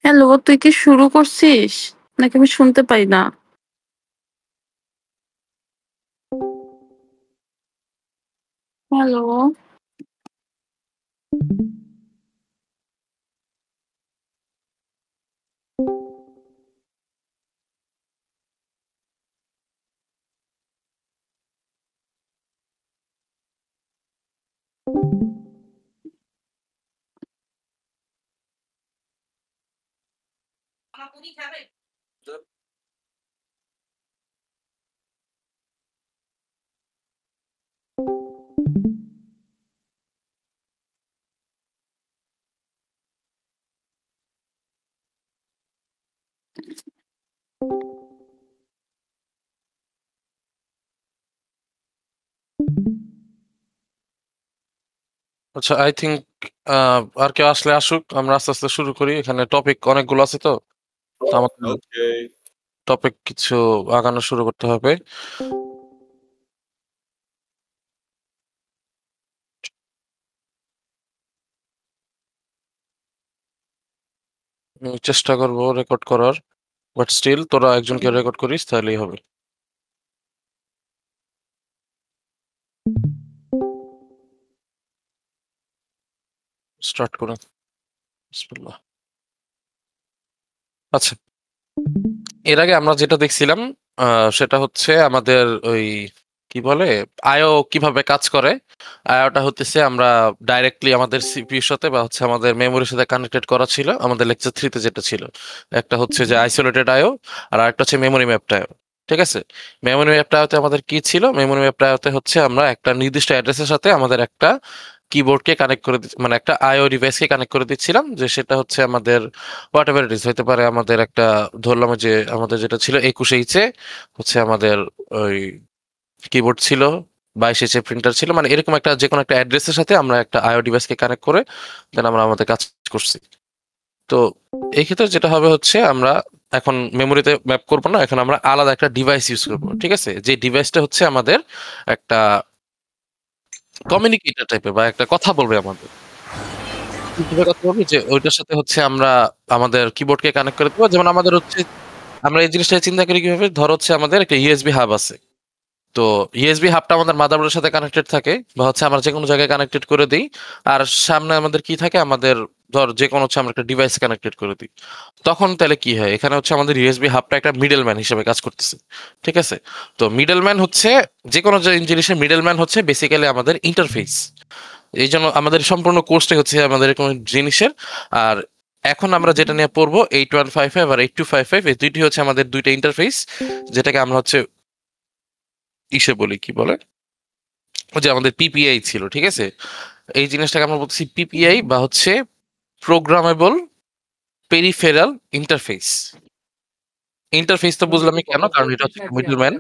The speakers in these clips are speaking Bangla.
হ্যালো, তুই কি শুরু করছিস? নাকি আমি শুনতে পাই না? হ্যালো? আচ্ছা, আই থিঙ্ক আর কেউ আসলে আসুক, আমরা আস্তে আস্তে শুরু করি। এখানে টপিক অনেকগুলো আছে, তো তো আমাদের ওকে। টপিক কিছু আগানো শুরু করতে হবে। আমি চেষ্টা করব রেকর্ড করার, বাট স্টিল তোরা একজনকে রেকর্ড করিস তাহলেই হবে। স্টার্ট করে বিসমিল্লাহ। আচ্ছা, এর আগে আমরা যেটা দেখছিলাম সেটা হচ্ছে আমাদের ওই কি বলে আইও কিভাবে কাজ করে। আইওটা হতেছে আমরা ডাইরেক্টলি আমাদের সিপিইউর সাথে বা হচ্ছে আমাদের মেমোরির সাথে কানেক্টেড করা ছিল আমাদের লেকচার 3 তে যেটা ছিল। একটা হচ্ছে যে আইসোলেটেড আইও, আর একটা হচ্ছে মেমোরি ম্যাপড আইও। ঠিক আছে, মেমোরি ম্যাপড আইওতে আমাদের কি ছিল? মেমোরি ম্যাপড আইওতে হচ্ছে আমরা একটা নির্দিষ্ট অ্যাড্রেসের সাথে আমাদের একটা কিবোর্ডকে কানেক্ট করে মানে একটা আইও ডিভাইসকে কানেক্ট করে দিচ্ছিলাম, যে সেটা হচ্ছে আমাদের হোয়াট এভার ইট ইজ হতে পারে। আমাদের একটা ধরলাম যে আমাদের যেটা ছিল 21 ইঞ্চে হচ্ছে আমাদের ওই কিবোর্ড ছিল, 22 ইঞ্চে প্রিন্টার ছিল, মানে এরকম একটা যে কোনো একটা অ্যাড্রেসের সাথে আমরা একটা আইও ডিভাইসকে কানেক্ট করে দেন আমরা আমাদের কাজ করছি। তো এই ক্ষেত্রে যেটা হবে হচ্ছে আমরা এখন মেমোরিতে ম্যাপ করবো না, এখন আমরা আলাদা একটা ডিভাইস ইউজ করবো। ঠিক আছে, যে ডিভাইসটা হচ্ছে আমাদের একটা কমিউনিকেটর টাইপের বা একটা কথা বলবে আমাদের। কিভাবে কথা বলবে? যে ওইটার সাথে হচ্ছে আমরা আমাদের কিবোর্ডকে কানেক্ট করে দেবো। যেমন আমাদের হচ্ছে আমরা এই জিনিসটা চিন্তা করি কিভাবে, ধর হচ্ছে আমাদের একটা ইউএসবি হাব আছে। তো ইউএসবি হাবটা আমাদের মাদারবোর্ডের সাথে কানেক্টেড থাকে বা হচ্ছে আমরা যে কোনো জায়গায় কানেক্টেড করে দিই। আর সামনে আমাদের কি থাকে, আমাদের ধর যে কোনো হচ্ছে আমরা একটা ডিভাইস কানেক্টেড করে দিই। তখন তাহলে কি হয়, এখানে হচ্ছে আমাদের ইউএসবি হাবটা একটা মিডলম্যান হিসেবে কাজ করতেছে। ঠিক আছে, তো মিডলম্যান হচ্ছে যে কোনো জিনিসের মিডলম্যান হচ্ছে বেসিক্যালি আমাদের ইন্টারফেস। এই জন্য আমাদের সম্পূর্ণ কোর্সটাই হচ্ছে আমাদের এরকম জিনিসের। আর এখন আমরা যেটা নিয়ে পড়বো 8155 আর 8255, এই দুইটি হচ্ছে আমাদের দুইটা ইন্টারফেস, যেটাকে আমরা হচ্ছে ইসে বলি কি বলে, ওই যে আমাদের পিপিআই ছিল। ঠিক আছে, এই জিনিসটাকে আমরা বলতেছি পিপিআই বা হচ্ছে প্রোগ্রামেবল পেরিফেরাল ইন্টারফেস। ইন্টারফেস তো বুঝলামই কেন, কারণ এটা হচ্ছে মিডলম্যান।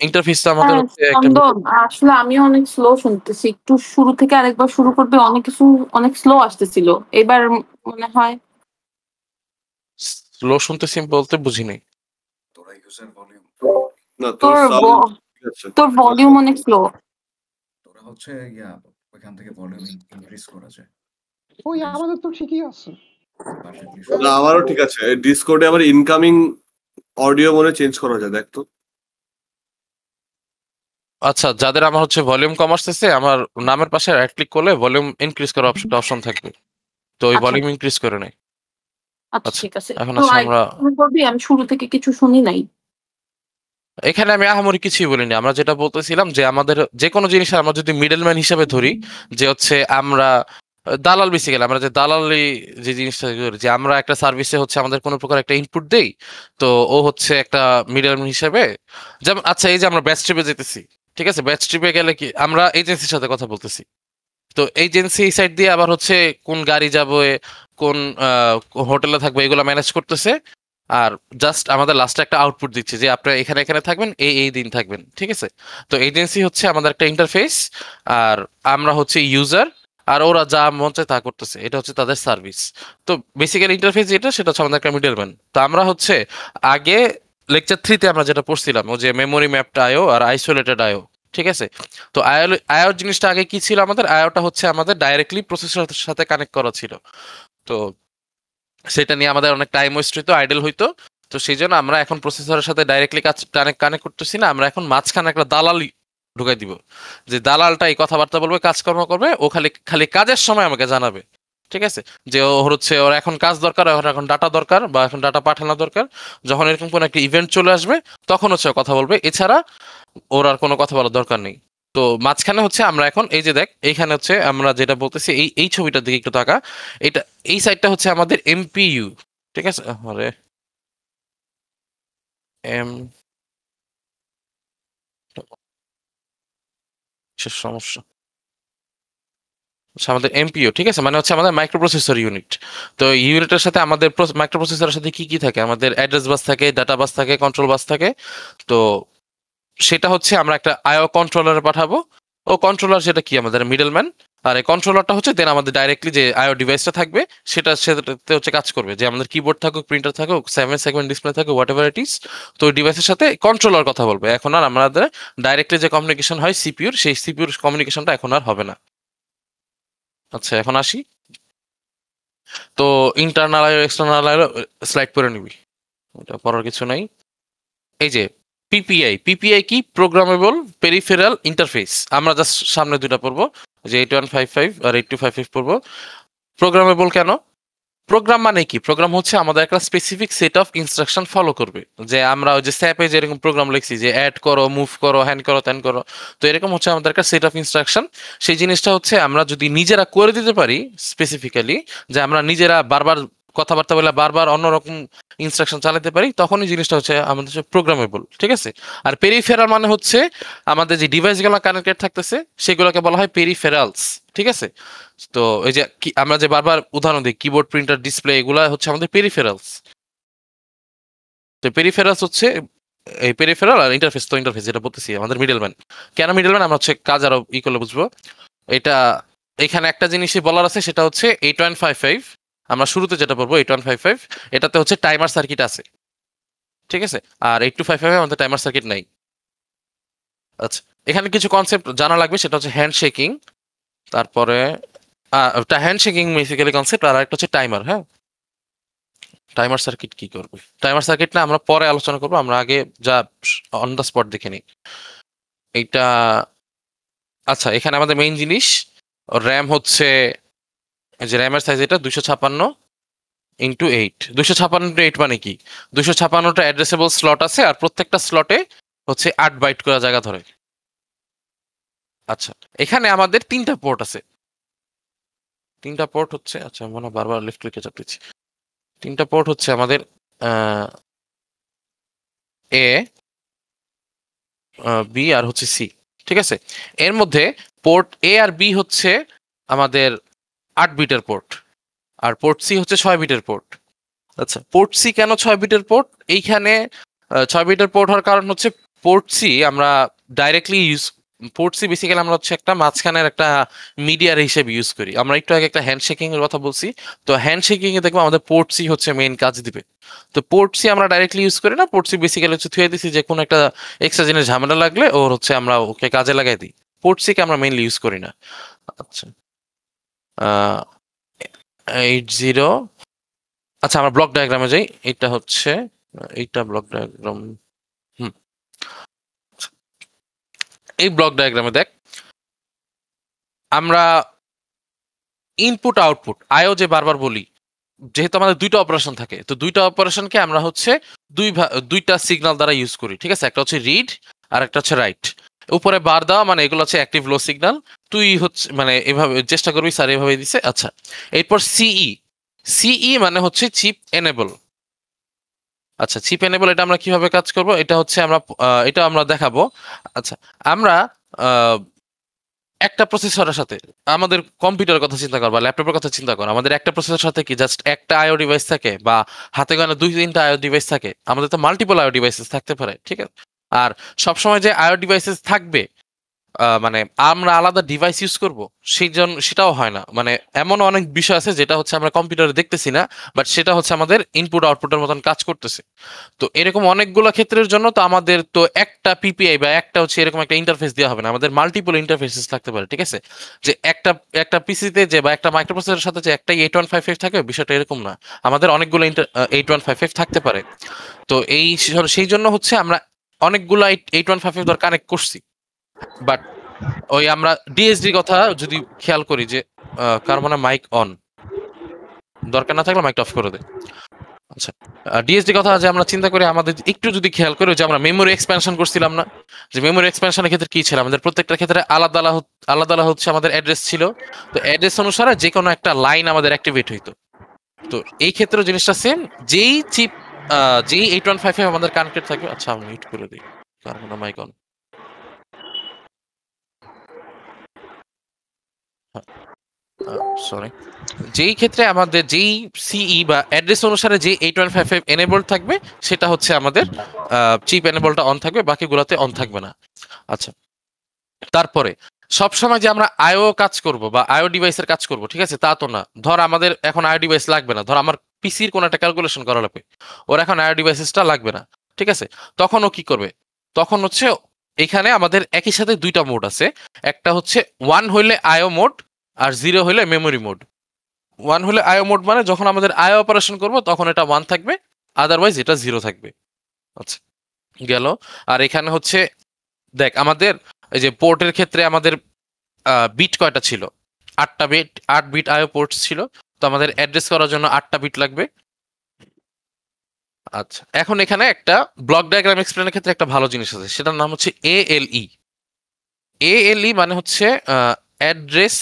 ইন্টারফেস তো আমাদের হ্যাঁ, হচ্ছে একটা স্পন্দন আসলে আমিও অনেক স্লো শুনতেছি। একটু শুরু থেকে আরেকবার শুরু করবে, অনেক কিছু অনেক স্লো আসতেছিল। এবার মনে হয় স্লো শুনতেছি বলতে বুঝিনি। না, তোর তোর সাউন্ড ঠিক আছে। তোর ভলিউম অনেক স্লো। তোরা হচ্ছে ওইখান থেকে ভলিউম ইনক্রিজ করা যায়। ওই আমাদের তো ঠিকই আছে। পারফেক্টলি না, আমারও ঠিক আছে। ডিসকর্ডে আমার ইনকামিং অডিও মনে চেঞ্জ করা যায়, দেখ তো। আচ্ছা, যাদের আমার হচ্ছে ভলিউম কম আসতেছে, আমার নামের পাশে রাইট ক্লিক করলে ভলিউম ইনক্রিজ করার অপশন থাকবে, তো ওই আচ্ছা ভলিউম ইনক্রিজ করে নেই। আচ্ছা আচ্ছা, ঠিক আছে, এখন তো আছে আমরা আরেকবার শুরু করবি? আমি শুরু থেকে কিছু শুনি নাই। এখানে আমি আহামরি কিছুই বলিনি। আমরা যেটা বলতেছিলাম যে আমাদের যে কোনো জিনিস আমরা যদি মিডলম্যান হিসেবে ধরি, যে হচ্ছে আমরা দালাল বেসিক্যালি আমরা যে দালালি যে জিনিসটা করি, যে আমরা একটা সার্ভিসে হচ্ছে আমাদের কোনো প্রকার একটা ইনপুট দেই, তো ও হচ্ছে একটা মিডলম্যান হিসেবে। যেমন আচ্ছা, এই যে আমরা ব্যাচ ট্রিপে যেতেছি, ঠিক আছে, ব্যাচ ট্রিপে গেলে কি আমরা এজেন্সির সাথে কথা বলতেছি, তো এজেন্সি এই সাইড দিয়ে আবার হচ্ছে কোন গাড়ি যাবে, কোন হোটেলে থাকবে, এগুলো ম্যানেজ করতেছে। আর জাস্ট আমাদের লাস্টে একটা আউটপুট দিচ্ছে যে আপনারা এখানে এখানে থাকবেন, এই দিন থাকবেন, ঠিক আছে। তো এজেন্সি হচ্ছে আমাদের একটা ইন্টারফেস, আর আমরা হচ্ছে ইউজার, আর ওরা যা মন চায় তা করতেছে, এটা হচ্ছে তাদের সার্ভিস। তো বেসিক্যালি ইন্টারফেস যেটা, সেটা হচ্ছে আমাদের একটা মিডলম্যান। তো আমরা হচ্ছে আগে লেকচার 3-তে আমরা যেটা পড়ছিলাম, ও যে মেমোরি ম্যাপড আইও আর আইসোলেটেড আইও, ঠিক আছে। তো আইও জিনিসটা আগে কি ছিল, আমাদের আইওটা হচ্ছে আমাদের ডাইরেক্টলি প্রসেসরের সাথে কানেক্ট করা ছিল। তো সেটা নিয়ে আমাদের অনেক টাইম ওয়েস্ট হইতো, আইডল হইতো। তো সেই জন্য আমরা এখন প্রসেসরের সাথে ডাইরেক্টলি কানেক্ট করতেছি না, আমরা এখন মাঝখানে একটা দালালি ঢুকাই দিব, যে দালালটা এই কথাবার্তা বলবে, কাজকর্ম করবে, ও খালি খালি কাজের সময় আমাকে জানাবে, ঠিক আছে, যে ওর হচ্ছে ওর এখন কাজ দরকার, ওর এখন ডাটা দরকার, বা এখন ডাটা পাঠানো দরকার। যখন এরকম কোনো একটা ইভেন্ট চলে আসবে তখন হচ্ছে ও কথা বলবে, এছাড়া ওর আর কোনো কথা বলার দরকার নেই। তো মাঝখানে হচ্ছে আমরা এখন এই যে দেখ, এইখানে হচ্ছে আমরা যেটা বলতেছি, এই ছবিটার দিকে একটু তাকা, এটা এই সাইডটা হচ্ছে আমাদের এমপিইউ, ঠিক আছে। আরে এম সমস্যা হচ্ছে আমাদের এমপিইউ, ঠিক আছে, মানে হচ্ছে আমাদের মাইক্রোপ্রসেসর ইউনিট। তো ইউনিটের সাথে আমাদের মাইক্রোপ্রসেসরের সাথে কি কি থাকে, আমাদের অ্যাড্রেস বাস থাকে, ডাটা বাস থাকে, কন্ট্রোল বাস থাকে। তো সেটা হচ্ছে আমরা একটা আইও কন্ট্রোলারে পাঠাবো, ও কন্ট্রোলার সেটা কি আমাদের মিডলম্যান, আর এই কন্ট্রোলারটা হচ্ছে দেন আমাদের ডাইরেক্টলি যে আইও ডিভাইসটা থাকবে সেটাতে হচ্ছে কাজ করবে, যে আমাদের কিবোর্ড থাকুক, প্রিন্টার থাকুক, 7 সেগমেন্ট ডিসপ্লে থাকুক, হোয়াট এভার ইট ইজ। তো ওই ডিভাইসের সাথে কন্ট্রোলার কথা বলবে। এখন আর আমাদের ডাইরেক্টলি যে কমিউনিকেশন হয় সিপিইউর, সেই সিপিইউর কমিউনিকেশনটা এখন আর হবে না। আচ্ছা, এখন আসি। তো ইন্টারনাল আইও এক্সটার্নাল আইও স্লাইড করে নিবি, এটা পড়ার কিছু নাই। এই যে পিপিআই কি, প্রোগ্রামেবল পেরিফেরাল ইন্টারফেস। আমরা জাস্ট সামনে দুটা পড়বো, যে 8155 আর 8255 পড়বো। প্রোগ্রামেবল কেন? প্রোগ্রাম মানে কি? প্রোগ্রাম হচ্ছে আমাদের একটা specific set of instruction follow করবে। যে আমরা ওই যে স্যাপে যেরকম প্রোগ্রাম লিখছি, যে অ্যাড করো, মুভ করো, হ্যান করো, ত্যান করো, তো এরকম হচ্ছে আমাদের একটা সেট অফ ইনস্ট্রাকশন। সেই জিনিসটা হচ্ছে আমরা যদি নিজেরা করে দিতে পারি স্পেসিফিক্যালি, যে আমরা নিজেরা বারবার কথাবার্তা বলে বারবার অন্যরকম ইনস্ট্রাকশন চালাতে পারি, তখনই জিনিসটা হচ্ছে আমাদের হচ্ছে প্রোগ্রামেবল, ঠিক আছে। আর পেরিফেরাল মানে হচ্ছে আমাদের যে ডিভাইসগুলো কানেক্টেড থাকতেছে সেগুলোকে বলা হয় পেরিফেরালস, ঠিক আছে। তো এই যে আমরা যে বারবার উদাহরণ দিই, কিবোর্ড, প্রিন্টার, ডিসপ্লে, এগুলা হচ্ছে আমাদের পেরিফেরালস। তো পেরিফেরালস হচ্ছে এই পেরিফেরাল, আর ইন্টারফেস, তো ইন্টারফেস যেটা বলতেছি আমাদের মিডলম্যান। কেন মিডলম্যান? আমরা হচ্ছে কাজ আরো করলে বুঝবো। এটা এখানে একটা জিনিসই বলার আছে, সেটা হচ্ছে 8155, আমরা শুরুতে যেটা বলবো 8155, এটাতে হচ্ছে টাইমার সার্কিট আছে, ঠিক আছে। আর 8255 আমাদের টাইমার সার্কিট নাই। আচ্ছা, এখানে কিছু কনসেপ্ট জানা লাগবে, সেটা হচ্ছে হ্যান্ডশেকিং, তারপরে হ্যান্ডশেকিং বেসিক্যালি কনসেপ্ট, আর একটা হচ্ছে টাইমার। হ্যাঁ, টাইমার সার্কিট কি করবে? টাইমার সার্কিট না আমরা পরে আলোচনা করবো, আমরা আগে যা অন দ্য স্পট দেখে নিই এইটা। আচ্ছা, এখানে আমাদের মেইন জিনিস র্যাম হচ্ছে, যে র্যামের সাইজ এটা 256x8। 256x8 মানে কি? 256টা অ্যাড্রেসেবল স্লট আছে, আর প্রত্যেকটা স্লটে হচ্ছে 8 বাইট করে জায়গা ধরে। আচ্ছা, এখানে আমাদের 3টা পোর্ট আছে। 3টা পোর্ট হচ্ছে, আচ্ছা মনে বারবার লেফট ক্লিকে চাপ দিচ্ছি। 3টা পোর্ট হচ্ছে আমাদের এ, বি আর হচ্ছে সি, ঠিক আছে। এর মধ্যে পোর্ট এ আর বি হচ্ছে আমাদের 8 বিটের পোর্ট, আর পোর্ট সি হচ্ছে 6 বিটের পোর্ট। আচ্ছা, পোর্ট সি কেন 6 বিটের পোর্ট? এইখানে 6 বিটের পোর্ট হওয়ার কারণ হচ্ছে পোর্ট সি আমরা ডাইরেক্টলি পোর্ট সি বেসিক্যালি আমরা হচ্ছে একটা মাঝখানের একটা মিডিয়ার হিসেবে ইউজ করি। আমরা একটু আগে একটা হ্যান্ডশেকিং এর কথা বলছি, তো হ্যান্ডশেকিং এ দেখবো আমাদের পোর্ট সি হচ্ছে মেইন কাজ দিবে। তো পোর্ট সি আমরা ডাইরেক্টলি ইউজ করি না, পোর্ট সি বেসিক্যালি হচ্ছে থুয়ে দিছি, যে কোনো একটা এক্সট্রা জিনিস ঝামেলা লাগলে ওর হচ্ছে আমরা ওকে কাজে লাগাই দিই। পোর্ট সি কে আমরা মেইনলি ইউজ করি না। আচ্ছা, 80, আচ্ছা আমরা ব্লক ডায়াগ্রামে যাই। এটা হচ্ছে এইটা ব্লক ডায়াগ্রাম। এই ব্লক ডায়াগ্রামে দেখ, আমরা ইনপুট আউটপুট আইও যে বারবার বলি, যেহেতু আমাদের 2টা অপারেশন থাকে, তো 2টা অপারেশনকে আমরা হচ্ছে দুইটা সিগন্যাল দ্বারা ইউজ করি, ঠিক আছে। একটা হচ্ছে রিড আর একটা হচ্ছে রাইট। উপরে বার দেওয়া মানে এগুলো হচ্ছে অ্যাক্টিভ লো সিগন্যাল, তুই হচ্ছে মানে এভাবে চেষ্টা করবি, স্যার এভাবে দিছে। আচ্ছা, এরপর সিই মানে হচ্ছে চিপ এনেবল। আচ্ছা, চিপ এনেবল এটা আমরা কিভাবে কাজ করব, এটা হচ্ছে এটা আমরা দেখাবো। আচ্ছা, আমরা আহ, একটা প্রসেসরের সাথে আমাদের কম্পিউটারের কথা চিন্তা কর বা ল্যাপটপের কথা চিন্তা কর, আমাদের একটা প্রসেসরের সাথে কি জাস্ট একটা আইও ডিভাইস থাকে বা হাতে গোনা 2-3টা আইও ডিভাইস থাকে? আমাদের তো মাল্টিপল আইও ডিভাইসেস থাকতে পারে, ঠিক আছে? আর সবসময় যে আইও ডিভাইসেস থাকবে মানে আমরা আলাদা ডিভাইস ইউজ করব সেই জন্য সেটাও হয় না। মানে এমন অনেক বিষয় আছে যেটা হচ্ছে আমরা কম্পিউটারে দেখতেছি না, বাট সেটা হচ্ছে আমাদের ইনপুট আউটপুটের মতন কাজ করতেছে। তো এরকম অনেকগুলো ক্ষেত্রের জন্য তো আমাদের তো একটা পিপিআই বা একটা হচ্ছে এরকম একটা ইন্টারফেস দেওয়া হবে না, আমাদের মাল্টিপল ইন্টারফেসেস থাকতে পারে, ঠিক আছে? যে একটা পিসিতে যে বা একটা মাইক্রোপ্রসেসরের সাথে যে একটা 8155 থাকে, বিষয়টা এরকম না, আমাদের অনেকগুলো 8155 থাকতে পারে। তো সেই জন্য হচ্ছে আমরা অনেকগুলো 8155 ধর কানেক্ট করছি, বাট ওই আমরা ডিএসডির কথা যদি খেয়াল করি যে কার মানে মাইক অন, দরকার না থাকলে মাইকটা অফ করে দে। আচ্ছা, ডিএসডি কথা যে আমরা চিন্তা করি, আমাদের একটু যদি খেয়াল করি যে আমরা মেমোরি এক্সপ্যানশন করছিলাম না, যে মেমোরি এক্সপ্যানশনের ক্ষেত্রে কি ছিল, আমাদের প্রত্যেকটা ক্ষেত্রে আলাদা আলাদা হচ্ছে আমাদের অ্যাড্রেস ছিল। তো অ্যাড্রেস অনুসারে যে কোনো একটা লাইন আমাদের অ্যাক্টিভেট হইতো। তো এই ক্ষেত্রে জিনিসটা সেম, যেই 8155 আমাদের কানেক্টেড থাকবে। আচ্ছা, আমি মিউট করে দিই, কার মানে মাইক অন। সরি, যেই ক্ষেত্রে আমাদের যেই সিই বা অ্যাড্রেস অনুসারে যে 8155 এনেবল থাকবে সেটা হচ্ছে আমাদের চিপ এনেবলটা অন থাকবে, বাকিগুলোতে অন থাকবে না। আচ্ছা, তারপরে সবসময় যে আমরা আইও কাজ করব বা আইও ডিভাইসের কাজ করব, ঠিক আছে, তা তো না। ধর আমাদের এখন আইও ডিভাইস লাগবে না, ধর আমার পিসির কোনো একটা ক্যালকুলেশন করা লাগবে, ওর এখন আইও ডিভাইসেসটা লাগবে না, ঠিক আছে? তখন ও কি করবে? তখন হচ্ছে এখানে আমাদের একই সাথে দুইটা মোড আছে। একটা হচ্ছে 1 হইলে আইও মোড আর 0 হইলে মেমোরি মোড। 1 হলে আইও মোড মানে যখন আমাদের আইও অপারেশন করব তখন এটা 1 থাকবে, আদারওয়াইজ এটা 0 থাকবে। আচ্ছা, গেল। আর এখানে হচ্ছে দেখ, আমাদের এই যে পোর্টের ক্ষেত্রে আমাদের বিট কয়টা ছিল? 8টা বিট, 8 বিট আইও পোর্ট ছিল। তো আমাদের অ্যাড্রেস করার জন্য 8টা বিট লাগবে। আচ্ছা, এখন এখানে একটা ব্লক ডায়াগ্রাম এক্সপ্লেনের ক্ষেত্রে একটা ভালো জিনিস আছে, সেটার নাম হচ্ছে এএলই। এএলই মানে হচ্ছে অ্যাড্রেস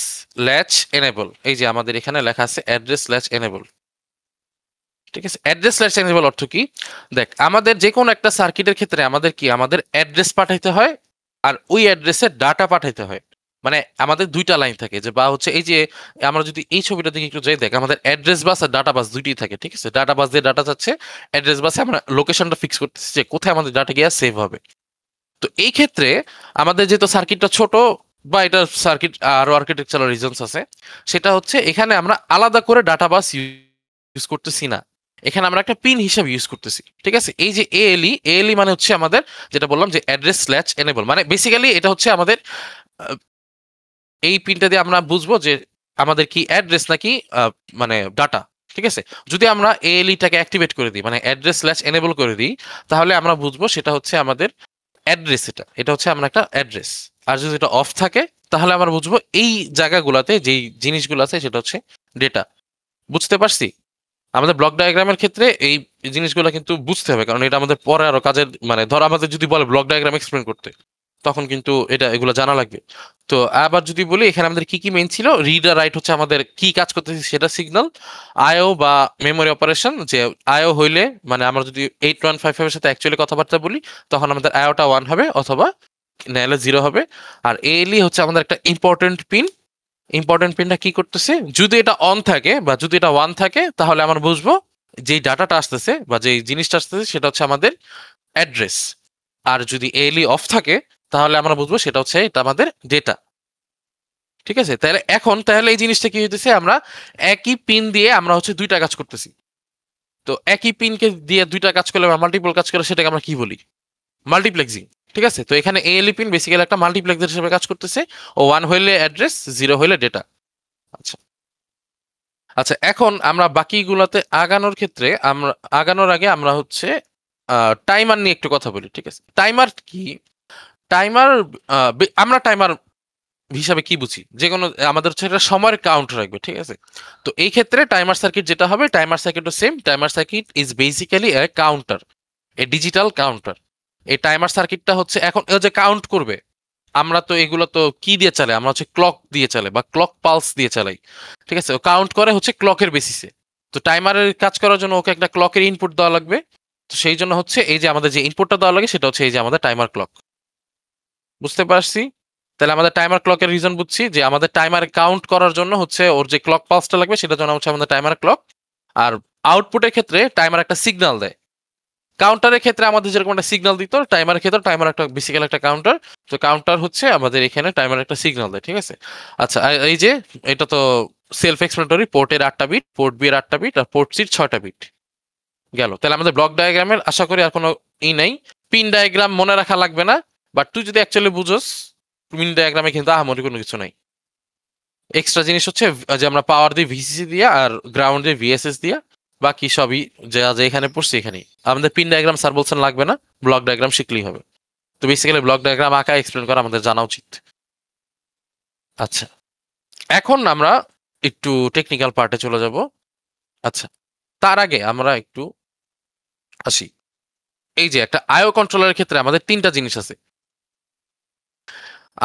ল্যাচ এনেবল। এই যে আমাদের এখানে লেখা আছে অ্যাড্রেস ল্যাচ এনেবল, ঠিক আছে? অ্যাড্রেস ল্যাচ এনেবল অর্থ কি? দেখ, আমাদের যে কোনো একটা সার্কিটের ক্ষেত্রে আমাদের কি আমাদের অ্যাড্রেস পাঠাইতে হয় আর ওই অ্যাড্রেসে ডাটা পাঠাইতে হয়। মানে আমাদের দুইটা লাইন থাকে, যে বা হচ্ছে এই যে আমরা যদি এই ছবিটা দিকে একটু যাই, দেখ আমাদের অ্যাড্রেস বাস আর ডাটা বাস দুইটাই থাকে, ঠিক আছে? ডাটা বাস দিয়ে ডাটা যাচ্ছে, অ্যাড্রেস বাসে আমরা লোকেশনটা ফিক্স করতেছি যে কোথায় আমাদের ডাটা গিয়ে সেভ হবে। তো এই ক্ষেত্রে আমাদের যেহেতু সার্কিটটা ছোট বা এটা সার্কিট আরো আর্কিটেকচারাল রিজনস আছে, সেটা হচ্ছে এখানে আমরা আলাদা করে ডাটা বাস ইউজ করতেছি না, এখানে আমরা একটা পিন হিসাবে ইউজ করতেছি, ঠিক আছে? এই যে এএলই মানে হচ্ছে আমাদের যেটা বললাম যে অ্যাড্রেস স্ল্যাচ এনেবল, মানে বেসিক্যালি এটা হচ্ছে আমাদের এই পিনটা দিয়ে আমরা বুঝবো যে আমাদের কি অ্যাড্রেস নাকি মানে ডাটা, ঠিক আছে? যদি আমরা এএলইটাকে অ্যাক্টিভেট করে দিই, মানে অ্যাড্রেস স্ল্যাচ এনেবল করে দিই, তাহলে আমরা বুঝবো সেটা হচ্ছে আমাদের অ্যাড্রেস, এটা হচ্ছে আমরা একটা অ্যাড্রেস। আর যদি এটা অফ থাকে তাহলে আমরা বুঝবো এই জায়গাগুলোতে যেই জিনিসগুলো আছে সেটা হচ্ছে ডেটা। বুঝতে পারছি? আমাদের ব্লক ডায়াগ্রামের ক্ষেত্রে এই জিনিসগুলো কিন্তু বুঝতে হবে, কারণ এটা আমাদের পরে আরো কাজের, মানে ধর আমাদের যদি বলে ব্লক ডায়াগ্রাম এক্সপ্লেন করতে, তখন কিন্তু এগুলো জানা লাগবে। তো আবার যদি বলি এখানে আমাদের কি কি মেইন ছিল, রিড আর রাইট হচ্ছে আমাদের কি কাজ করতেছি সেটা সিগন্যাল, আইও বা মেমোরি অপারেশন, যে আইও হইলে মানে আমরা যদি 8155 এর সাথে অ্যাকচুয়ালি কথাবার্তা বলি তখন আমাদের আইওটা 1 হবে অথবা নাহলে 0 হবে। আর এএলই হচ্ছে আমাদের একটা ইম্পর্টেন্ট পিনটা কি করতেছে, যদি এটা অন থাকে বা যদি এটা 1 থাকে তাহলে আমরা বুঝবো যেই ডাটাটা আসতেছে বা যেই জিনিসটা আসতেছে সেটা হচ্ছে আমাদের অ্যাড্রেস। আর যদি এএলই অফ থাকে তাহলে আমরা বুঝবো সেটা হচ্ছে এটা আমাদের ডেটা, ঠিক আছে? তাহলে এই জিনিসটা কি হইতেছে, আমরা একই পিন দিয়ে আমরা হচ্ছে দুইটা কাজ করতেছি। তো একই পিনকে দিয়ে দুইটা কাজ করলে আমরা মাল্টিপল কাজ করে সেটাকে আমরা কি বলি? মাল্টিপ্লেক্সিং, ঠিক আছে? তো এখানে এএলই পিন বেসিক্যালি একটা মাল্টিপ্লেক্সার হিসেবে কাজ করতেছে, ও 1 হইলে অ্যাড্রেস, 0 হইলে ডেটা। আচ্ছা আচ্ছা, এখন আমরা বাকিগুলোতে আগানোর আগে আমরা হচ্ছে টাইমার নিয়ে একটু কথা বলি, ঠিক আছে? টাইমার কি? আমরা টাইমার হিসাবে কি বুঝি? যে কোনো আমাদের হচ্ছে একটা সময়ের কাউন্ট রাখবে, ঠিক আছে? তো এই ক্ষেত্রে টাইমার সার্কিট যেটা হবে, টাইমার সার্কিটও same. Timer circuit is basically a counter, a digital counter. এই টাইমার সার্কিটটা হচ্ছে এখন যে কাউন্ট করবে, আমরা তো এগুলো তো কি দিয়ে চালাই, আমরা হচ্ছে ক্লক দিয়ে চালাই বা ক্লক পালস দিয়ে চালাই, ঠিক আছে। ও কাউন্ট করে হচ্ছে ক্লকের বেসিসে। তো টাইমারের কাজ করার জন্য ওকে একটা ক্লকের ইনপুট দেওয়া লাগবে। তো সেই জন্য হচ্ছে এই যে আমাদের যে ইনপুটটা দেওয়া লাগে সেটা হচ্ছে এই যে আমাদের টাইমার ক্লক। বুঝতে পারছি? তাহলে আমাদের টাইমার ক্লকের রিজন বুঝছি যে আমাদের টাইমার কাউন্ট করার জন্য হচ্ছে ওর যে ক্লক পালসটা লাগবে সেটার জন্য হচ্ছে আমাদের টাইমার ক্লক। আর আউটপুটের ক্ষেত্রে টাইমার একটা সিগন্যাল দেয়। কাউন্টারের ক্ষেত্রে আমাদের যেরকম একটা সিগন্যাল দিত, টাইমারের ক্ষেত্রে টাইমার একটা বেসিক্যালি একটা কাউন্টার। তো কাউন্টার হচ্ছে আমাদের এখানে টাইমার একটা সিগন্যাল দেয়, ঠিক আছে। আচ্ছা, আর এই যে এটা তো সেলফ এক্সপ্লেনেটরি, পোর্টের 8টা বিট, পোর্ট বি এর 8টা বিট, আর পোর্ট সির 6টা বিট গেল। তাহলে আমাদের ব্লক ডায়াগ্রামের আশা করি আর কোনো নেই। পিন ডায়াগ্রাম মনে রাখা লাগবে না, বাট তুই যদি অ্যাকচুয়ালি বুঝোস পিন ডায়াগ্রামে কিন্তু আহামরি কোনো কিছু নাই। এক্সট্রা জিনিস হচ্ছে যে আমরা পাওয়ার দিই ভিসিসি দিয়ে আর গ্রাউন্ড দিয়ে ভিএসএস দিয়ে, বাকি সবই যা যা এখানে পড়ছি এখানেই। আমাদের পিন ডায়াগ্রাম স্যার বলছেন লাগবে না, ব্লক ডায়াগ্রাম শিখলেই হবে। তো বেসিক্যালি ব্লক ডায়াগ্রাম আঁকা এক্সপ্লেন করা আমাদের জানা উচিত। আচ্ছা, এখন আমরা একটু টেকনিক্যাল পার্টে চলে যাব। আচ্ছা, তার আগে আমরা একটু আসি। এই যে একটা আইও কন্ট্রোলারের ক্ষেত্রে আমাদের 3টা জিনিস আছে।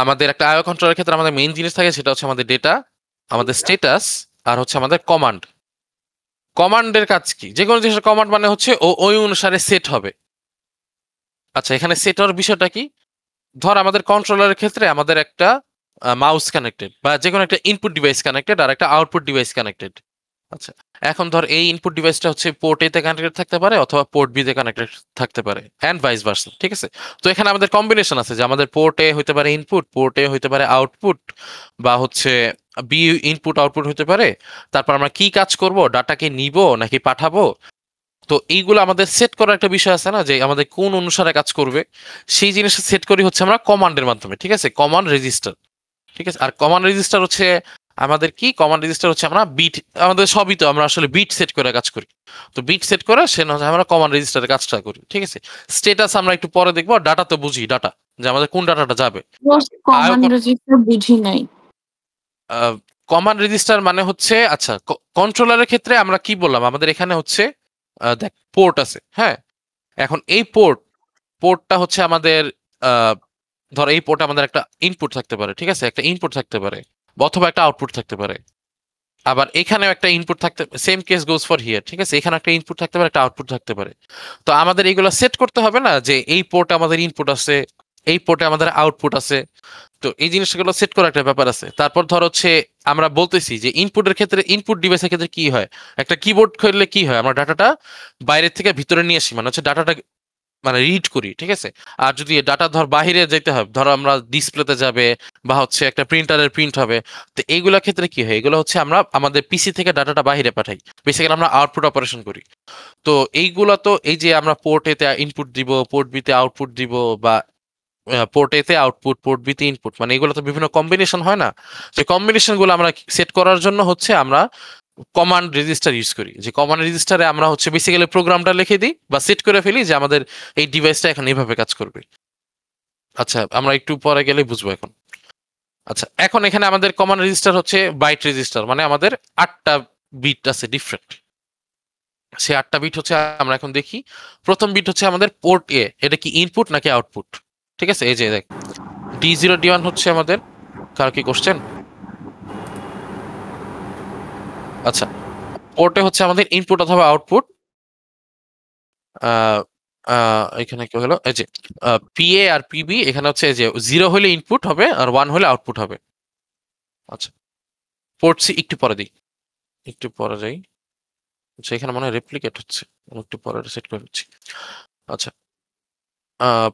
আমাদের একটা আইও কন্ট্রোলারের ক্ষেত্রে আমাদের মেইন জিনিস থাকে, সেটা হচ্ছে আমাদের ডেটা, আমাদের স্ট্যাটাস, আর হচ্ছে আমাদের কমান্ড। কমান্ডের কাজ কি? যে কোনো জিনিসের কমান্ড মানে হচ্ছে ওই অনুসারে সেট হবে। আচ্ছা, এখানে সেট হওয়ার বিষয়টা কি? ধর আমাদের কন্ট্রোলারের ক্ষেত্রে আমাদের একটা মাউস কানেক্টেড, বা যে কোনো একটা ইনপুট ডিভাইস কানেক্টেড আর একটা আউটপুট ডিভাইস কানেক্টেড। আচ্ছা, এখন ধর এই ইনপুট ডিভাইসটা হচ্ছে পোর্ট এ তে কানেক্টেড থাকতে পারে অথবা পোর্ট বি তে কানেক্টেড থাকতে পারে, অ্যান্ড ভাইস ভার্সা, ঠিক আছে। তো এখানে আমাদের কম্বিনেশন আছে যে আমাদের পোর্ট এ হইতে পারে ইনপুট, পোর্ট এ হইতে পারে আউটপুট, বা হচ্ছে বি ইনপুট আউটপুট হইতে পারে। তারপর আমরা কি কাজ করব, ডাটাকে নিব নাকি পাঠাবো। তো এইগুলো আমাদের সেট করার একটা বিষয় আছে না, যে আমাদের কোন অনুসারে কাজ করবে, সেই জিনিসটা সেট করি হচ্ছে আমরা কমান্ডের মাধ্যমে, ঠিক আছে। কমান্ড রেজিস্টার, ঠিক আছে। আর কমান্ড রেজিস্টার হচ্ছে আমাদের কি, কমান্ড রেজিস্টার হচ্ছে আমরা বিট, আমাদের সবই তো আমরা আসলে বিট সেট করে কাজ করি। তো বিট সেট করে সে না আমরা কমান্ড রেজিস্টারে কাজটা করি, ঠিক আছে। স্ট্যাটাস আমরা একটু পরে দেখবো, ডাটা তো বুঝি, ডাটা যে আমাদের কোন ডাটাটা যাবে। কমান্ড রেজিস্টার বুঝি নাই। কমান্ড রেজিস্টার মানে হচ্ছে, আচ্ছা কন্ট্রোলারের ক্ষেত্রে আমরা কি বললাম, আমাদের এখানে হচ্ছে দেখ পোর্ট আছে, হ্যাঁ। এখন এই পোর্টটা হচ্ছে আমাদের ধর এই পোর্টে আমাদের একটা ইনপুট থাকতে পারে, ঠিক আছে, একটা ইনপুট থাকতে পারে অথবা একটা আউটপুট থাকতে পারে। আবার এখানেও একটা ইনপুট থাকতে, same case goes for here, ঠিক আছে। এখানে একটা ইনপুট থাকতে পারে, একটা আউটপুট থাকতে পারে। তো আমাদের এইগুলো সেট করতে হবে না, যে এই পোর্টে আমাদের ইনপুট আছে, এই পোর্টে আমাদের আউটপুট আছে। তো এই জিনিসগুলো সেট করার একটা ব্যাপার আছে। তারপর ধর হচ্ছে আমরা বলতেছি যে ইনপুটের ক্ষেত্রে, ইনপুট ডিভাইসের ক্ষেত্রে কি হয়, একটা কিবোর্ড খুললে কি হয়, আমরা ডাটাটা বাইরের থেকে ভিতরে নিয়ে আসি, মানে হচ্ছে ডাটাটা মানে রিড করি, ঠিক আছে। আর যদি ডাটা ধর বাহিরে যেতে হয়, ধরো আমরা ডিসপ্লেতে যাবে বা হচ্ছে একটা প্রিন্টারের প্রিন্ট হবে, তো এইগুলোর ক্ষেত্রে কি হয়, এগুলো হচ্ছে আমরা আমাদের পিসি থেকে ডাটাটা বাহিরে পাঠাই, বেসিক্যালি আমরা আউটপুট অপারেশন করি। তো এইগুলা তো এই যে আমরা পোর্ট এতে ইনপুট দিব, পোর্ট বিতে আউটপুট দিব, বা পোর্ট এতে আউটপুট, পোর্ট বিতে ইনপুট, মানে এগুলো তো বিভিন্ন কম্বিনেশন হয় না। যে কম্বিনেশন গুলো আমরা সেট করার জন্য হচ্ছে আমরা কমান্ড রেজিস্টার ইউজ করি। যে কমান্ড রেজিস্টারে আমরা হচ্ছে বেসিক্যালি প্রোগ্রামটা লিখে দিই বা সেট করে ফেলি যে আমাদের এই ডিভাইসটা এখন এইভাবে কাজ করবে। আচ্ছা, আমরা একটু পরে গেলে বুঝবো এখন। আচ্ছা, এখন এখানে আমাদের কমান্ড রেজিস্টার হচ্ছে বাইট রেজিস্টার, মানে আমাদের 8টা বিট আছে ডিফারেন্ট। সেই 8টা বিট হচ্ছে আমরা এখন দেখি। প্রথম বিট হচ্ছে আমাদের পোর্ট এ, এটা কি ইনপুট নাকি আউটপুট, ঠিক আছে। এই যে দেখ D0 D1 হচ্ছে আমাদের, কার কি কোশ্চেন? আচ্ছা, পোর্টে হচ্ছে আমাদের ইনপুট অথবা আউটপুট। এখানে কি হলো, এই যে পিএ আর পিবি, এখানে হচ্ছে যে 0 হলে ইনপুট হবে আর 1 হলে আউটপুট হবে। আচ্ছা, পোর্ট সি একটু পরে দিই, একটু পরে যাই। আচ্ছা, এখানে মনে হয় রেপ্লিকেট হচ্ছে, একটু পরে সেট করে দিচ্ছি। আচ্ছা,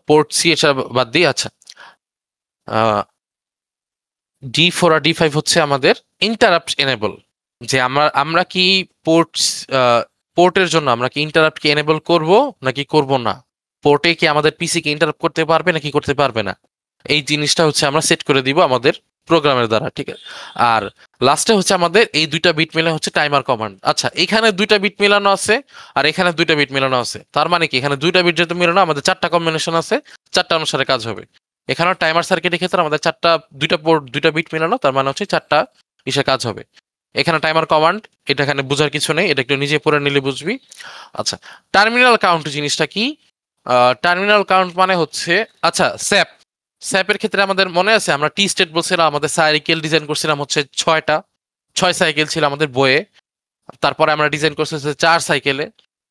পোর্ট সি এটা বাদ দিই। আচ্ছা, D4 আর D5 হচ্ছে আমাদের ইন্টারাপ্ট এনেবল, যে আমরা কি পোর্টের জন্য আমরা কি ইন্টারাপ্ট কি এনেবল করব নাকি করব না, পোর্টে কি আমাদের পিসি কে ইন্টারাপ্ট করতে পারবে নাকি করতে পারবে না, এই জিনিসটা হচ্ছে আমরা সেট করে দিব আমাদের প্রোগ্রামের দ্বারা, ঠিক আছে। আর লাস্টে হচ্ছে আমাদের এই 2টা বিট মিলে হচ্ছে টাইমার কমান্ড। আচ্ছা, এখানে 2টা বিট মিলানো আছে আর এখানে 2টা বিট মিলানো আছে, তার মানে কি এখানে 2টা বিট যেহেতু মিলানো, আমাদের 4টা কম্বিনেশন আছে, 4টা অনুসারে কাজ হবে। এখানেও টাইমার সার্কিটের ক্ষেত্রে আমাদের 2টা বিট মিলানো, তার মানে হচ্ছে 4টা ইসে কাজ হবে। এখানে টাইমার কমান্ড, এটা এখানে বোঝার কিছু নেই, এটা একটু নিজে পড়ে নিলে বুঝবি। আচ্ছা, টার্মিনাল কাউন্ট জিনিসটা কি? টার্মিনাল কাউন্ট মানে হচ্ছে, আচ্ছা স্যাপ, স্যাপের ক্ষেত্রে আমাদের মনে আছে আমরা টি স্টেট বলছিলাম, আমাদের সাইকেল ডিজাইন করছিলাম হচ্ছে 6 সাইকেল ছিল আমাদের বইয়ে, তারপরে আমরা ডিজাইন করছি হচ্ছে 4 সাইকেলে।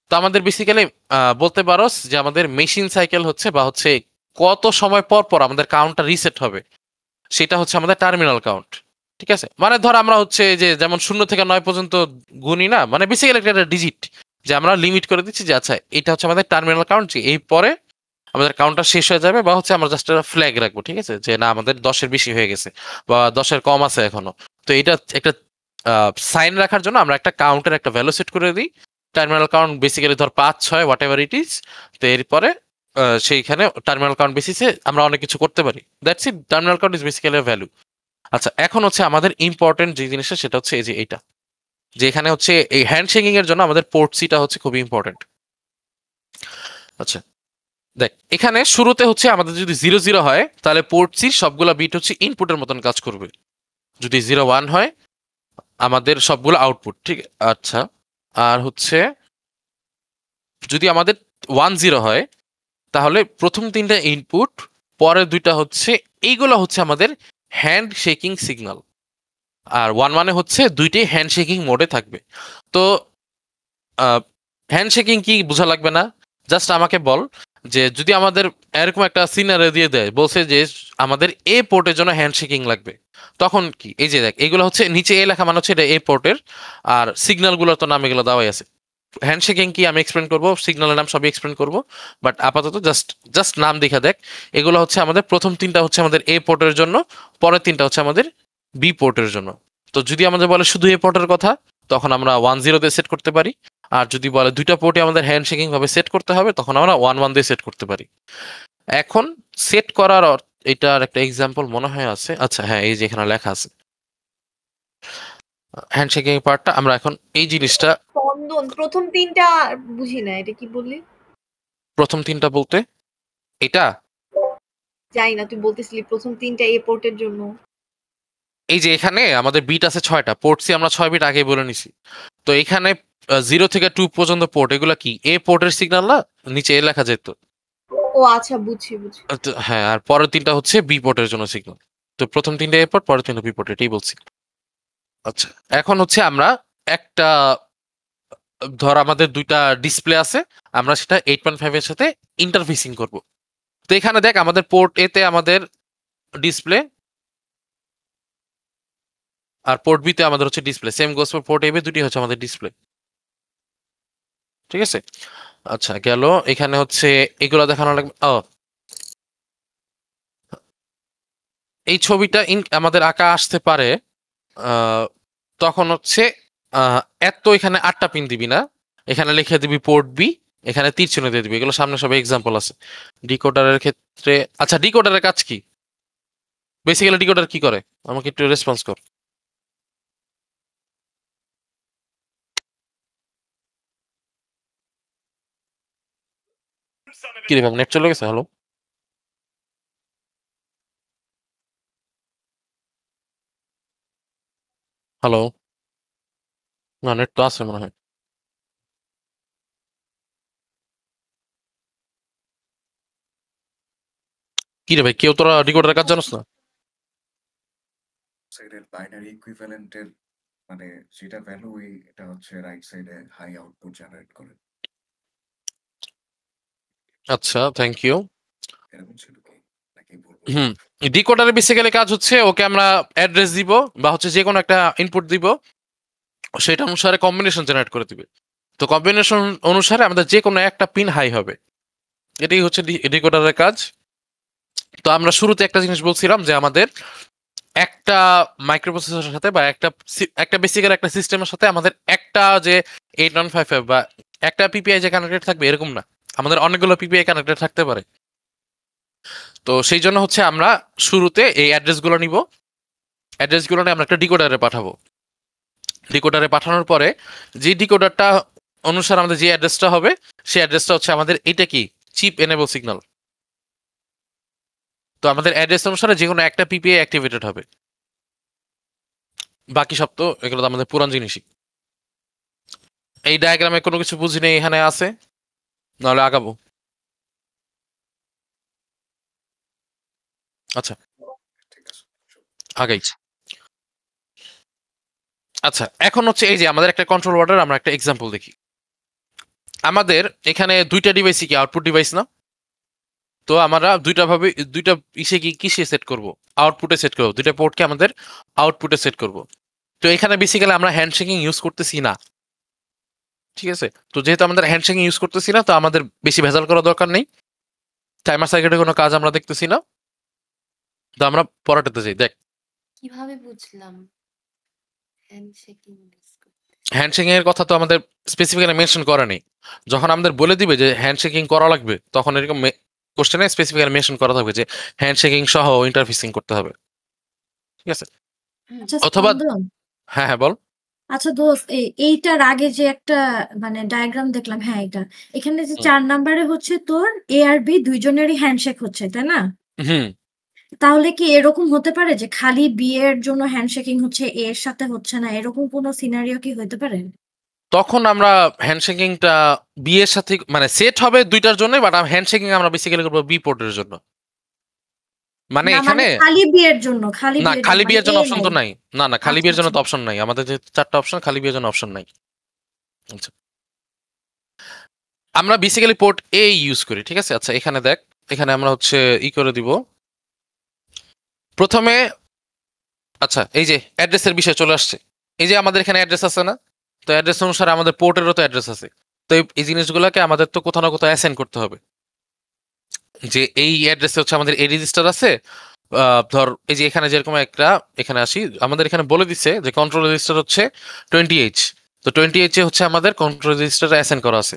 তো আমাদের বেসিক্যালি বলতে পারো যে আমাদের মেশিন সাইকেল হচ্ছে বা হচ্ছে কত সময় পর পর আমাদের কাউন্টটা রিসেট হবে সেটা হচ্ছে আমাদের টার্মিনাল কাউন্ট। ঠিক আছে, মানে ধর আমরা হচ্ছে যে যেমন 0 থেকে 9 পর্যন্ত গুনি না, মানে বেসিক্যালি একটা ডিজিট যে আমরা লিমিট করে দিচ্ছি যে আচ্ছা এটা হচ্ছে আমাদের টার্মিনাল কাউন্ট, যে এই পরে আমাদের কাউন্টটা শেষ হয়ে যাবে, বা হচ্ছে আমরা জাস্ট একটা ফ্ল্যাগ রাখবো, ঠিক আছে, যে না আমাদের 10-এর বেশি হয়ে গেছে বা 10-এর কম আছে এখনো। তো এটা একটা সাইন রাখার জন্য আমরা একটা কাউন্টের একটা ভ্যালু সেট করে দিই। টার্মিনাল কাউন্ট বেসিক্যালি ধর 5, 6 হোয়াট এভার ইট ইজ। তো এরপরে সেইখানে টার্মিনাল কাউন্ট বেসিসে আমরা অনেক কিছু করতে পারি। That's it, terminal count is basically value. আচ্ছা, এখন হচ্ছে আমাদের ইম্পর্টেন্ট যে জিনিসটা সেটা হচ্ছে এই যে এইটা, যে এখানে হচ্ছে এই হ্যান্ডশেকিং এর জন্য আমাদের পোর্ট সিটা হচ্ছে খুবই ইম্পর্টেন্ট। আচ্ছা দেখ, এখানে শুরুতে হচ্ছে আমাদের যদি 0-0 হয় তাহলে পোর্ট সি সবগুলা বিট হচ্ছে ইনপুটের মতন কাজ করবে, যদি 0-1 হয় আমাদের সবগুলো আউটপুট। ঠিক, আচ্ছা, আর হচ্ছে যদি আমাদের 1-0 হয় তাহলে প্রথম 3টা ইনপুট, পরের 2টা হচ্ছে এইগুলো হচ্ছে আমাদের হ্যান্ড শেকিং সিগন্যাল, আর 1-1 হচ্ছে দুইটাই হ্যান্ড শেকিং মোডে থাকবে। তো হ্যান্ড শেকিং কি বোঝা লাগবে না, জাস্ট আমাকে বল যে যদি আমাদের এরকম একটা সিনারিও দিয়ে দেয়, বলছে যে আমাদের এ পোর্টের জন্য হ্যান্ড শেকিং লাগবে, তখন কি? এই যে দেখ, এগুলো হচ্ছে নিচে এ লেখা, মানে হচ্ছে এটা এ পোর্টের, আর সিগন্যালগুলোর তো নাম এগুলো দেওয়াই আছে। হ্যান্ডশেকিং কি আমি এক্সপ্লেন করবো, সিগন্যালের নাম সবই এক্সপ্লেন করবো, বাট আপাতত জাস্ট নাম দেখা দেখ। এগুলো হচ্ছে আমাদের প্রথম 3টা হচ্ছে আমাদের এ পোর্টের জন্য, পরের 3টা হচ্ছে আমাদের বি পোর্টের জন্য। তো যদি আমাদের বলে শুধু এ পোর্টের কথা, তখন আমরা 1-0 দিয়ে সেট করতে পারি, আর যদি বলে 2টা পোর্টে আমাদের হ্যান্ডশেকিং ভাবে সেট করতে হবে, তখন আমরা 1-1 দিয়ে সেট করতে পারি। এখন সেট করার এটার একটা এক্সাম্পল মনে হয় আছে, আচ্ছা হ্যাঁ, এই যে এখানে লেখা আছে হ্যান্ডশেকিং পার্টটা। আমরা এখন এই জিনিসটা স্পন্দন প্রথম 3টা বুঝি না, এটা কি বললি? প্রথম 3টা বলতে এটা জানি না, তুই বলতেছিলি প্রথম 3টা এ পোর্টের জন্য। এই যে এখানে আমাদের বিট আছে 6টা, পোর্ট সি আমরা 6 বিট আগে বলে নিছি। তো এখানে 0 থেকে 2 পর্যন্ত পোর্ট, এগুলা কি এ পোর্টের সিগন্যাল না, নিচে এ লেখা যেত। ও আচ্ছা, বুঝছি। হ্যাঁ, আর পরের 3টা হচ্ছে বি পোর্টের জন্য সিগন্যাল। তো প্রথম 3টা এ পোর্ট, পরের 3টা বি পোর্ট, এটাই বলছি। আচ্ছা, এখন হচ্ছে আমরা একটা ধর আমাদের 2টা ডিসপ্লে আছে, আমরা সেটা 8.5 এর সাথে ইন্টারফেসিং করব। তো এখানে দেখ আমাদের পোর্ট এ তে আমাদের ডিসপ্লে, আর পোর্ট বি তে আমাদের হচ্ছে display, same goes for port A B, দুটি হচ্ছে আমাদের ডিসপ্লে। ঠিক আছে, আচ্ছা গেল। এখানে হচ্ছে এগুলো দেখানো লাগবে। এই ছবিটা আমাদের আঁকা আসতে পারে, তখন হচ্ছে এত এখানে 8টা পিন দিবি না, এখানে লিখে দিবি পোর্ট বি, এখানে তীর চিহ্ন দিয়ে দিবি। এগুলো সামনে সব এক্সাম্পল আছে ডিকোডারের ক্ষেত্রে। আচ্ছা, ডিকোডারের কাজ কি, বেসিক্যালি ডিকোডার কি করে আমাকে একটু রেসপন্স কর। কি রে, নেট চলে গেছে? হ্যালো, হ্যালো, না নেট তো আছে মনে হয়। কি রে ভাই, কেউ তোরা ডিকোডারের কাজ জানোস না? সাইডের বাইনারি ইকুইভ্যালেন্টের মানে যেটা ভ্যালু, এটা হচ্ছে রাইট সাইডে হাই আউটপুট জেনারেট করে। আচ্ছা, থ্যাংক ইউ। এরকম ছিল কি নাকি বলবো? ডিকোডারের বেসিক্যালি কাজ হচ্ছে ওকে আমরা অ্যাড্রেস দিব বা হচ্ছে যে কোনো একটা ইনপুট দিব, সেটা অনুসারে কম্বিনেশন জেনারেট করে দিবে। তো কম্বিনেশন অনুসারে আমাদের যে কোনো একটা পিন হাই হবে, এটাই হচ্ছে ডিকোডারের কাজ। তো আমরা শুরুতে একটা জিনিস বলছিলাম যে আমাদের একটা মাইক্রোপ্রসেসরের সাথে বা একটা বেসিক্যালি একটা সিস্টেমের সাথে আমাদের একটা যে 8155 বা একটা পিপিআই যে কানেক্টেড থাকবে এরকম না, আমাদের অনেকগুলো পিপিআই কানেক্টেড থাকতে পারে। তো সেই জন্য হচ্ছে আমরা শুরুতে এই অ্যাড্রেসগুলো নিব, অ্যাড্রেসগুলো নিয়ে আমরা একটা ডিকোডারে পাঠাবো। ডিকোডারে পাঠানোর পরে যে ডিকোডারটা অনুসারে আমাদের যে অ্যাড্রেসটা হবে, সেই অ্যাড্রেসটা হচ্ছে আমাদের এটা কি চিপ এনেবল সিগন্যাল। তো আমাদের অ্যাড্রেস অনুসারে যে কোনো একটা পিপিআই অ্যাক্টিভেটেড হবে, বাকি সব তো এগুলো তো আমাদের পুরান জিনিসই। এই ডায়াগ্রামে কোনো কিছু বুঝি নেই, এখানে আছে, নাহলে আগাবো। আচ্ছা ঠিক আছে। আগাই। আচ্ছা এখন হচ্ছে এই যে আমাদের একটা কন্ট্রোল ওয়ার্ডের আমরা একটা এক্সাম্পল দেখি। আমাদের এখানে দুইটা ডিভাইসই কি আউটপুট ডিভাইস না? তো আমরা দুইটা ইসে কি কিসে সেট করব? আউটপুটে সেট করব। দুইটা পোর্টকে আমাদের আউটপুটে সেট করব। তো এখানে বেসিক্যালি আমরা হ্যান্ডশেকিং ইউজ করতেছি না, ঠিক আছে? তো যেহেতু আমাদের হ্যান্ডশেকিং ইউজ করতেছি না, তো আমাদের বেশি ভেজাল করার দরকার নেই। টাইমার সার্কিটের কোনো কাজ আমরা দেখতেছি না। তো আমরা পরেরটাতে যাই। দেখ কিভাবে বুঝলাম হ্যান্ডশেকিং ইউজ করতে? হ্যান্ডশেকিং এর কথা তো আমাদের স্পেসিফিক্যালি মেনশন করা নেই। যখন আমাদের বলে দিবে যে হ্যান্ডশেকিং করা লাগবে, তখন এরকম কোশ্চেনে স্পেসিফিক্যালি মেনশন করা থাকবে যে হ্যান্ডশেকিং সহ ইন্টারফেসিং করতে হবে, ঠিক আছে? আচ্ছা অথবা স্পন্দন, হ্যাঁ হ্যাঁ বল। আচ্ছা দোস্ত, এইটার আগে যে একটা মানে ডায়াগ্রাম দেখলাম, হ্যাঁ এটা এখানে যে হুম 4 নাম্বারে হচ্ছে তোর এ আর বি দুইজনেরই হ্যান্ডশেক হচ্ছে, তাই না? হুম, তাহলে কি এরকম হতে পারে যে খালি বি এর জন্য হ্যান্ডশেকিং হচ্ছে, এ এর সাথে হচ্ছে না, এরকম কোনো সিনারিও কি হতে পারে? তখন আমরা হ্যান্ডশেকিংটা বি এর সাথে মানে সেট হবে দুইটার জন্য, বাট হ্যান্ডশেকিং আমরা বেসিক্যালি করবো বি পোর্টের জন্য। মানে না মানে এখানে খালি বি এর জন্য, খালি না, বি এর খালি জন্য, মানে বিয়ের জন্য এ অপশন নাই। তো নাই। না না, খালি আচ্ছা বিয়ের জন্য আচ্ছা তো অপশন নাই। আমাদের যে 4টা অপশন, খালি বিয়ের জন্য অপশন নাই। আচ্ছা আমরা বেসিক্যালি পোর্ট এ ইউজ করি, ঠিক আছে? আচ্ছা এখানে দেখ, এখানে আমরা হচ্ছে করে দিব প্রথমে। আচ্ছা এই যে অ্যাড্রেসের বিষয় চলে আসছে। এই যে আমাদের এখানে অ্যাড্রেস আছে না? তো অ্যাড্রেস অনুসারে আমাদের পোর্টেরও তো অ্যাড্রেস আছে। তো এই জিনিসগুলোকে আমাদের তো কোথাও না কোথাও অ্যাসাইন করতে হবে, যে এই অ্যাড্রেসে হচ্ছে আমাদের এই রেজিস্টার আছে। ধর এই যে এখানে যেরকম একটা, এখানে আসি, আমাদের এখানে বলে দিচ্ছে যে কন্ট্রোল রেজিস্টার হচ্ছে 20H। তো 20H এ হচ্ছে আমাদের কন্ট্রোল রেজিস্টার অ্যাসাইন করা আছে।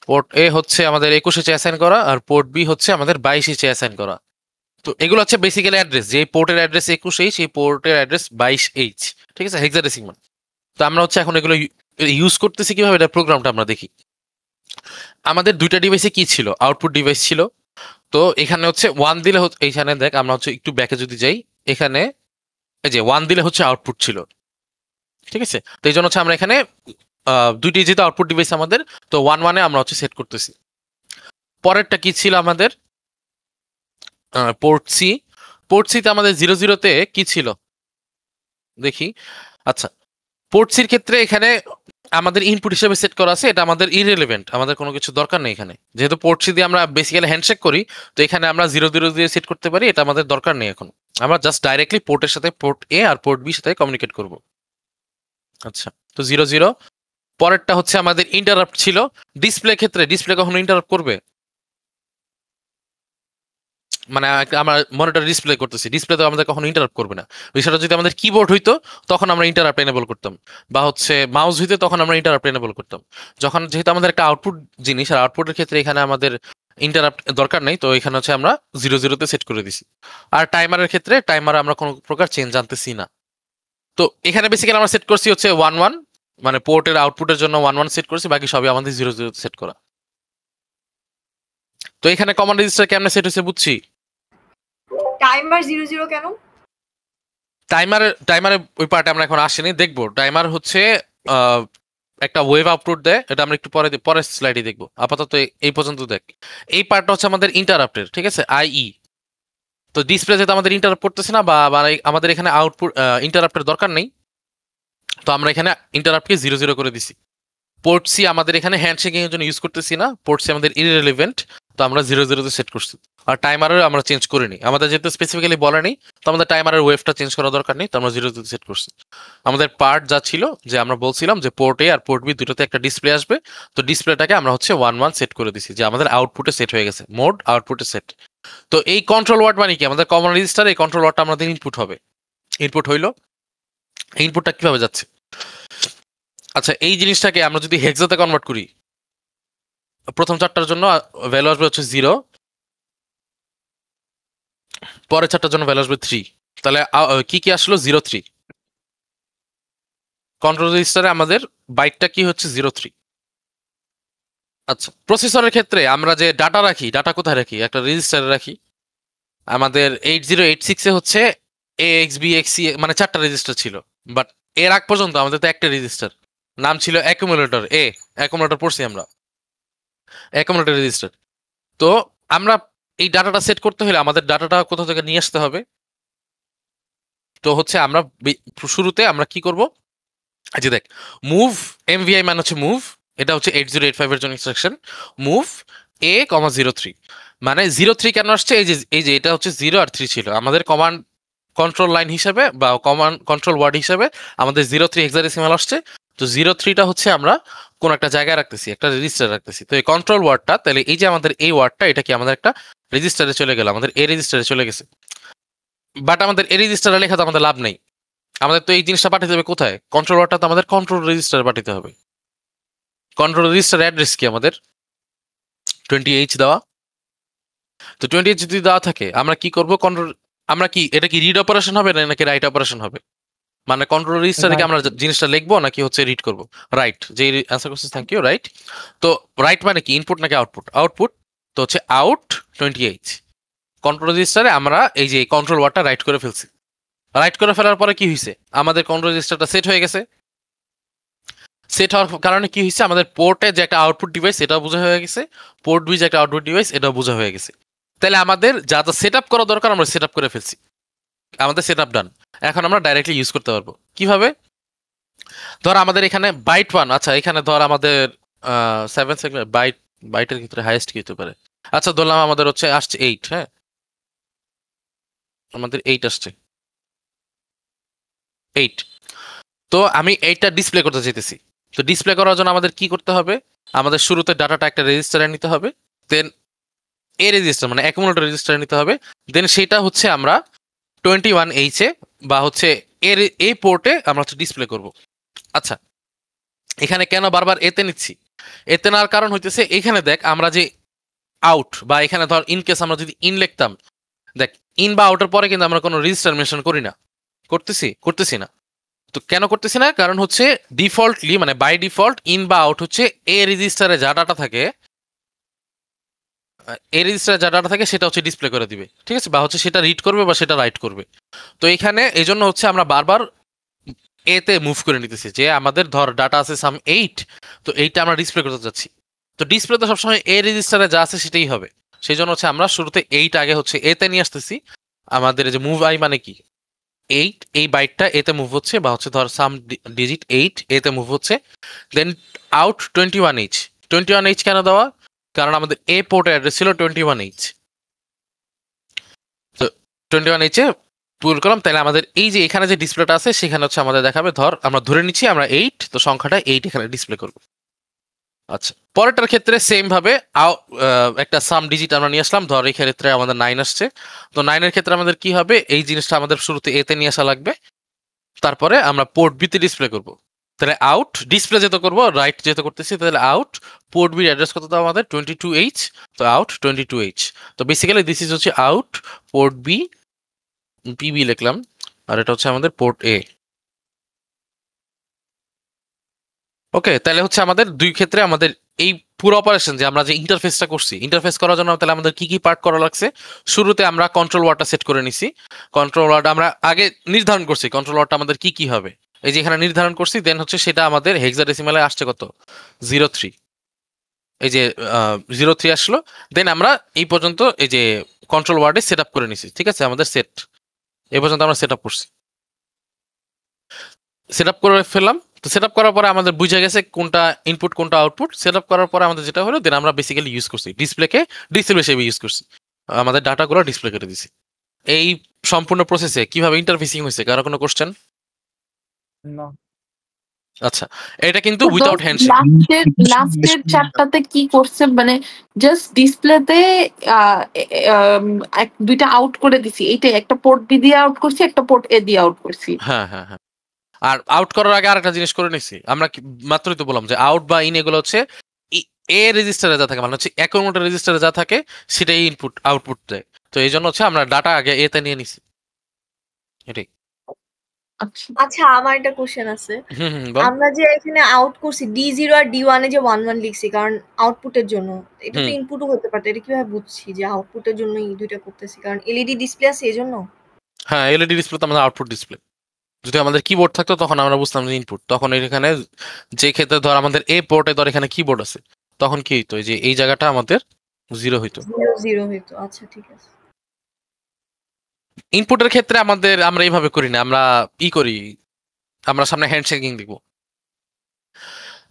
পোর্ট এ হচ্ছে আমাদের 21 অ্যাসাইন করা, আর পোর্ট বি হচ্ছে আমাদের 22 অ্যাসাইন করা। তো এগুলো হচ্ছে বেসিক্যালি অ্যাড্রেস, যে পোর্টের অ্যাড্রেস 21H, এই পোর্টের অ্যাড্রেস 22H, ঠিক আছে? হেক্সাডেসিমাল। তো আমরা হচ্ছে এখন এগুলো ইউজ করতেছি কিভাবে, এটা প্রোগ্রামটা আমরা দেখি। আমাদের দুইটা ডিভাইসে কি ছিল? আউটপুট ডিভাইস ছিল। তো এখানে হচ্ছে 1 দিলে এইখানে দেখ, আমরা হচ্ছে একটু ব্যাকে যদি যাই, এখানে এই যে 1 দিলে হচ্ছে আউটপুট ছিল, ঠিক আছে? তো এই জন্য হচ্ছে আমরা এখানে দুইটি যেহেতু আউটপুট ডিভাইস আমাদের, তো 1 আমরা হচ্ছে সেট করতেছি। পরেরটা কি ছিল আমাদের? Port C. পোর্ট সিতে আমাদের 00তে কি ছিল দেখি। আচ্ছা পোর্ট সির ক্ষেত্রে এখানে আমাদের ইনপুট হিসেবে সেট করা আছে, এটা আমাদের ইররিলেভেন্ট, আমাদের কোনো কিছু দরকার নেই এখানে। যেহেতু পোর্ট সি দিয়ে আমরা বেসিক্যালি হ্যান্ডশেক করি, তো এখানে আমরা 00 দিয়ে সেট করতে পারি, এটা আমাদের দরকার নেই এখন। আমরা জাস্ট ডাইরেক্টলি পোর্টের সাথে পোর্ট এ আর পোর্ট বি সাথে কমিউনিকেট করব। আচ্ছা তো 00। পরেরটা হচ্ছে আমাদের ইন্টারাপ্ট ছিল। ডিসপ্লে ক্ষেত্রে ডিসপ্লে কখনো ইন্টারাপ্ট করবে? মানে আমরা মনিটর ডিসপ্লে করতেছি, ডিসপ্লে তো আমাদের কখনো ইন্টারাপ্ট করবে না। বিষয়টা যদি আমাদের কিবোর্ড হইতো, তখন আমরা ইন্টারাপ্ট এনেবল করতাম, বা হচ্ছে মাউস হইতো, তখন আমরা ইন্টারাপ্ট এনেবল করতাম। যখন যেহেতু আমাদের একটা আউটপুট জিনিস, আর আউটপুটের ক্ষেত্রে এখানে আমাদের ইন্টারাপ্ট দরকার নেই, তো এখানে হচ্ছে আমরা 00তে সেট করে দিছি। আর টাইমারের ক্ষেত্রে টাইমারে আমরা কোনো প্রকার চেঞ্জ আনতেছি না। তো এখানে বেসিক্যালি আমরা সেট করছি হচ্ছে 11, মানে পোর্টের আউটপুটের জন্য 11 সেট করছি, বাকি সবই আমাদের 00তে সেট করা। তো এখানে কমান্ড রেজিস্টার কেমনে সেট হয়েছে বুঝছি। টাইমার 00 কেন? টাইমারে ওই পার্টে আমরা এখন আসিনি, দেখবো। টাইমার হচ্ছে একটা ওয়েভ আউটপুট দেয়, এটা আমরা একটু পরের স্লাইডে দেখবো। আপাতত এই পর্যন্ত দেখ। এই পার্টটা হচ্ছে আমাদের ইন্টারাপ্টের, ঠিক আছে? আইই। তো ডিসপ্লে যেহেতু আমাদের ইন্টারাপ্ট করতেছে না, বা আমাদের এখানে আউটপুট ইন্টারাপ্টের দরকার নেই, তো আমরা এখানে ইন্টারাপ্টকে 00 করে দিছি। পোর্ট সি আমাদের এখানে হ্যান্ডশেকিং এর জন্য ইউজ করতেছি না, পোর্ট সি আমাদের ইররিলেভেন্ট, তো আমরা 00তে সেট করছি। আর টাইমারের আমরা চেঞ্জ করিনি, আমাদের যেহেতু স্পেসিফিক্যালি বলা নেই, তো আমাদের টাইমারের ওয়েভটা চেঞ্জ করার দরকার নেই, তো আমরা 00তে সেট করছি। আমাদের পার্ট যা ছিল, যে আমরা বলছিলাম যে পোর্ট এ আর পোর্ট বি দুটোতে একটা ডিসপ্লে আসবে, তো ডিসপ্লেটাকে আমরা হচ্ছে 11 সেট করে দিছি, যে আমাদের আউটপুটে সেট হয়ে গেছে, মোড আউটপুটে সেট। তো এই কন্ট্রোল ওয়ার্ড মানে কি? আমাদের কমন রেজিস্টারে এই কন্ট্রোল ওয়ার্ডটা আমাদের ইনপুট হবে। ইনপুট হইলো, ইনপুটটা কিভাবে যাচ্ছে? আচ্ছা এই জিনিসটাকে আমরা যদি হেক্সাতে কনভার্ট করি, প্রথম 4টার জন্য ভ্যালু আসবে হচ্ছে 0, পরের 4টার জন্য ভ্যালু আসবে 3। তাহলে কি কি আসলো? 03। কন্ট্রোল রেজিস্টারে আমাদের বাইটটা কি হচ্ছে? 03। আচ্ছা প্রসেসরের ক্ষেত্রে আমরা যে ডাটা রাখি, ডাটা কোথায় রাখি? একটা রেজিস্টারে রাখি। আমাদের 8086 এ হচ্ছে AXBXC, মানে 4টা রেজিস্টার ছিল, বাট এর আগ পর্যন্ত আমাদের তো একটা রেজিস্টার, নাম ছিল অ্যাকুমুলেটর অ্যাকুমুলেটর পড়ছি আমরা, অ্যাকুমুলেটর রেজিস্টার। তো আমরা এই ডাটাটা সেট করতে হলে আমাদের ডাটাটা কোথা থেকে নিয়ে আসতে হবে। তো হচ্ছে আমরা শুরুতে আমরা কি করব, এই যে দেখ মুভ এমভিআই মানে হচ্ছে মুভ, এটা হচ্ছে 8085 এর জন্য ইনস্ট্রাকশন। মুভ A,03 মানে 03 কেন আসছে, এই যে এটা হচ্ছে 0 আর 3 ছিল আমাদের কমান্ড কন্ট্রোল লাইন হিসেবে বা কমান্ড কন্ট্রোল ওয়ার্ড হিসেবে আমাদের 03 হেক্সাডেসিমাল আসছে। তো 03টা হচ্ছে আমরা কোন একটা জায়গায় রাখতেছি, একটা রেজিস্টার রাখতেছি। তো এই কন্ট্রোল ওয়ার্ডটা তাহলে এই যে আমাদের এই ওয়ার্ডটা এটা কি আমাদের একটা রেজিস্টারে চলে গেল, আমাদের এ রেজিস্টারে চলে গেছে। বাট আমাদের এ রেজিস্টারে লেখা তো আমাদের লাভ নেই, আমাদের তো এই জিনিসটা পাঠাতে হবে কোথায়, কন্ট্রোল ওয়ার্ডটা তো আমাদের কন্ট্রোল রেজিস্টারে পাঠাতে হবে। কন্ট্রোল রেজিস্টার অ্যাড্রেস কি আমাদের 20H দেওয়া। তো 20H যদি দেওয়া থাকে আমরা কি করব, কন্ট্রোল আমরা কি এটা কি রিড অপারেশন হবে নাকি রাইট অপারেশন হবে, মানে কন্ট্রোল রেজিস্টার থেকে আমরা জিনিসটা লিখবো নাকি হচ্ছে রিড করব। রাইট, যে অ্যান্সার করছিস, থ্যাংক ইউ। রাইট, তো রাইট মানে কি ইনপুট নাকি আউটপুট, আউটপুট। তো হচ্ছে আউট 20H কন্ট্রোল রেজিস্টারে আমরা এই যে কন্ট্রোল ওয়ার্ডটা রাইট করে ফেলছি। রাইট করে ফেলার পরে কি হয়েছে, আমাদের কন্ট্রোল রেজিস্টারটা সেট হয়ে গেছে। সেট হওয়ার কারণে কি হয়েছে, আমাদের পোর্টে যে একটা আউটপুট ডিভাইস এটাও বোঝা হয়ে গেছে, পোর্ট বি যে একটা আউটপুট ডিভাইস এটাও বোঝা হয়ে গেছে। তাহলে আমাদের যা যা সেট আপ করা দরকার আমরা সেট আপ করে ফেলছি, আমাদের সেট আপ ডান। এখন আমরা ডাইরেক্টলি ইউজ করতে পারবো কিভাবে, ধর আমাদের এখানে বাইট 1, আচ্ছা এখানে ধর আমাদের 7 সেগমেন্ট বাইটের ক্ষেত্রে হাইয়েস্ট কি হতে পারে, আচ্ছা ধরলাম আমাদের হচ্ছে আসছে 8, হ্যাঁ আমাদের 8 আসছে 8। তো আমি 8টা ডিসপ্লে করতে চাইতেছি। তো ডিসপ্লে করার জন্য আমাদের কি করতে হবে, আমাদের শুরুতে ডাটাটা একটা রেজিস্টারে নিতে হবে, দেন এ রেজিস্টার মানে অ্যাকুমুলেটর রেজিস্টারে নিতে হবে, দেন সেটা হচ্ছে আমরা 21H এ বা হচ্ছে এর এই পোর্টে আমরা হচ্ছে ডিসপ্লে করব। আচ্ছা এখানে কেন বারবার এতে নিচ্ছি, এতে নেওয়ার কারণ হইতেছে এখানে দেখ আমরা যে আউট বা এখানে ধর ইন কেস আমরা যদি ইন লিখতাম, দেখ ইন বা আউটের পরে কিন্তু আমরা কোনো রেজিস্টার মেনশন করি না, করতেছি না। তো কেন করতেছি না, কারণ হচ্ছে ডিফল্টলি মানে বাই ডিফল্ট ইন বা আউট হচ্ছে এ রেজিস্টারে যা ডাটা থাকে, এ রেজিস্টারে যা ডাটা থাকে সেটা হচ্ছে ডিসপ্লে করে দিবে, ঠিক আছে, বা হচ্ছে সেটা রিড করবে বা সেটা রাইট করবে। তো এখানে এই জন্য হচ্ছে আমরা বারবার এতে মুভ করে নিতেছি, যে আমাদের ধর ডাটা আছে সাম 8, তো এইটা আমরা ডিসপ্লে করতে যাচ্ছি। তো ডিসপ্লে তো সবসময় এ রেজিস্টারে যা আছে সেটাই হবে, সেই জন্য হচ্ছে আমরা শুরুতে 8 আগে হচ্ছে এতে নিয়ে আসতেছি। আমাদের যে মুভ আই মানে কি 8, এই বাইটটা এতে মুভ হচ্ছে বা হচ্ছে ধর সাম ডিজিট 8 এতে মুভ হচ্ছে। দেন আউট 21H কেন দেওয়া, কারণ আমাদের এ পোর্টের অ্যাড্রেস ছিল 21H। তো 21H এ পুল করলাম, তাহলে আমাদের এই যে এখানে যে ডিসপ্লেটা আছে সেখানে হচ্ছে আমাদের দেখাবে, ধর আমরা ধরে নিচ্ছি আমরা 8, তো সংখ্যাটা 8 এখানে ডিসপ্লে করব। আচ্ছা পরেরটার ক্ষেত্রে সেম ভাবে একটা সাম ডিজিট আমরা নিয়ে আসলাম, ধর এই ক্ষেত্রে আমাদের 9 আসছে। তো 9 এর ক্ষেত্রে আমাদের কি হবে, এই জিনিসটা আমাদের শুরুতে এতে নিয়ে আসা লাগবে, তারপরে আমরা পোর্ট বিতে ডিসপ্লে করব। তাহলে আউট ডিসপ্লে যেহেতু করবো, রাইট যেহেতু করতেছি, তাহলে আউট পোর্ট বির অ্যাড্রেস কত দাও আমাদের 22H, তো আউট 22H। তো বেসিক্যালি দিস ইজ হচ্ছে আউট পোর্ট বি, পিবি লিখলাম, আর এটা হচ্ছে আমাদের পোর্ট এ। ওকে, তাহলে হচ্ছে আমাদের দুই ক্ষেত্রে আমাদের এই পুরো অপারেশন যে আমরা যে ইন্টারফেসটা করছি, ইন্টারফেস করার জন্য তাহলে আমাদের কি কি পার্ট করা লাগছে, শুরুতে আমরা কন্ট্রোল ওয়ার্ডটা সেট করে নিছি। কন্ট্রোল ওয়ার্ড আমরা আগে নির্ধারণ করছি কন্ট্রোল ওয়ার্ডটা আমাদের কি কি হবে, এই যে এখানে নির্ধারণ করছি। দেন হচ্ছে সেটা আমাদের হেক্সাডেসিমালে আসছে কত 03, এই যে 03 আসলো। দেন আমরা এই পর্যন্ত এই যে কন্ট্রোল ওয়ার্ডে সেট আপ করে নিছি, ঠিক আছে, আমাদের সেট এই পর্যন্ত আমরা সেট আপ করছি, সেট আপ করে ফেললাম। তো সেট আপ করার পরে আমাদের বুঝে গেছে কোনটা ইনপুট কোনটা আউটপুট। সেট আপ করার পরে আমাদের যেটা হলো, দেন আমরা বেসিক্যালি ইউজ করছি ডিসপ্লেকে ডিসপ্লে হিসেবে ইউজ করছি, আমাদের ডাটাগুলো ডিসপ্লে করে দিছি। এই সম্পূর্ণ প্রসেসে কিভাবে ইন্টারফেসিং হয়েছে, কারো কোনো কোশ্চেন? না আচ্ছা এটা কিন্তু উইদাউট হ্যান্ডশেক। লাস্টের চ্যাপ্টারতে কি করছে, মানে জাস্ট ডিসপ্লেতে দুইটা আউট করে দিছি, এইটাই একটা পোর্ট বি দিয়ে আউট করছি, একটা পোর্ট এ দিয়ে আউট করছি। হ্যাঁ হ্যাঁ হ্যাঁ, আর আউট করার আগে আরেকটা জিনিস করে নিছি আমরা, মাত্রই তো বললাম যে আউট বা ইন এগুলো হচ্ছে এ রেজিস্টারে যা থাকে, মানে হচ্ছে অ্যাকাউন্টের রেজিস্টারে যা থাকে সেটাই ইনপুট আউটপুট দেয়। তো এই জন্য হচ্ছে আমরা ডাটা আগে এতে নিয়ে নিছি, এটাই। আচ্ছা আমার একটা কোশ্চেন আছে, হুম বল। আমরা যে এখানে আউট করছি D0 আর D1 এ যে 11 লিখছি কারণ আউটপুটের জন্য, এটা তো ইনপুটও হতে পারে, এটা কিভাবে বুঝছি যে আউটপুটের জন্য এই দুইটা করতেছি, কারণ এলইডি ডিসপ্লে আছে এজন্য? হ্যাঁ এলইডি ডিসপ্লে তো আমাদের আউটপুট ডিসপ্লে, যদি আমাদের কিবোর্ড থাকতো তখন আমরা বুঝতাম যে ইনপুট, তখন এখানে যে ক্ষেত্রে ধর আমাদের এ পোর্টে ধর এখানে কিবোর্ড আছে, তখন কি হইতো, যে এই জায়গাটা আমাদের 0 হইতো। 0 হইতো। আচ্ছা ঠিক আছে। ইনপুটের ক্ষেত্রে আমরা এইভাবে করি না, আমরা করি, আমরা সামনে হ্যান্ডশেকিং দিব।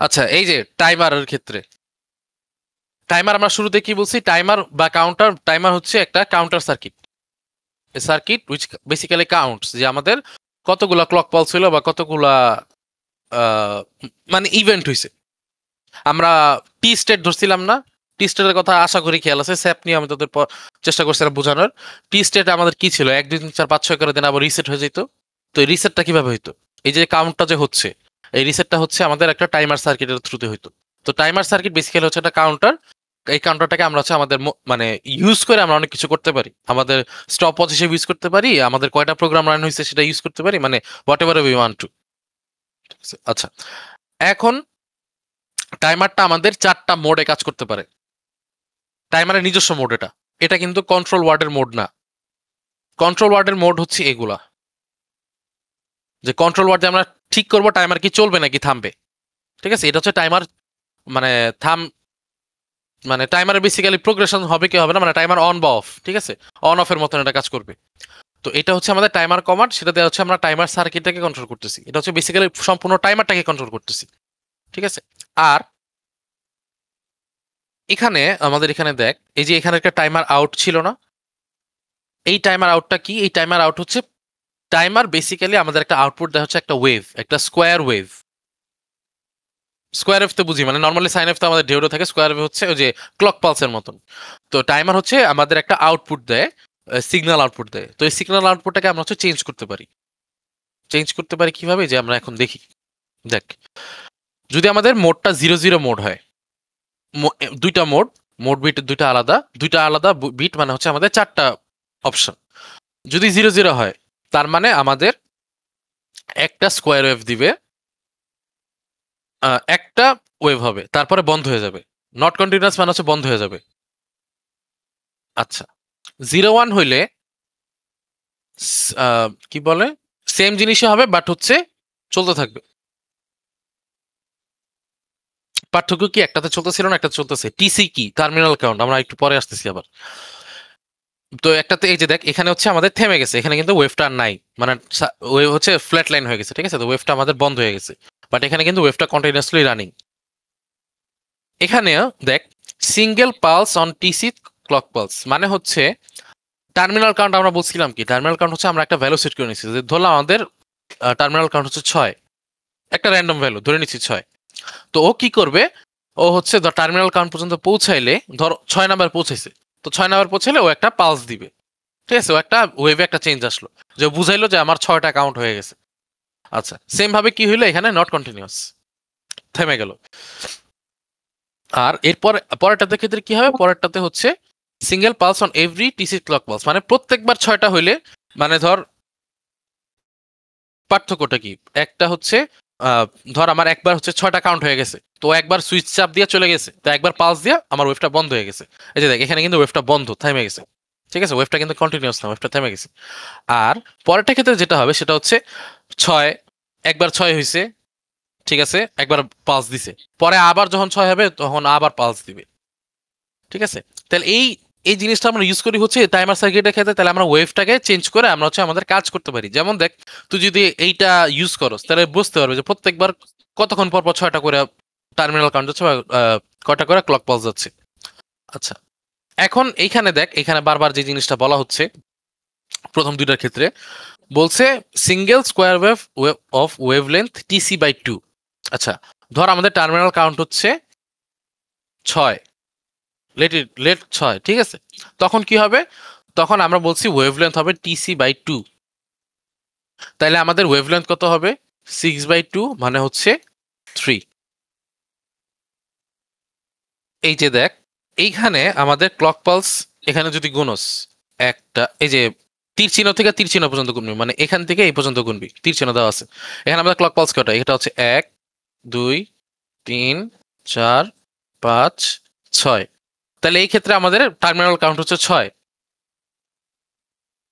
আচ্ছা, এই যে টাইমারের ক্ষেত্রে, টাইমার আমরা শুরুতে কি বলছি, টাইমার বা কাউন্টার, টাইমার হচ্ছে একটা counter circuit, circuit which basically counts যে আমাদের কতগুলা ক্লক পালস হইলো বা কতগুলা মানে ইভেন্ট হইছে। আমরা টি স্টেট ধরছিলাম না, টি স্টেটের কথা আশা করি খেয়াল আছে, স্যাপ নিয়ে আমি তোদের চেষ্টা করছিলাম বোঝানোর। টি স্টেট আমাদের কি ছিল, 1 2 3 4 5 6 করে দিন আবার রিসেট হয়ে যেত। তো এই রিসেটটা কিভাবে হইতো, এই যে কাউন্টটা যে হচ্ছে, এই রিসেটটা হচ্ছে আমাদের একটা টাইমার সার্কিটের থ্রুতে হইতো। তো টাইমার সার্কিট বেসিক্যালি হচ্ছে একটা কাউন্টার। এই কাউন্টারটাকে আমরা হচ্ছে আমাদের মানে ইউজ করে আমরা অনেক কিছু করতে পারি, আমাদের স্টপ ওয়াচ হিসেবে ইউজ করতে পারি, আমাদের কয়টা প্রোগ্রাম রান হয়েছে সেটা ইউজ করতে পারি, মানে what ever we want to. আচ্ছা, এখন টাইমারটা আমাদের 4টা মোডে কাজ করতে পারে। টাইমারের নিজস্ব মোড এটা কিন্তু কন্ট্রোল ওয়ার্ডের মোড না। কন্ট্রোল ওয়ার্ডের মোড হচ্ছে এগুলা, যে কন্ট্রোল ওয়ার্ডে আমরা ঠিক করবো টাইমার কি চলবে নাকি থামবে। ঠিক আছে, এটা হচ্ছে টাইমার মানে মানে টাইমারের বেসিক্যালি প্রোগ্রেশন হবে কি হবে না, মানে টাইমার অন বা অফ। ঠিক আছে, অন অফের মতন এটা কাজ করবে। তো এটা হচ্ছে আমাদের টাইমার কমান্ড, সেটা দেওয়া হচ্ছে আমরা টাইমার সার্কিটটাকে কন্ট্রোল করতেছি। এটা হচ্ছে বেসিক্যালি সম্পূর্ণ টাইমারটাকে কন্ট্রোল করতেছি। ঠিক আছে, আর এখানে আমাদের এখানে দেখ, এই যে এখানে একটা টাইমার আউট ছিল না, এই টাইমার আউটটা কি, এই টাইমার আউট হচ্ছে টাইমার বেসিক্যালি আমাদের একটা আউটপুট দেওয়া হচ্ছে একটা ওয়েভ, একটা স্কোয়ার ওয়েভ। স্কোয়ার ওয়েভ তো বুঝি, মানে নর্মালি সাইন ওয়েভ তো আমাদের ঢেউটা থাকে, স্কোয়ার ওয়েভ হচ্ছে ওই যে ক্লক পালসের মতন। তো টাইমার হচ্ছে আমাদের একটা আউটপুট দেয়, সিগন্যাল আউটপুট দেয়। তো এই সিগন্যাল আউটপুটটাকে আমরা হচ্ছে চেঞ্জ করতে পারি। চেঞ্জ করতে পারি কিভাবে, যে আমরা এখন দেখি। দেখ, যদি আমাদের মোডটা 0 0 মোড হয়, দুইটা মোড বিট দুইটা আলাদা বিট, মানে হচ্ছে আমাদের 4টা অপশন। যদি 0 0 হয় তার মানে আমাদের একটা স্কোয়ার ওয়েভ দিবে, একটা ওয়েভ হবে, তারপরে বন্ধ হয়ে যাবে। নট কন্টিনিউয়াস মানে হচ্ছে বন্ধ হয়ে যাবে। আচ্ছা, 0 1 হইলে কি বলে, সেম জিনিসই হবে বাট হচ্ছে চলতে থাকবে। পার্থক্য কি, একটাতে চলতেছিল না, একটা চলতেছে। টিসি কি, টার্মিনাল কাউন্ট, আমরা একটু পরে আসতেছি আবার। তো একটাতে এই যে দেখ, এখানে হচ্ছে আমাদের থেমে গেছে, এখানে কিন্তু ওয়েভটা নাই, মানে ওয়েভ হচ্ছে ফ্ল্যাট লাইন হয়ে গেছে। ঠিক আছে, তো ওয়েভটা আমাদের বন্ধ হয়ে গেছে, বাট এখানে কিন্তু ওয়েভটা কন্টিনিউয়াসলি রানিং। এখানে দেখ, single pulse on TC clock pulse মানে হচ্ছে টার্মিনাল কাউন্ট। আমরা বলছিলাম কি, টার্মিনাল কাউন্ট হচ্ছে আমরা একটা ভ্যালু সেট করে নিচ্ছি, যে ধরলাম আমাদের টার্মিনাল কাউন্ট হচ্ছে 6, একটা র্যান্ডম ভ্যালু ধরে নিচ্ছি 6। তো ও কি করবে, ও হচ্ছে টার্মিনাল কাউন্ট পর্যন্ত পৌঁছাইলে, ধর 6 নাম্বার পৌঁছাইছে, তো 6 নাম্বার পৌঁছাইলে ও একটা পালস দিবে। ঠিক আছে, ও একটা ওয়েভে একটা চেঞ্জ আসলো, যে বুঝাইলো যে আমার 6টা কাউন্ট হয়ে গেছে। আচ্ছা, সেম ভাবে কি হইলো, এখানে নট কন্টিনিউয়াস, থেমে গেল। আর এরপর পরেরটাতে ক্ষেত্রে কি হবে, পরেরটাতে হচ্ছে single pulse on every TC clock pulse, মানে প্রত্যেকবার 6টা হইলে, মানে ধর পার্থক্যটা কি, একটা হচ্ছে ধর আমার একবার হচ্ছে 6টা কাউন্ট হয়ে গেছে, তো একবার সুইচ চাপ দিয়ে চলে গেছে, তো একবার পালস দিয়ে আমার ওয়েভটা বন্ধ হয়ে গেছে। এই যে দেখ, এখানে কিন্তু ওয়েভটা বন্ধ, থেমে গেছে। ঠিক আছে, ওয়েভটা কিন্তু কন্টিনিউয়াস না, ওয়েভটা থেমে গেছে। আর পরেরটা ক্ষেত্রে যেটা হবে সেটা হচ্ছে 6, একবার 6 হয়েছে, ঠিক আছে, একবার পালস দিছে, পরে আবার যখন 6 হবে তখন আবার পালস দিবে। ঠিক আছে, তাহলে এই জিনিসটা আমরা ইউজ করি হচ্ছে টাইমার সার্কিটের ক্ষেত্রে। তাহলে আমরা ওয়েভটাকে চেঞ্জ করে আমরা হচ্ছে আমাদের কাজ করতে পারি। যেমন দেখ, তুই যদি এইটা ইউজ করস তাহলে বুঝতে পারবে যে প্রত্যেকবার কতক্ষণ পর 6টা করে টার্মিনাল কাউন্ট যাচ্ছে বা কয়টা করে ক্লক পালস যাচ্ছে। আচ্ছা, এখন এইখানে দেখ, এখানে বারবার যে জিনিসটা বলা হচ্ছে প্রথম দুইটার ক্ষেত্রে, বলছে single square wave of wavelength TC by 2। আচ্ছা, ধর আমাদের টার্মিনাল কাউন্ট হচ্ছে 6, লেট 6, ঠিক আছে, তখন কি হবে, তখন আমরা বলছি ওয়েভলেন্থ হবে টিসি বাই 2। তাহলে আমাদের ওয়েভলেন্থ কত হবে, 6/2 মানে হচ্ছে 3। এই যে দেখ, এইখানে আমাদের ক্লক পালস, এখানে যদি গুণস একটা, এই যে তীর চিহ্ন থেকে তীর চিহ্ন পর্যন্ত গুনবি, মানে এখান থেকে এই পর্যন্ত গুনবি, তীর চিহ্ন দেওয়া আছে। এখানে আমাদের ক্লক পালস কটা, এটা হচ্ছে 1 2 3 4 5 6। তাহলে এই ক্ষেত্রে আমাদের টার্মিনাল কাউন্ট হচ্ছে 6।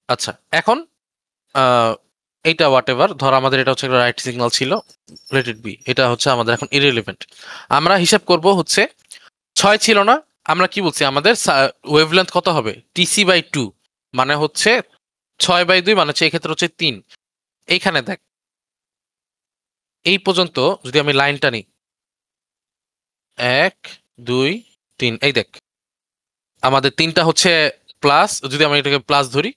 আচ্ছা, এখন এইটা হোয়াট এভার, ধর আমাদের এটা হচ্ছে একটা রাইট সিগন্যাল ছিল, লেট ইট বি, এটা হচ্ছে আমাদের এখন ইররিলেভেন্ট। আমরা হিসাব করব হচ্ছে 6 ছিল না, আমরা কি বলছি আমাদের ওয়েভলেন্থ কত হবে TC/2 মানে হচ্ছে 6/2 মানে হচ্ছে এই ক্ষেত্রে হচ্ছে 3। এইখানে দেখ এই পর্যন্ত যদি আমি লাইনটা নিই 1 2 3 এই দেখ আমাদের 3টা হচ্ছে প্লাস, যদি আমি এটাকে প্লাস ধরি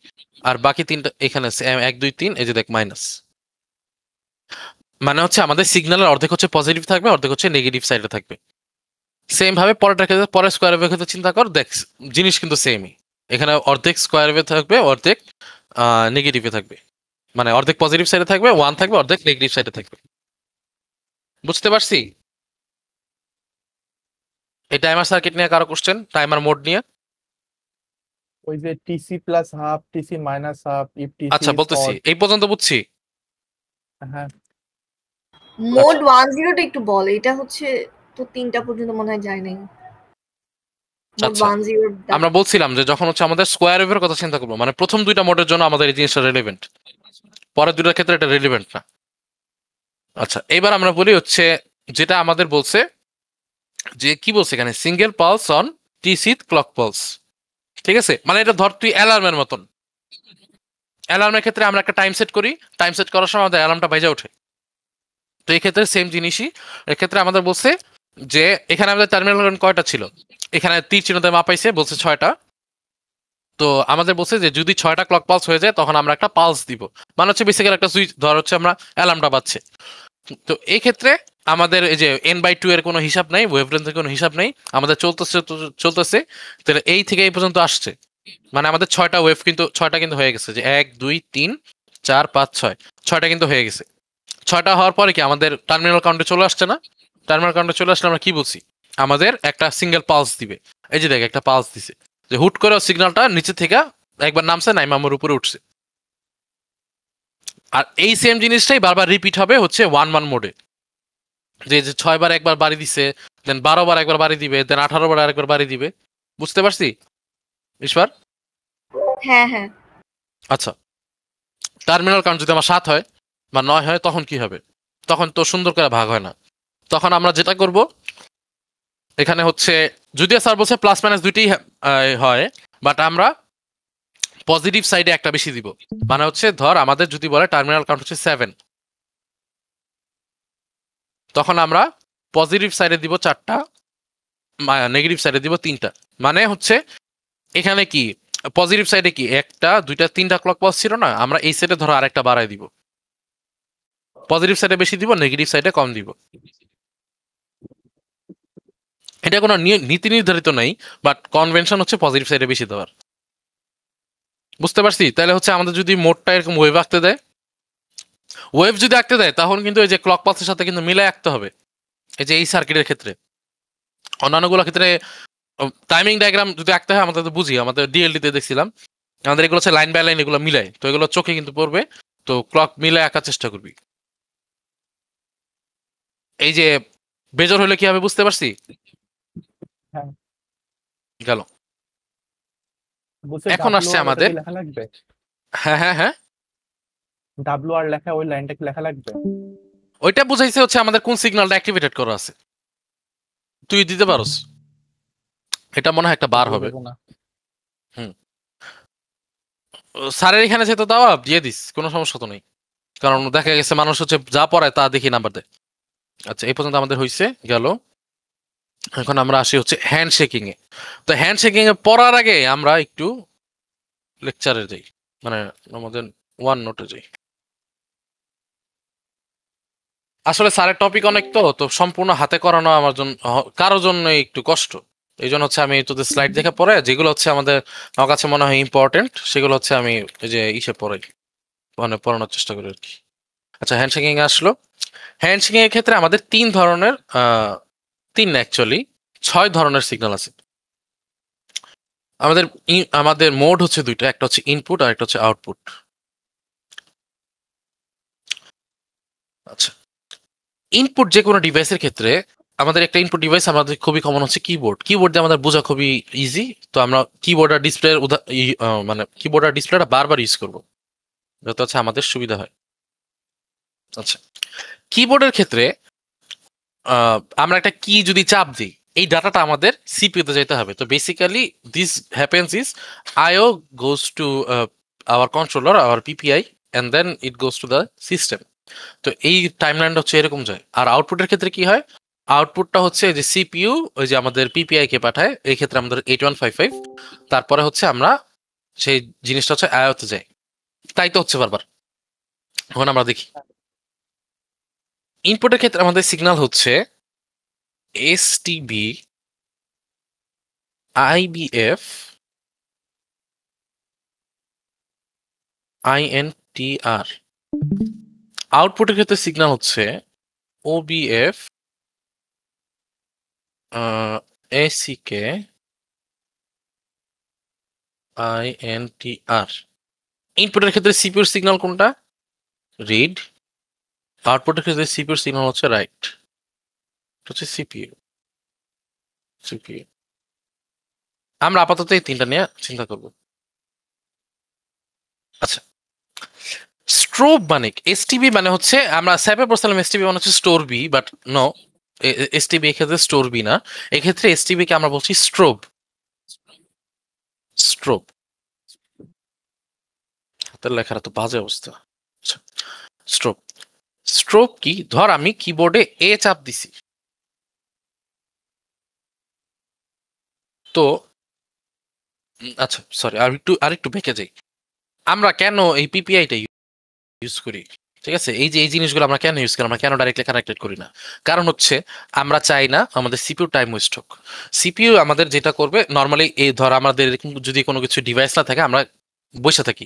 আর বাকি 3টা এখানে 1 2 3 এই যে দেখ মাইনাস, মানে হচ্ছে আমাদের সিগন্যালের অর্ধেক হচ্ছে পজিটিভ থাকবে অর্ধেক হচ্ছে নেগেটিভ সাইডে থাকবে। সেম ভাবে পরেরটা ক্ষেত্রে পরের স্কোয়ার ওয়েভের ক্ষেত্রে চিন্তা কর, দেখ জিনিস কিন্তু সেমই, এখানে অর্ধেক স্কোয়ার ওয়েভ থাকবে অর্ধেক নেগেটিভে থাকবে, মানে অর্ধেক পজিটিভ সাইডে থাকবে 1 থাকবে অর্ধেক নেগেটিভ সাইডে থাকবে। বুঝতে পারছি? এই টাইমার সার্কিট নিয়ে কারো কোশ্চেন, টাইমার মোড নিয়ে? ওই যে TC plus half, TC minus half, if TC আচ্ছা বলতেছি এই পর্যন্ত বুঝছি। হ্যাঁ মোড 10 টা একটু বল, এটা হচ্ছে তো 3টা পর্যন্ত মনে হয় যায় নাই। মোড আচ্ছা 10 আমরা বলছিলাম যে যখন হচ্ছে আমাদের স্কোয়ার ওয়েভের কথা চিন্তা করবো, মানে প্রথম দুইটা মোডের জন্য আমাদের এই জিনিসটা রেলেভেন্ট, পরের দুইটার ক্ষেত্রে এটা রেলেভেন্ট না। আচ্ছা এবার আমরা বলি হচ্ছে যেটা আমাদের বলছে যে কি বলছে এখানে single pulse on TC clock pulse, ঠিক আছে? মানে এটা ধর তুই অ্যালার্মের মতন, অ্যালার্মের ক্ষেত্রে আমরা একটা টাইম সেট করি, টাইম সেট করার সময় আমাদের অ্যালার্মটা বাজে ওঠে, তো এই ক্ষেত্রে সেম জিনিসই এক্ষেত্রে আমাদের বলছে যে এখানে আমাদের টার্মিনাল কয়টা ছিল, এখানে তীর চিহ্নতে মাপাইছে বলছে 6টা, তো আমাদের বলছে যে যদি 6টা ক্লক পালস হয়ে যায় তখন আমরা একটা পালস দিব, মানে হচ্ছে বেসিক্যালি একটা সুইচ, ধর হচ্ছে আমরা অ্যালার্মটা বাজছে। তো এই ক্ষেত্রে আমাদের এই যে n/2 এর কোনো হিসাব নাই, ওয়েভলেন্থের কোনো হিসাব নেই, আমাদের চলতেছে তাহলে এই থেকে এই পর্যন্ত আসছে, মানে আমাদের 6টা ওয়েভ কিন্তু 6টা কিন্তু হয়ে গেছে, যে 1 2 3 4 5 6 6টা কিন্তু হয়ে গেছে। 6টা হওয়ার পরে কি আমাদের টার্মিনাল কাউন্টে চলে আসছে না? টার্মিনাল কাউন্টে চলে আসলে আমরা কি বলছি আমাদের একটা সিঙ্গেল পালস দিবে, এই যে দেখ একটা পালস দিছে, যে হুট করে সিগন্যালটা নিচে থেকে একবার নামছে নাইমা আমার উপরে উঠছে। আর এই সেম জিনিসটাই বারবার রিপিট হবে হচ্ছে 1 মোডে, যে 6 বার একবার বাড়ি দিছে, দেন 12 বার একবার বাড়ি দিবে, দেন 18 বার আরেকবার বাড়ি দিবে। বুঝতে পারছি ঈশ্বর? হ্যাঁ হ্যাঁ আচ্ছা টার্মিনাল কাউন্ট যদি আমার 7 হয় বা 9 হয় তখন কি হবে? তখন তো সুন্দর করে ভাগ হয় না, তখন আমরা যেটা করব এখানে হচ্ছে যদিও স্যার বলছে প্লাস মাইনাস দুইটাই হয়, বাট আমরা পজিটিভ সাইডে একটা বেশি দিব, মানে হচ্ছে ধর আমাদের যদি বলে টার্মিনাল কাউন্ট হচ্ছে 7, তখন আমরা পজিটিভ সাইডে দিব 4টা, নেগেটিভ সাইডে দিব 3টা, মানে হচ্ছে এখানে কি পজিটিভ সাইডে কি 1টা 2টা 3টা ক্লক পালস ছিল না, আমরা এই সাইডে ধরো আরেকটা বাড়াই দিব, পজিটিভ সাইডে বেশি দিব নেগেটিভ সাইডে কম দিব। এটা কোনো নীতি নির্ধারিত নাই, বাট কনভেনশন হচ্ছে পজিটিভ সাইডে বেশি দেওয়ার। বুঝতে পারছি? তাহলে হচ্ছে আমাদের যদি মোডটা এরকম ওয়েভ আঁকতে দেয়, ওয়েভ যদি আঁকতে দেয় তখন কিন্তু এই যে ক্লক পালসের সাথে কিন্তু মিলে আঁকতে হবে, এই যে এই সার্কিটের ক্ষেত্রে। অন্যান্যগুলোর ক্ষেত্রে টাইমিং ডায়াগ্রাম যদি আঁকতে হয় আমাদের তো বুঝি, আমাদের ডিএলডিতে দেখছিলাম আমাদের এগুলো হচ্ছে লাইন বাই লাইন এগুলো মিলায়, তো এগুলো চোখে কিন্তু পড়বে, তো ক্লক মিলে আঁকার চেষ্টা করবি। এই যে বেজর হলে কি হবে বুঝতে পারছি? হ্যাঁ গেল বলছে এখন আসছে WR আমাদের, ওটা কি লেখা লাগবে? হ্যাঁ হ্যাঁ হ্যাঁ WR লেখা ওই লাইনটা কি লেখা লাগবে? ওইটা বুঝাইছে হচ্ছে আমাদের কোন সিগন্যালটা অ্যাক্টিভেটেড করা আছে, তুই দিতে পারোস, এটা মনে হয় একটা বার হবে। দেবো না। স্যারের এখানে যেতে দাও দিয়ে দিস, কোনো সমস্যা তো নেই, কারণ দেখা গেছে মানুষ হচ্ছে যা পড়ায় তা দেখি নাম্বার দেয়। আচ্ছা এই পর্যন্ত আমাদের হয়েছে গেল, এখন আমরা আসি হচ্ছে হ্যান্ড শেকিং এ। তো হ্যান্ড শেকিং এ পড়ার আগে আমরা একটু লেকচারে যাই, মানে আমাদের ওয়ান নোটে যাই। আসলে স্যারের টপিক অনেক, তো সম্পূর্ণ হাতে করানো আমার জন্য কারোর জন্য একটু কষ্ট, এই জন্য হচ্ছে আমি তোদের স্লাইড দেখে পড়ে যেগুলো হচ্ছে আমার কাছে মনে হয় ইম্পর্টেন্ট সেগুলো হচ্ছে আমি এই যে ইসে পড়াই, মানে পড়ানোর চেষ্টা করি আর কি। আচ্ছা হ্যান্ড শেকিং এ আসলো। হ্যান্ড শেকিং এর ক্ষেত্রে আমাদের 3 ধরনের 6 ধরনের সিগন্যাল আছে। আমাদের মোড হচ্ছে 2টা, একটা হচ্ছে ইনপুট আর একটা হচ্ছে আউটপুট। আচ্ছা ইনপুট যে কোনো ডিভাইসের ক্ষেত্রে আমাদের একটা ইনপুট ডিভাইস আমাদের খুবই কমন হচ্ছে কিবোর্ড। কিবোর্ড দিয়ে আমাদের বোঝা খুবই ইজি, তো আমরা কিবোর্ড আর ডিসপ্লে মানে কিবোর্ড আর ডিসপ্লেটা বারবার ইউজ করবো যাতে হচ্ছে আমাদের সুবিধা হয়। আচ্ছা কিবোর্ডের ক্ষেত্রে আমরা একটা কি যদি চাপ দিই, এই ডাটাটা আমাদের সিপিইউ তে যেতে হবে। তো basically this happens is IO goes to our controller, our PPI, and then it goes to the system. তো এই টাইমলাইনটা হচ্ছে এরকম যায়। আর আউটপুটের ক্ষেত্রে কি হয়, আউটপুটটা হচ্ছে যে সিপিইউ ওই যে আমাদের পিপিআই কে পাঠায়, এই ক্ষেত্রে আমাদের 8155, তারপরে হচ্ছে আমরা সেই জিনিসটা হচ্ছে আইওতে যায়। তাই তো হচ্ছে বারবার। এখন আমরা দেখি ইনপুটের ক্ষেত্রে আমাদের সিগন্যাল হচ্ছে এসটিবি, আইবিএফ, আইএনটিআর। আউটপুটের ক্ষেত্রে সিগন্যাল হচ্ছে ওবিএফ, এসিকে, আইএনটিআর। ইনপুটের ক্ষেত্রে সিপিইউর সিগন্যাল কোনটা? রিড। আউটপুটের ক্ষেত্রে সিপিইউর সিগন্যাল হচ্ছে রাইট। হচ্ছে সিপিইউ। আমরা আপাতত এই তিনটা নিয়ে চিন্তা করব। আচ্ছা, স্ট্রোব মানে এসটিবি মানে হচ্ছে আমরা স্যাপে পড়ছিলাম এসটিবি মানে হচ্ছে store B, but no, STB এক্ষেত্রে স্টোর বি না, এক্ষেত্রে এসটিবি কে আমরা বলছি স্ট্রোব। স্ট্রোব হাতের লেখার তো বাজে অবস্থা। আচ্ছা, স্ট্রোব। স্ট্রোব কি? ধর আমি কিবোর্ডে এ চাপ দিছি, তো আচ্ছা সরি আরেকটু বেঁকে যাই। আমরা কেন এই পিপিআইটা ইউজ করি? ঠিক আছে, এই যে এই জিনিসগুলো আমরা কেন ইউজ করি, আমরা কেন ডাইরেক্টলি কানেক্টেড করি না? কারণ হচ্ছে আমরা চাই না আমাদের সিপিইউ টাইম ওয়েস্ট হোক। সিপিইউ আমাদের যেটা করবে নর্মালি, এই ধর আমাদের যদি কোনো কিছু ডিভাইস না থাকে, আমরা বসে থাকি,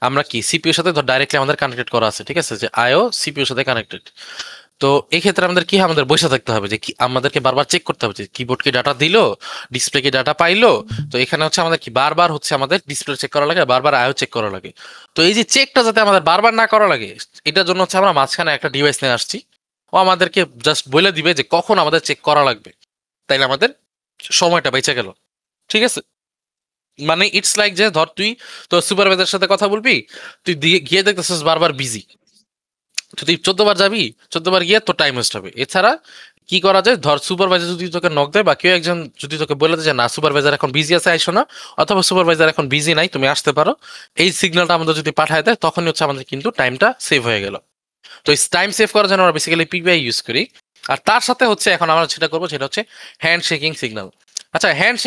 আমরা কি সিপিইউর সাথে ধর ডাইরেক্টলি আমাদের কানেক্টেড করা আছে, ঠিক আছে, যে আইও সিপিইউর সাথে কানেক্টেড। তো এই ক্ষেত্রে আমাদের কি আমাদের বসে থাকতে হবে, যে কি আমাদেরকে বারবার চেক করতে হবে যে কিবোর্ড কি ডাটা দিল, ডিসপ্লে কি ডাটা পাইলো। তো এখানে হচ্ছে আমাদের কি বারবার হচ্ছে আমাদের ডিসপ্লে চেক করা লাগে, বারবার আইও চেক করা লাগে। তো এই যে চেকটা যাতে আমাদের বারবার না করা লাগে, এটার জন্য হচ্ছে আমরা মাঝখানে একটা ডিভাইস নিয়ে আসছি, ও আমাদেরকে জাস্ট বলে দিবে যে কখন আমাদের চেক করা লাগবে, তাইলে আমাদের সময়টা বেঁচে গেল। ঠিক আছে, মানে ইটস লাইক যে ধর তুই তোর সুপারভাইজারের সাথে কথা বলবি, তুই গিয়ে দেখতেছিস বারবার বিজি, তুই 14 বার যাবি, 14 বার গিয়ে তোর টাইম ওয়েস্ট হবে। এছাড়া কি করা যায়, ধর সুপারভাইজার যদি তোকে নক দেয় বা কেউ একজন যদি তোকে বলে দেয় যে না সুপারভাইজার এখন বিজি আছে আইসো না, অথবা সুপারভাইজার এখন বিজি নাই তুমি আসতে পারো, এই সিগন্যালটা আমাদের যদি পাঠায় দেয়, তখনই হচ্ছে আমাদের কিন্তু টাইমটা সেভ হয়ে গেল। তো এই টাইম সেভ করার জন্য আমরা বেসিক্যালি পিপিআই ইউজ করি। আর তার সাথে হচ্ছে এখন আমরা যেটা করবো সেটা হচ্ছে হ্যান্ড শেকিং সিগন্যাল। আচ্ছা, হ্যান্ড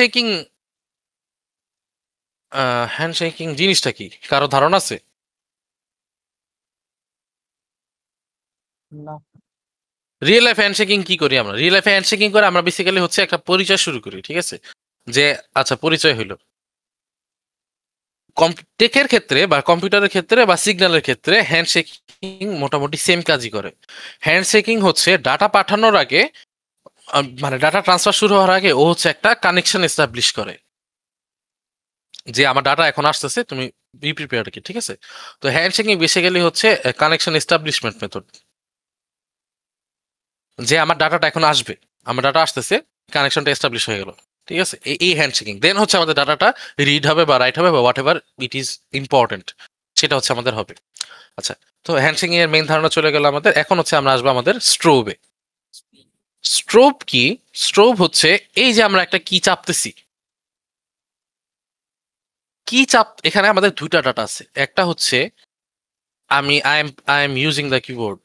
শেকিং জিনিসটা কি কারো ধারণা আছে? না। রিয়েল লাইফ হ্যান্ডশেকিং কি করি আমরা? রিয়েল লাইফে হ্যান্ডশেকিং করে আমরা বেসিক্যালি হচ্ছে একটা পরিচয় শুরু করি, ঠিক আছে, যে আচ্ছা পরিচয় হইলো। টেকের ক্ষেত্রে বা কম্পিউটারের ক্ষেত্রে বা সিগন্যালের ক্ষেত্রে হ্যান্ডশেকিং মোটামুটি সেম কাজই করে। হ্যান্ডশেকিং হচ্ছে ডাটা পাঠানোর আগে, মানে ডাটা ট্রান্সফার শুরু হওয়ার আগে ও হচ্ছে একটা কানেকশন এস্টাবলিশ করে, যে আমার ডাটা এখন আসতেছে, তুমি বি প্রিপেয়ার্ড কি, ঠিক আছে। তো হ্যান্ডশেকিং বেসিক্যালি হচ্ছে কানেকশন এস্টাবলিশমেন্ট মেথড, যে আমার ডাটাটা এখন আসবে, আমার ডাটা আসতেছে, কানেকশনটা এস্টাবলিশ হয়ে গেল, ঠিক আছে, এই হ্যান্ডশেকিং। দেন হচ্ছে আমাদের ডাটাটা রিড হবে বা রাইট হবে বা what ever it is important, সেটা হচ্ছে আমাদের হবে। আচ্ছা, তো হ্যান্ডশেকিং এর মেইন ধারণা চলে গেল আমাদের। এখন হচ্ছে আমরা আসবো আমাদের স্ট্রোবে। স্ট্রোব কি? স্ট্রোব হচ্ছে এই যে আমরা একটা কি চাপতেছি, কি চাপ, এখানে আমাদের দুইটা ডাটা আছে। একটা হচ্ছে I am using the keyboard,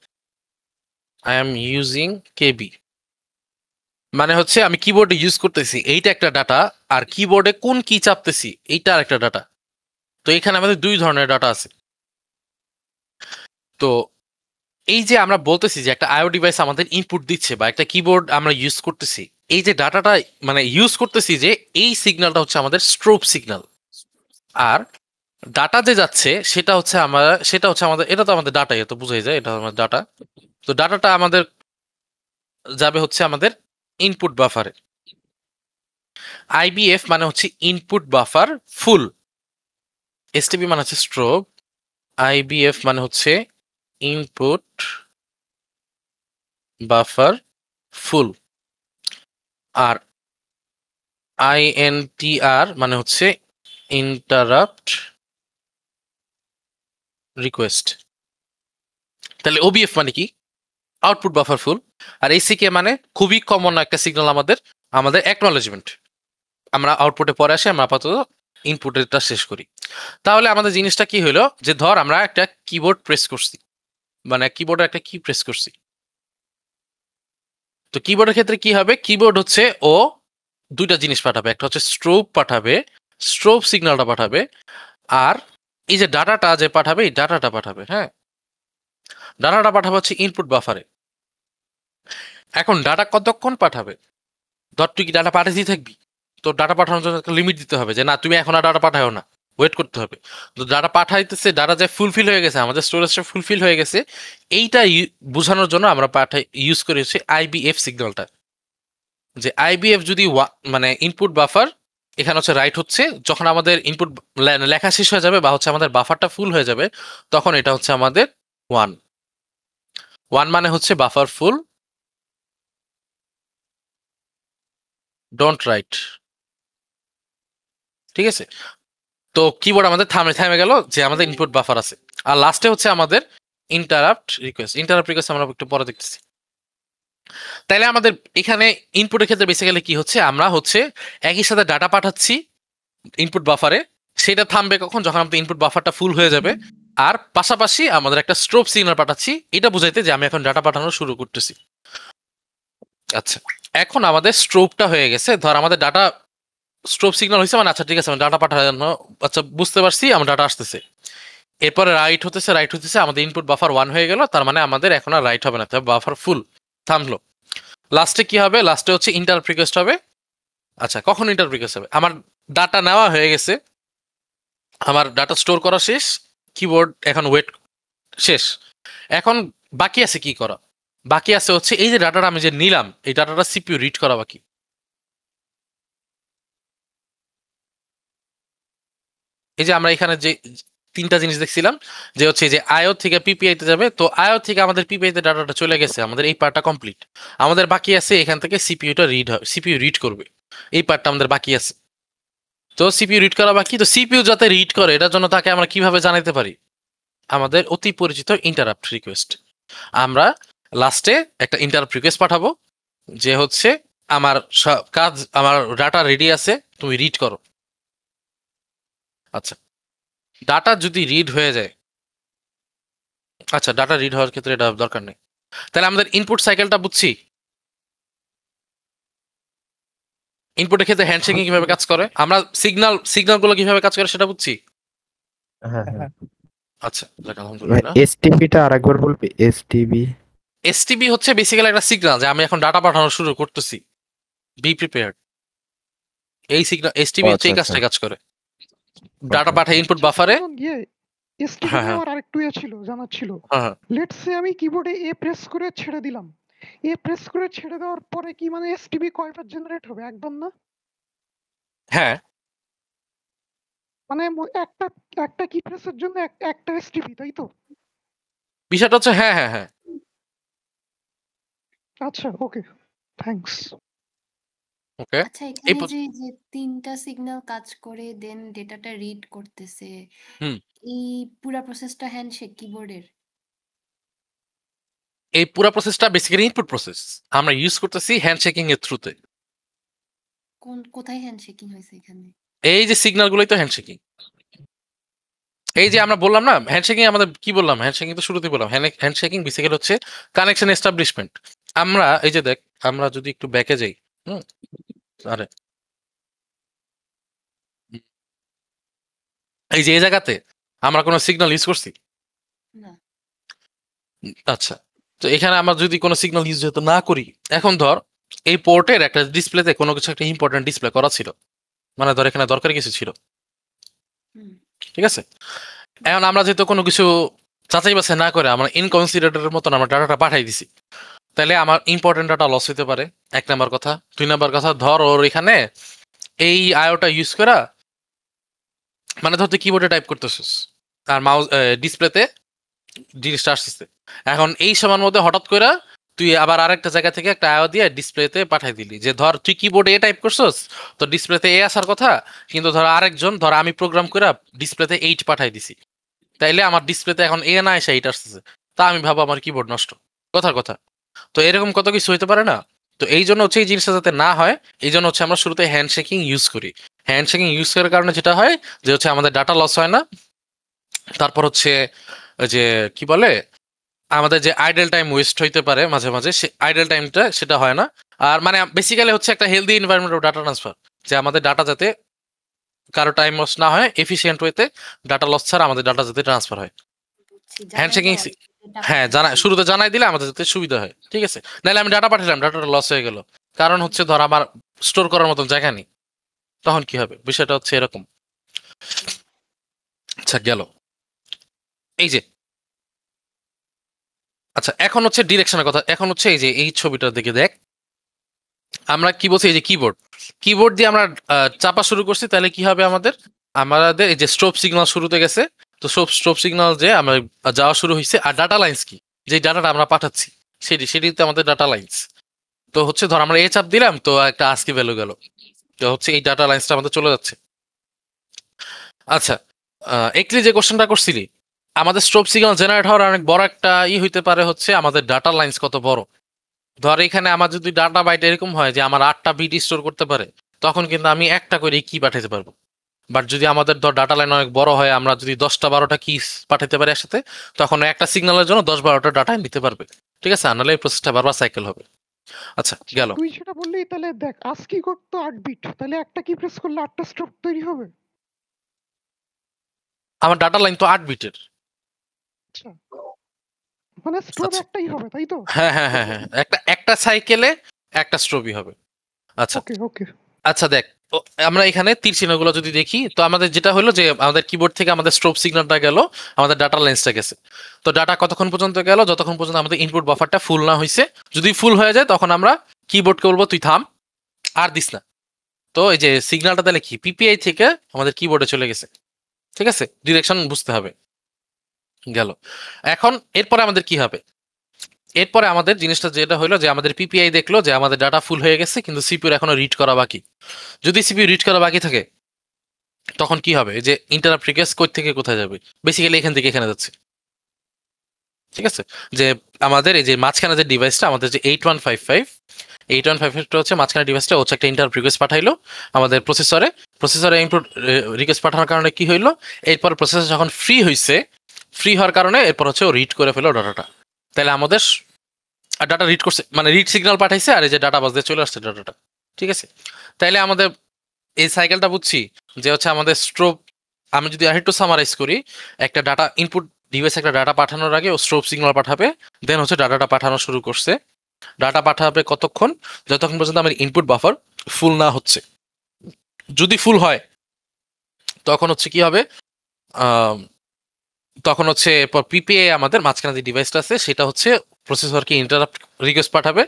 I am using KB, মানে হচ্ছে আমি কিবোর্ডে ইউজ করতেছি, এইটা একটা ডাটা। আর কিবোর্ডে কোন কি চাপতেছি, এইটা আর একটা ডাটা। তো এখানে আমাদের দুই ধরনের ডাটা আছে। তো এই যে আমরা বলতেছি যে একটা আইও ডিভাইস আমাদের ইনপুট দিচ্ছে বা একটা কিবোর্ড আমরা ইউজ করতেছি, এই যে ডাটাটা মানে ইউজ করতেছি, যে এই সিগন্যালটা হচ্ছে আমাদের স্ট্রোব সিগন্যাল। আর ডাটা যে যাচ্ছে সেটা হচ্ছে আমাদের এটা তো আমাদের ডাটাই, তো বুঝাই যায় এটা আমাদের ডাটা। তো ডাটাটা আমাদের যাবে হচ্ছে আমাদের ইনপুট বাফারে। আইবিএফ মানে হচ্ছে ইনপুট বাফার ফুল, এসটিবি মানে হচ্ছে স্ট্রোব, আইবিএফ মানে হচ্ছে ইনপুট বাফার ফুল, আর আইএনটিআর মানে হচ্ছে ইন্টারাপ্ট রিকোয়েস্ট। তাহলে ওবিএফ মানে কি? আউটপুট বাফার ফুল। আর এসিকে মানে খুবই কমন একটা সিগন্যাল আমাদের, আমাদের অ্যাকনলেজমেন্ট। আমরা আউটপুটে পরে আসি, আমরা আপাতত ইনপুটেরটা শেষ করি। তাহলে আমাদের জিনিসটা কি হলো, যে ধর আমরা একটা কিবোর্ড প্রেস করছি, মানে কিবোর্ডে একটা কি প্রেস করছি। তো কিবোর্ডের ক্ষেত্রে কি হবে, কিবোর্ড হচ্ছে ও দুইটা জিনিস পাঠাবে, একটা হচ্ছে স্ট্রোব পাঠাবে, স্ট্রোব সিগন্যালটা পাঠাবে, আর এই যে ডাটাটা যে পাঠাবে, এই ডাটাটা পাঠাবে। হ্যাঁ, ডাটাটা পাঠাবে হচ্ছে ইনপুট বাফারে। এখন ডাটা কতক্ষণ পাঠাবে, ধর তুই কি ডাটা পাঠাতেই থাকবি, তো ডাটা পাঠানোর জন্য একটা লিমিট দিতে হবে যে না তুমি এখন আর ডাটা পাঠাও না, ওয়েট করতে হবে। তো ডাটা পাঠাইতেছে, ডাটা যে ফুলফিল হয়ে গেছে, আমাদের স্টোরেজটা ফুলফিল হয়ে গেছে, এইটা বোঝানোর জন্য আমরা ইউজ করি হচ্ছে আইবিএফ সিগন্যালটা। যে আইবিএফ যদি মানে ইনপুট বাফার, এখানে হচ্ছে রাইট হচ্ছে যখন আমাদের ইনপুট লেখা শেষ হয়ে যাবে বা হচ্ছে আমাদের বাফারটা ফুল হয়ে যাবে, তখন এটা হচ্ছে আমাদের 1 মানে হচ্ছে বাফার ফুল, ডোন্ট রাইট। ঠিক আছে, তো কিবোর্ড আমাদের থামে গেল যে আমাদের ইনপুট বাফার আছে। আর লাস্টে হচ্ছে আমাদের ইন্টারাপ্ট রিকোয়েস্ট আমরা একটু পরে দেখতেছি। তাইলে আমাদের এখানে ইনপুটের ক্ষেত্রে বেসিক্যালি কি হচ্ছে, আমরা হচ্ছে একই সাথে ডাটা পাঠাচ্ছি ইনপুট বাফারে, সেটা থামবে কখন, যখন আমাদের ইনপুট বাফারটা ফুল হয়ে যাবে। আর পাশাপাশি আমাদের একটা স্ট্রোব সিগন্যাল পাঠাচ্ছি, এটা বুঝাইতে যে আমি এখন ডাটা পাঠানো শুরু করতেছি। আচ্ছা, এখন আমাদের স্ট্রোবটা হয়ে গেছে, ধর আমাদের ডাটা স্ট্রোব সিগন্যাল হয়েছে, মানে আচ্ছা ঠিক আছে, ডাটা পাঠানো, আচ্ছা বুঝতে পারছি আমার ডাটা আসতেছে। এরপরে রাইট হতেছে, আমাদের ইনপুট বাফার 1 হয়ে গেল, তার মানে আমাদের এখন আর রাইট হবে না, তবে বাফার ফুল, থামলো। লাস্টে কি হবে, লাস্টে হচ্ছে ইন্টারাপ্ট রিকোয়েস্ট হবে। আচ্ছা, কখন ইন্টারাপ্ট রিকোয়েস্ট হবে, আমার ডাটা নেওয়া হয়ে গেছে, আমার ডাটা স্টোর করা শেষ, কিবোর্ড এখন ওয়েট শেষ। এখন বাকি আছে কি করা, বাকি আছে হচ্ছে এই যে ডাটাটা আমি যে নিলাম, এই ডাটাটা সিপিইউ রিড করা বাকি। এই যে আমরা এখানে যে তিনটা জিনিস দেখছিলাম, যে হচ্ছে যে আইও থেকে পিপিআইতে যাবে, তো আইও থেকে আমাদের পিপিআইতে ডাটাটা চলে গেছে, আমাদের এই পার্টটা কমপ্লিট। আমাদের বাকি আছে এখান থেকে সিপিইউটা সিপিইউ রিড করবে, এই পার্টটা আমাদের বাকি আছে। তো সিপিইউ রিড করা বাকি, তো সিপিইউ যাতে রিড করে এটার জন্য তাকে আমরা কিভাবে জানাতে পারি, আমাদের অতি পরিচিত ইন্টারাপ্ট রিকোয়েস্ট। আমরা লাস্টে একটা ইন্টারাপ্ট রিকোয়েস্ট পাঠাবো যে হচ্ছে আমার কাজ, আমার ডাটা রেডি আছে, তুমি রিড করো। আচ্ছা, ডাটা যদি রিড হয়ে যায়, আচ্ছা ডাটা রিড হওয়ার ক্ষেত্রে এটা দরকার নেই, তাহলে আমাদের ইনপুট সাইকেলটা বুঝছি। ইনপুটের ক্ষেত্রে হ্যান্ডশেকিং কিভাবে কাজ করে, আমরা সিগন্যালগুলো কিভাবে কাজ করে সেটা বুঝছি। হ্যাঁ হ্যাঁ আচ্ছা, আলহামদুলিল্লাহ। এসটিপিটা আরেকবার বলবি, এসটিবি হচ্ছে বেসিক্যালি একটা সিগন্যাল যে আমি এখন ডাটা পাঠানো শুরু করতেছি, বি প্রিপেয়ার্ড। এই সিগন্যাল এসটিবি হচ্ছে এই কাজটা কাজ করে, ডাটা পাঠায় ইনপুট বাফারে। এসটিপি হ্যাঁ, নিয়ে হ্যাঁ। আমার আরেকটু ছিল, জানার ছিল। হ্যাঁ, লেটস সে আমি কিবোর্ডে এ প্রেস করে ছেড়ে দিলাম, এ প্রেস করে ছেড়ে দেওয়ার পরে কি মানে এসটিপি কয়বার জেনারেট হবে, একবার না? হ্যাঁ, মানে একটা কি প্রেসের জন্য একটা এসটিপি, তাই তো? বিষয়টা হচ্ছে হ্যাঁ হ্যাঁ হ্যাঁ। আচ্ছা, ওকে, থ্যাঙ্কস। ওকে, আচ্ছা, এখানে যে তিনটা সিগন্যাল কাজ করে দেন ডেটাটা রিড করতেছে, এই পুরো প্রসেসটা হ্যান্ডশেক কিবোর্ডের? এই পুরো প্রসেসটা বেসিক্যালি ইনপুট প্রসেস, আমরা ইউজ করতেছি হ্যান্ডশেকিং এর থ্রুতে। কোথায় হ্যান্ডশেকিং হয়েছে এখানে? এই যে সিগন্যালগুলোই তো হ্যান্ডশেকিং। এই যে আমরা বললাম না হ্যান্ডশেকিং, আমাদের কি বললাম, হ্যান্ডশেকিং তো শুরুতেই বললাম, হ্যান্ডশেকিং বেসিক্যালি হচ্ছে কানেকশন এস্টাবলিশমেন্ট। আমরা এই যে দেখ, আমরা যদি একটু ব্যাকে যাই, আরে এই যে এই জায়গাতে আমরা কোনো সিগন্যাল ইউজ করছি না। আচ্ছা, তো এখানে আমরা যদি কোনো সিগন্যাল ইউজ যেহেতু না করি, এখন ধর এই পোর্টের একটা ডিসপ্লেতে কোনো কিছু একটা ইম্পর্টেন্ট ডিসপ্লে করা ছিল, মানে ধর এখানে দরকারি কিছু ছিল, ঠিক আছে। এখন আমরা যেহেতু কোনো কিছু যাচাই বাছাই না করে আমরা ইনকনসিডারেটের মতন আমরা ডাটাটা পাঠাই দিছি, তাহলে আমার ইম্পর্টেন্ট ডাটা লস হতে পারে, এক নাম্বার কথা। দুই নাম্বার কথা, ধর ওর এখানে এই আইওটা ইউজ করা, মানে ধর তুই কিবোর্ডে টাইপ করতেছিস আর মাউস ডিসপ্লেতে জিনিসটা আসতেছে, এখন এই সময়ের মধ্যে হঠাৎ করে তুই আবার আরেকটা জায়গা থেকে একটা আইও দিয়ে ডিসপ্লেতে পাঠাই দিলি, যে ধর তুই কিবোর্ডে এ টাইপ করছস, তো ডিসপ্লেতে এ আসার কথা, কিন্তু ধর আরেকজন, ধর আমি প্রোগ্রাম করে ডিসপ্লেতে 8 পাঠাই দিছি, তাইলে আমার ডিসপ্লেতে এখন এ না এসে 8 আসতেছে, তা আমি ভাবো আমার কিবোর্ড নষ্ট, কথার কথা। তো এরকম কত কিছু হইতে পারে না। তো এই জন্য হচ্ছে এই জিনিসটা যাতে না হয়, এই জন্য হচ্ছে আমরা শুরুতে হ্যান্ডশেকিং ইউজ করি। হ্যান্ডশেকিং ইউজ করার কারণে যেটা হয় যে হচ্ছে আমাদের ডাটা লস হয় না। তারপর হচ্ছে যে কি বলে, আমাদের যে আইডল টাইম ওয়েস্ট হইতে পারে মাঝে মাঝে, সে আইডল টাইমটা সেটা হয় না। আর মানে বেসিক্যালি হচ্ছে একটা healthy environment of data transfer, যে আমাদের ডাটা যাতে কারো টাইম লস না হয়, এফিসিয়েন্ট ওয়েতে ডাটা লস ছাড়া আমাদের ডাটা যাতে ট্রান্সফার হয়। হ্যান্ডশেকিং হ্যাঁ শুরুতে জানাই দিলে আমাদের যাতে সুবিধা হয়, ঠিক আছে? নাহলে আমি ডাটা পাঠালাম, ডাটাটা লস হয়ে গেল, কারণ হচ্ছে ধর আমার স্টোর করার মতন জায়গা নেই, তখন কি হবে? বিষয়টা হচ্ছে এরকম। আচ্ছা গেল এই যে, আচ্ছা এখন হচ্ছে ডিরেকশনের কথা। এখন হচ্ছে এই যে এই ছবিটার দিকে দেখ, আমরা কি বলছি, এই যে কিবোর্ড দিয়ে আমরা চাপা শুরু করছি, তাহলে কি হবে আমাদের এই যে স্টপ সিগন্যাল শুরুতে গেছে, তো স্টপ সিগন্যাল যে আমরা যাওয়া শুরু হয়েছে। আর ডাটা লাইন্স কি, যে ডাটাটা আমরা পাঠাচ্ছি সেটিতে আমাদের ডাটা লাইন্স। তো হচ্ছে ধর আমরা চাপ দিলাম, তো একটা আস্কি ভ্যালু গেল, তো হচ্ছে এই ডাটা লাইন্সটা আমাদের চলে যাচ্ছে। আচ্ছা একটি যে কোশ্চেনটা করছিলি, আমাদের স্টপ সিগন্যাল জেনারেট হওয়ার অনেক বড় একটা হইতে পারে হচ্ছে আমাদের ডাটা লাইন্স কত বড়। ধর এখানে আমার যদি ডাটা বাইট এরকম হয় যে আমার 8টা বিট স্টোর করতে পারে, তখন কিন্তু আমি একটা করে কি পাঠাতে পারবো। বাট যদি আমাদের ধর ডাটা লাইন অনেক বড় হয়, আমরা যদি 10টা 12টা কি পাঠাতে পারি একসাথে, তখন একটা সিগন্যালের জন্য 10-12টা ডাটা নিতে পারবে, ঠিক আছে? নাহলে এই প্রসেসটা বারবার সাইকেল হবে। আচ্ছা গেল। তুই সেটা বললি, তাহলে দেখ আস্কি কোড তো 8 বিট, তাহলে একটা কি প্রেস করলে 8টা স্ট্রোক তৈরি হবে? আমার ডাটা লাইন তো 8 বিটের। আচ্ছা, মানে স্ট্রোক একটাই হবে তাই তো? হ্যাঁ হ্যাঁ হ্যাঁ হ্যাঁ, একটা সাইকেলে একটা স্ট্রোবই হবে। আচ্ছা ওকে ওকে। আচ্ছা দেখ, আমরা এখানে তীর চিহ্নগুলো যদি দেখি, তো আমাদের যেটা হলো যে আমাদের কিবোর্ড থেকে আমাদের স্ট্রোব সিগন্যালটা গেল, আমাদের ডাটা লাইন্সটা গেছে। তো ডাটা কতক্ষণ পর্যন্ত গেল? যতক্ষণ পর্যন্ত আমাদের ইনপুট বাফারটা ফুল না হয়েছে। যদি ফুল হয়ে যায় তখন আমরা কিবোর্ডকে বলবো তুই থাম, আর দিস না। তো এই যে সিগন্যালটা তাহলে কি পিপিআই থেকে আমাদের কিবোর্ডে চলে গেছে, ঠিক আছে? ডিরেকশন বুঝতে হবে। গেল। এখন এরপরে আমাদের কি হবে? এরপরে আমাদের জিনিসটা যেটা হলো যে আমাদের পিপিআই দেখলো যে আমাদের ডাটা ফুল হয়ে গেছে, কিন্তু সিপিইউর এখনো রিড করা বাকি। যদি সিপিইউ রিড করা বাকি থাকে, তখন কি হবে? যে ইন্টারাপ্ট রিকোয়েস্ট কই থেকে কোথায় যাবে? বেসিক্যালি এখান থেকে এখানে যাচ্ছে, ঠিক আছে? যে আমাদের এই যে মাঝখানে যে ডিভাইসটা, আমাদের যে 8155টা হচ্ছে মাঝখানে ডিভাইসটা, হচ্ছে একটা ইন্টারাপ্ট রিকোয়েস্ট পাঠাইলো আমাদের প্রসেসরে ইনপুট রিকোয়েস্ট পাঠানোর কারণে কি হইলো, এরপর প্রসেসর যখন ফ্রি হওয়ার কারণে এরপর হচ্ছে ও রিড করে ফেলো ডাটাটা। তাহলে আমাদের ডাটা রিড করছে, মানে রিড সিগন্যাল পাঠাইছে, আর এই যে ডাটা বাস দিয়ে চলে আসছে ডাটাটা, ঠিক আছে? তাইলে আমাদের এই সাইকেলটা বুঝছি যে হচ্ছে আমাদের স্ট্রোব, আমি যদি আরেকটু সামারাইজ করি, একটা ডাটা ইনপুট ডিভাইস একটা ডাটা পাঠানোর আগে ও স্ট্রোব সিগন্যাল পাঠাবে, দেন হচ্ছে ডাটাটা পাঠানো শুরু করছে। ডাটা পাঠাবে কতক্ষণ? যতক্ষণ পর্যন্ত আমার ইনপুট বাফার ফুল না হচ্ছে। যদি ফুল হয় তখন হচ্ছে কি হবে, তখন হচ্ছে এরপর পিপিআই আমাদের মাঝখানে যে ডিভাইসটা আছে সেটা হচ্ছে প্রসেসরকে ইন্টারাপ্ট রিকোয়েস্ট পাঠাবে।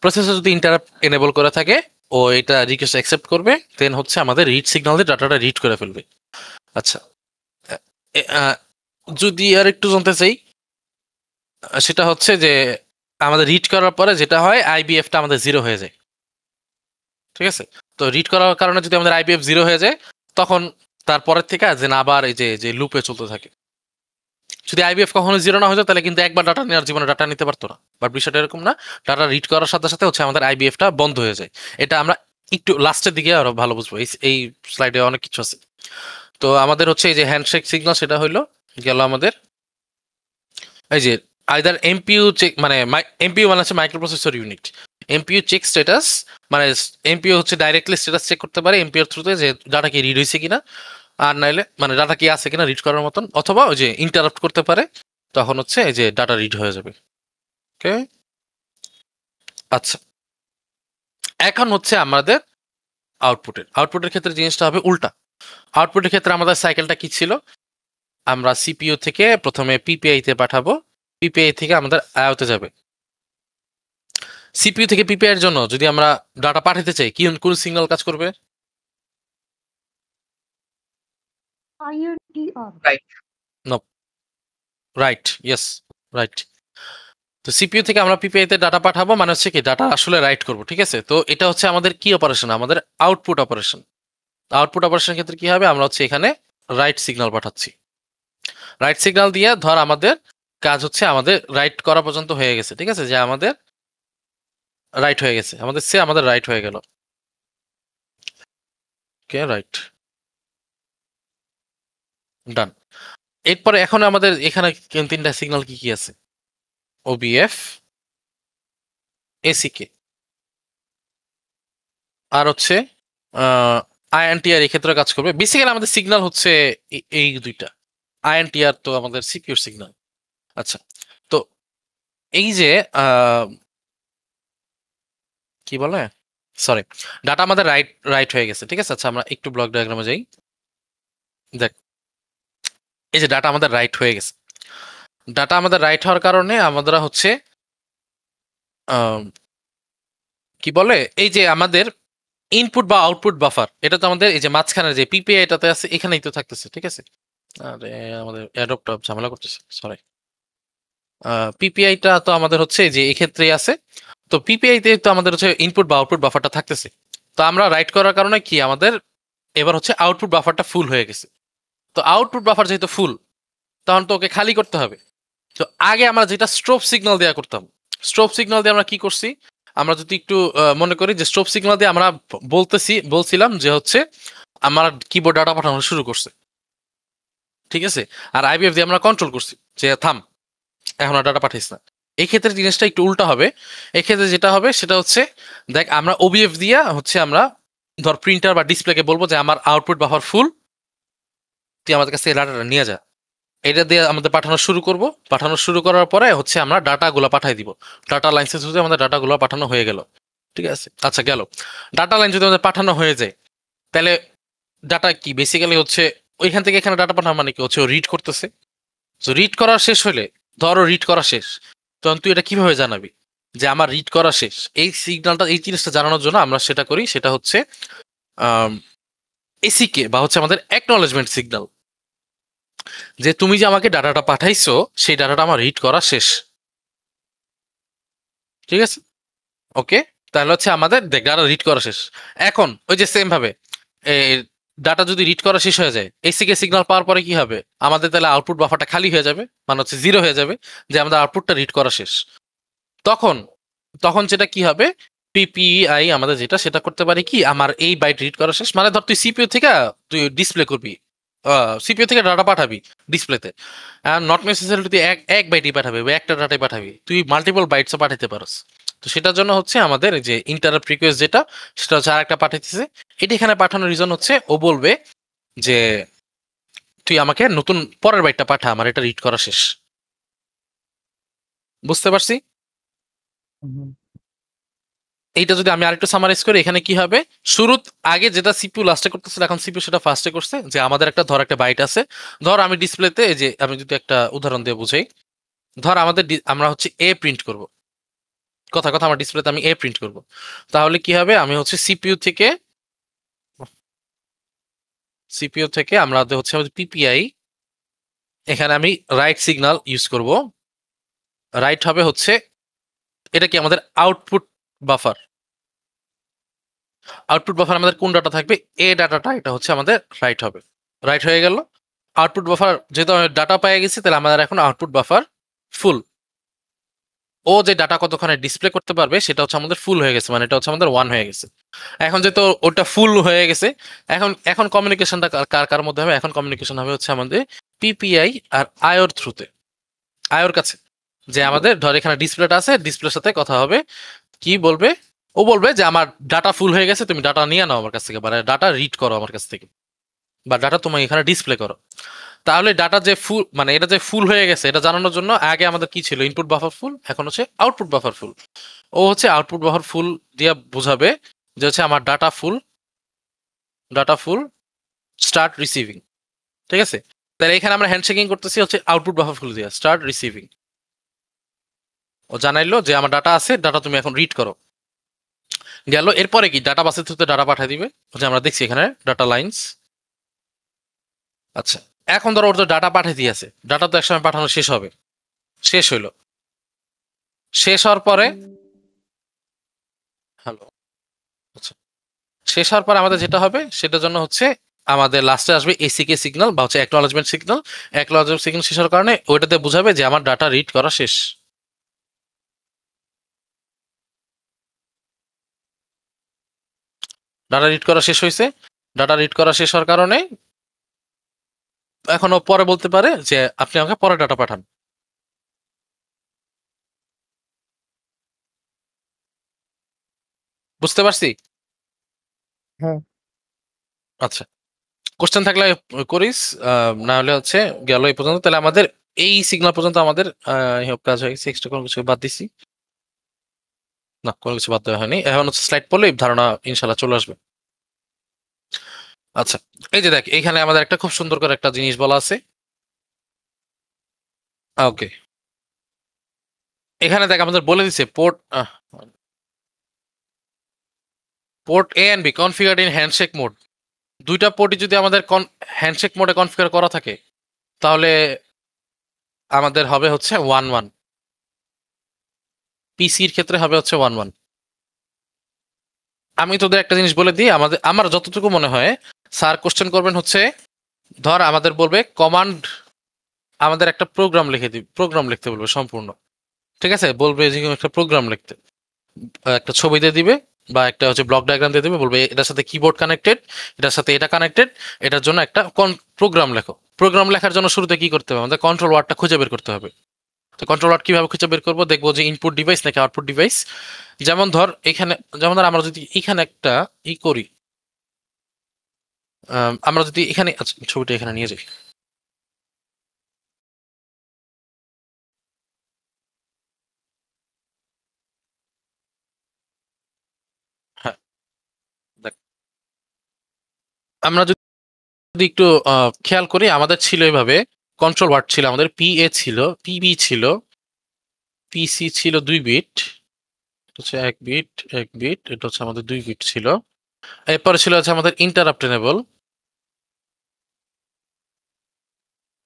প্রসেসর যদি ইন্টারাপ্ট এনেবল করে থাকে, ও এটা রিকোয়েস্ট অ্যাকসেপ্ট করবে, দেন হচ্ছে আমাদের রিড সিগন্যাল দিয়ে ডাটাটা রিড করে ফেলবে। আচ্ছা যদি আর একটু জানতে চাই, সেটা হচ্ছে যে আমাদের রিড করার পরে যেটা হয়, আইবিএফটা আমাদের 0 হয়ে যায়, ঠিক আছে? তো রিড করার কারণে যদি আমাদের আইবিএফ 0 হয়ে যায়, তখন তারপরের থেকে যে না আবার এই যে লুপে চলতে থাকে। যদি আইবিএফ কখনো 0 না হয়ে যায়, তাহলে কিন্তু একবার ডাটা নেওয়ার জীবনে ডাটা নিতে পারতো না। বাট বিষয়টা এরকম না, ডাটা রিড করার সাথে সাথে হচ্ছে আমাদের আইবিএফটা বন্ধ হয়ে যায়। এটা আমরা একটু লাস্টের দিকে আরো ভালো বুঝবো, এই স্লাইডে অনেক কিছু আছে। তো আমাদের হচ্ছে এই যে হ্যান্ডশেক সিগন্যাল, সেটা হইলো গেল আমাদের এই যে আইদার এমপিইউ চেক, মানে এমপিইউ মানে হচ্ছে microprocessor unit. MPU check status, মানে এমপিইউ হচ্ছে ডাইরেক্টলি স্ট্যাটাস চেক করতে পারে এমপিইউর থ্রুতে, যে ডাটা কি রিড হয়েছে কিনা, আর নাইলে মানে ডাটা কি আছে কিনা রিড করার মতন, অথবা ওই যে ইন্টারাপ্ট করতে পারে, তখন হচ্ছে এই যে ডাটা রিড হয়ে যাবে। ওকে আচ্ছা, এখন হচ্ছে আমাদের আউটপুটের ক্ষেত্রে জিনিসটা হবে উল্টা। আউটপুটের ক্ষেত্রে আমাদের সাইকেলটা কি ছিল? আমরা সিপিইউ থেকে প্রথমে পিপিআই তে পাঠাবো, পিপিআই থেকে আমাদের আইওতে যাবে। সিপিইউ থেকে পিপিআই এর জন্য যদি আমরা ডাটা পাঠাতে চাই, কোন সিগন্যাল কাজ করবে? Right, yes right. তো সিপিইউ থেকে আমরা পিপিআই তে ডাটা পাঠাবো, মানে হচ্ছে কি ডাটা আসলে রাইট করব, ঠিক আছে? তো এটা হচ্ছে আমাদের কি অপারেশন? আমাদের আউটপুট অপারেশন। আউটপুট অপারেশনের ক্ষেত্রে কি হবে? আমরা হচ্ছে এখানে রাইট সিগন্যাল পাঠাচ্ছি। রাইট সিগন্যাল দিয়ে ধর আমাদের কাজ হচ্ছে আমাদের রাইট করা পর্যন্ত হয়ে গেছে, ঠিক আছে? যে আমাদের রাইট হয়ে গেছে, আমাদের সে আমাদের রাইট হয়ে গেল। ওকে, রাইট, ডান। এরপরে এখন আমাদের এখানে তিনটা সিগন্যাল কি কি আছে? ওবিএফ, এসিকে, আর হচ্ছে আইএনটিআর এই ক্ষেত্রে কাজ করবে। বেসিক্যালি আমাদের সিগন্যাল হচ্ছে এই দুইটা। আইএনটিআর তো আমাদের সিপিইউর সিগন্যাল। আচ্ছা, তো এই যে কি বলে, সরি, ডাটা আমাদের রাইট রাইট হয়ে গেছে, ঠিক আছে। আচ্ছা, আমরা একটু ব্লক ডায়াগ্রামে যাই। দেখ, এই যে ডাটা আমাদের রাইট হয়ে গেছে। ডাটা আমাদের রাইট হওয়ার কারণে আমরা হচ্ছে কি বলে, এই যে আমাদের ইনপুট বা আউটপুট বাফার, এটা তো আমাদের এই যে মাঝখানে যে পিপিআই এটাতে আছে, এখানেই তো থাকতেছে, ঠিক আছে। আরে আমাদের অ্যাডপ্ট ঝামেলা করতেছে, সরি। পিপিআইটা তো আমাদের হচ্ছে যে এই ক্ষেত্রেই আছে। তো পিপিআই তে তো আমাদের হচ্ছে ইনপুট বা আউটপুট বাফারটা থাকতেছে। তো আমরা রাইট করার কারণে কি আমাদের এবার হচ্ছে আউটপুট বাফারটা ফুল হয়ে গেছে। তো আউটপুট বাফার যেহেতু ফুল, তখন তো ওকে খালি করতে হবে। তো আগে আমরা যেটা স্ট্রোব সিগন্যাল দেওয়া করতাম, স্ট্রোব সিগন্যাল দিয়ে আমরা কি করছি, আমরা যদি একটু মনে করি যে স্ট্রোব সিগন্যাল দিয়ে আমরা বলছিলাম যে হচ্ছে আমার কিবোর্ড ডাটা পাঠানো শুরু করছে, ঠিক আছে। আর আইবিএফ দিয়ে আমরা কন্ট্রোল করছি যে থাম, এখন আর ডাটা পাঠাইস না। এই ক্ষেত্রে জিনিসটা একটু উল্টা হবে। এই ক্ষেত্রে যেটা হবে সেটা হচ্ছে, দেখ, আমরা ওবিএফ দিয়া হচ্ছে আমরা ধর প্রিন্টার বা ডিসপ্লেকে বলবো যে আমার আউটপুট বাফার ফুল, তুই আমাদের কাছে ডাটাটা নিয়ে যা। এটা দিয়ে আমাদের পাঠানো শুরু করব। পাঠানো শুরু করার পরে হচ্ছে আমরা ডাটাগুলো পাঠাই দিব। ডাটা লাইন্সের থ্রুতে আমাদের ডাটাগুলো পাঠানো হয়ে গেল, ঠিক আছে। আচ্ছা, গেল। ডাটা লাইন যদি আমাদের পাঠানো হয়ে যায়, তাহলে ডাটা কি বেসিক্যালি হচ্ছে ওইখান থেকে এখানে ডাটা পাঠানো মানে কি হচ্ছে ও রিড করতেছে। তো রিড করা শেষ হলে, ধরো রিড করা শেষ, তখন তুই এটা কিভাবে জানাবি যে আমার রিড করা শেষ? এই সিগন্যালটা, এই জিনিসটা জানানোর জন্য আমরা সেটা করি, সেটা হচ্ছে এসিকে বা হচ্ছে আমাদের অ্যাকনলেজমেন্ট সিগন্যাল, যে তুমি যে আমাকে ডাটাটা পাঠাইছো সেই ডাটাটা আমার রিড করা শেষ, ঠিক আছে। ওকে, তাহলে হচ্ছে আমাদের দেখ ডাটা রিড করা শেষ। এখন ওই যে সেম ভাবে ডাটা যদি রিড করা শেষ হয়ে যায়, এসিকে সিগন্যাল পাওয়ার পরে কি হবে, আমাদের তাহলে আউটপুট বাফারটা খালি হয়ে যাবে, মানে হচ্ছে জিরো হয়ে যাবে, যে আমাদের আউটপুটটা রিড করা শেষ। তখন তখন যেটা কি হবে, পিপিআই আমাদের যেটা সেটা করতে পারে কি, আমার এই বাইট রিড করা শেষ, মানে ধর তুই সিপিইউ থেকে তুই ডিসপ্লে করবি, সিপিইউ থেকে ডাটা পাঠাবি ডিসপ্লেতে, নট নেসেসারি তুই এক বাইটই পাঠাবি বা একটা ডাটাই পাঠাবি, তুই মাল্টিপল বাইটসও পাঠাতে পারস। তো সেটার জন্য হচ্ছে আমাদের যে ইন্টারাপ্ট রিকোয়েস্ট যেটা, সেটা হচ্ছে আরেকটা পাঠাইতেছে। এটি এখানে পাঠানোর রিজন হচ্ছে ও বলবে যে তুই আমাকে নতুন পরের বাইটটা পাঠা, আমার এটা রিড করা শেষ। বুঝতে পারছি? এইটা যদি আমি আরেকটু সামারাইজ করি, এখানে কি হবে, শুরুত আগে যেটা সিপিইউ লাস্টে করতেছিল, এখন সিপিইউ সেটা ফার্স্টে করছে। যে আমাদের একটা ধর একটা বাইট আছে, ধর আমি ডিসপ্লেতে, এই যে আমি যদি একটা উদাহরণ দিয়ে বুঝাই, ধর আমাদের আমরা হচ্ছে এ প্রিন্ট করব, কথা আমার ডিসপ্লেতে আমি এ প্রিন্ট করব। তাহলে কি হবে, আমি হচ্ছে সিপিইউ থেকে আমরা হচ্ছে আমাদের পিপিআই, এখানে আমি রাইট সিগন্যাল ইউজ করব। রাইট হবে হচ্ছে এটা কি আমাদের আউটপুট বাফার। আউটপুট বাফার আমাদের কোন ডাটা থাকবে, এ ডাটাটা, এটা হচ্ছে আমাদের রাইট হবে। রাইট হয়ে গেল। আউটপুট বাফার যেহেতু আমি ডাটা পেয়ে গেছি, তাহলে আমাদের এখন আউটপুট বাফার ফুল। ও যে ডাটা কতক্ষণে ডিসপ্লে করতে পারবে সেটা হচ্ছে আমাদের ফুল হয়ে গেছে, মানে এটা হচ্ছে আমাদের 1 হয়ে গেছে। এখন যেহেতু ওটা ফুল হয়ে গেছে, এখন কমিউনিকেশনটা কার মধ্যে হবে, এখন কমিউনিকেশন হবে হচ্ছে আমাদের পিপিআই আর আয়োর থ্রুতে, আয়োর কাছে। যে আমাদের ধর এখানে ডিসপ্লেটা আছে, ডিসপ্লের সাথে কথা হবে, কি বলবে, ও বলবে যে আমার ডাটা ফুল হয়ে গেছে, তুমি ডাটা নিয়ে নাও আমার কাছ থেকে, বা ডাটা রিড করো আমার কাছ থেকে, বা ডাটা তুমি এখানে ডিসপ্লে করো। তাহলে ডাটা যে ফুল, মানে এটা যে ফুল হয়ে গেছে এটা জানানোর জন্য আগে আমাদের কি ছিল, ইনপুট বাফার ফুল, এখন হচ্ছে আউটপুট বাফার ফুল। ও হচ্ছে আউটপুট বাফার ফুল দিয়ে বোঝাবে যে হচ্ছে আমার ডাটা ফুল স্টার্ট রিসিভিং, ঠিক আছে। তাহলে এখানে আমরা হ্যান্ডশেকিং করতেছি হচ্ছে আউটপুট বাফার ফুল দিয়ে স্টার্ট রিসিভিং। ও জানাইলো যে আমার ডাটা আছে, ডাটা তুমি এখন রিড করো। গেল। এরপরে কি, ডাটা বাসের থ্রুতে ডাটা পাঠিয়ে দিবে, যে আমরা দেখছি এখানে ডাটা লাইন্স। আচ্ছা, এখন ধরো ওর তো ডাটা পাঠিয়ে দিয়েছে, ডাটা তো একসময় পাঠানো শেষ হবে, শেষ হইলো। শেষ হওয়ার পরে হ্যালো, আচ্ছা, শেষ হওয়ার পরে আমাদের যেটা হবে সেটার জন্য হচ্ছে আমাদের লাস্টে আসবে এসিকে সিগন্যাল বা হচ্ছে অ্যাকনলেজমেন্ট সিগন্যাল। অ্যাকনলেজমেন্ট সিগন্যাল শেষ হওয়ার কারণে ওইটাতে বোঝাবে যে আমার ডাটা রিড করা শেষ। ডাটা রিড করা শেষ হয়েছে, ডাটা রিড করা শেষ হওয়ার কারণে এখনো পরে বলতে পারে যে আপনি আমাকে পরে ডাটা পাঠান। বুঝতে পারছি? হ্যাঁ। আচ্ছা, কোশ্চেন থাকলে করিস, না হলে হচ্ছে গেল এই পর্যন্ত। তাহলে আমাদের এই সিগন্যাল পর্যন্ত আমাদের কাজ হয়ে গেছে। এক্সট্রা কোনো কিছু বাদ দিছি না, কোনো কিছু বাদ দেওয়া হয়নি। এখন হচ্ছে স্লাইড পড়লে ধারণা ইনশাল্লাহ চলে আসবে। আচ্ছা, এই যে দেখ, এখানে আমাদের একটা খুব সুন্দর করে একটা জিনিস বলা আছে। ওকে, এখানে দেখ আমাদের বলে দিছে port A and B configured in handshake mode. দুইটা পোর্টই যদি আমাদের হ্যান্ডশেক মোডে কনফিগার করা থাকে তাহলে আমাদের হবে হচ্ছে 1-1, পিসির ক্ষেত্রে হবে হচ্ছে 1-1। আমি তোদের একটা জিনিস বলে দিই, আমার যতটুকু মনে হয় স্যার কোশ্চেন করবেন হচ্ছে, ধর আমাদের বলবে কমান্ড, আমাদের একটা প্রোগ্রাম লিখতে বলবে সম্পূর্ণ, ঠিক আছে? বলবে যে কোনো একটা প্রোগ্রাম লিখতে, একটা ছবি দিয়ে দিবে বা একটা হচ্ছে ব্লক ডায়াগ্রাম দিয়ে দিবে, বলবে এটার সাথে কিবোর্ড কানেক্টেড, এটার সাথে এটা কানেক্টেড, এটার জন্য একটা প্রোগ্রাম লেখো। প্রোগ্রাম লেখার জন্য শুরুতে কি করতে হবে, আমাদের কন্ট্রোল ওয়ার্ডটা খুঁজে বের করতে হবে। তো কন্ট্রোল ওয়ার্ড কিভাবে খুঁজে বের করবো, দেখবো যে ইনপুট ডিভাইস নাকি আউটপুট ডিভাইস। যেমন ধর এখানে, যেমন ধর আমরা যদি এখানে একটা করি, আমরা যদি এখানে, আচ্ছা ছবিটা এখানে নিয়ে যাই, হ্যাঁ দেখ, আমরা যদি একটু খেয়াল করি, আমাদের ছিল এইভাবে, কন্ট্রোল ওয়ার্ড ছিল আমাদের PA ছিল, PB ছিল, PC ছিল 2 বিট, হচ্ছে 1 বিট 1 বিট, এটা হচ্ছে আমাদের 2 বিট ছিল। এরপরে ছিল হচ্ছে আমাদের ইন্টারাপ্ট এনেবল।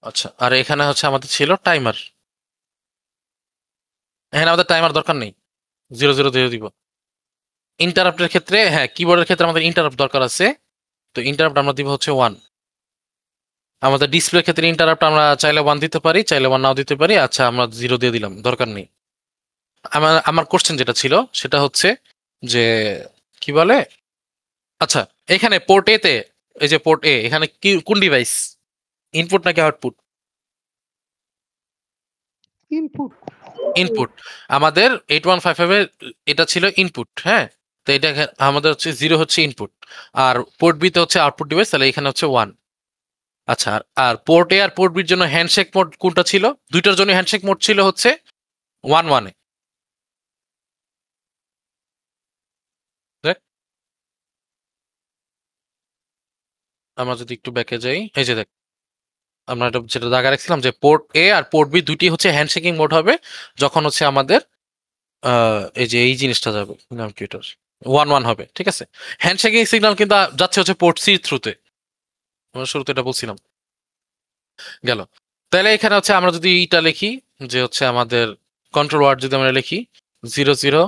আচ্ছা, আর এখানে হচ্ছে আমাদের ছিল টাইমার। এখানে আমাদের টাইমার দরকার নেই, 0-0 দিয়ে দিব। ইন্টারাপ্টের ক্ষেত্রে, হ্যাঁ কিবোর্ডের ক্ষেত্রে আমাদের ইন্টারাপ্ট দরকার আছে, তো ইন্টারাপ্ট আমরা দিব হচ্ছে 1। আমাদের ডিসপ্লের ক্ষেত্রে ইন্টারাপ্ট আমরা চাইলে 1 দিতে পারি, চাইলে 1 নাও দিতে পারি। আচ্ছা, আমরা 0 দিয়ে দিলাম, দরকার নেই। আমার কোশ্চেন যেটা ছিল সেটা হচ্ছে যে কি বলে, আচ্ছা এখানে পোর্ট এ তে, এই যে পোর্ট এ, এখানে কি কোন ডিভাইস, ইনপুট নাকি আউটপুট? ইনপুট। ইনপুট। আমাদের 8155 এর এটা ছিল ইনপুট, হ্যাঁ। তো এটা আমাদের হচ্ছে 0 হচ্ছে ইনপুট, আর পোর্ট বি তে হচ্ছে আউটপুট ডিভাইস, তাহলে এখানে হচ্ছে 1। আচ্ছা, আর পোর্ট এ আর পোর্ট বির জন্য হ্যান্ডশেক মোড কোনটা ছিল? দুইটার জন্য হ্যান্ডশেক মোড ছিল হচ্ছে 1-1 এ। দেখ, আমরা যদি একটু ব্যাকে যাই, এই যে দেখ, আমরা এটা যেটা দাগা রাখছিলাম যে পোর্ট এ আর পোর্ট বি দুইটি হচ্ছে হ্যান্ডশেকিং মোড হবে যখন হচ্ছে আমাদের এই যে এই জিনিসটা যাবে, নাম কি এটার, 1-1 হবে, ঠিক আছে? হ্যান্ডশেকিং সিগন্যাল কিন্তু যাচ্ছে হচ্ছে পোর্ট সি থ্রুতে, আমরা শুরুতে এটা বলছিলাম। গেল, তাহলে এখানে হচ্ছে আমরা যদি এইটা লিখি যে হচ্ছে আমাদের কন্ট্রোল ওয়ার্ড যদি আমরা লিখি 0-0,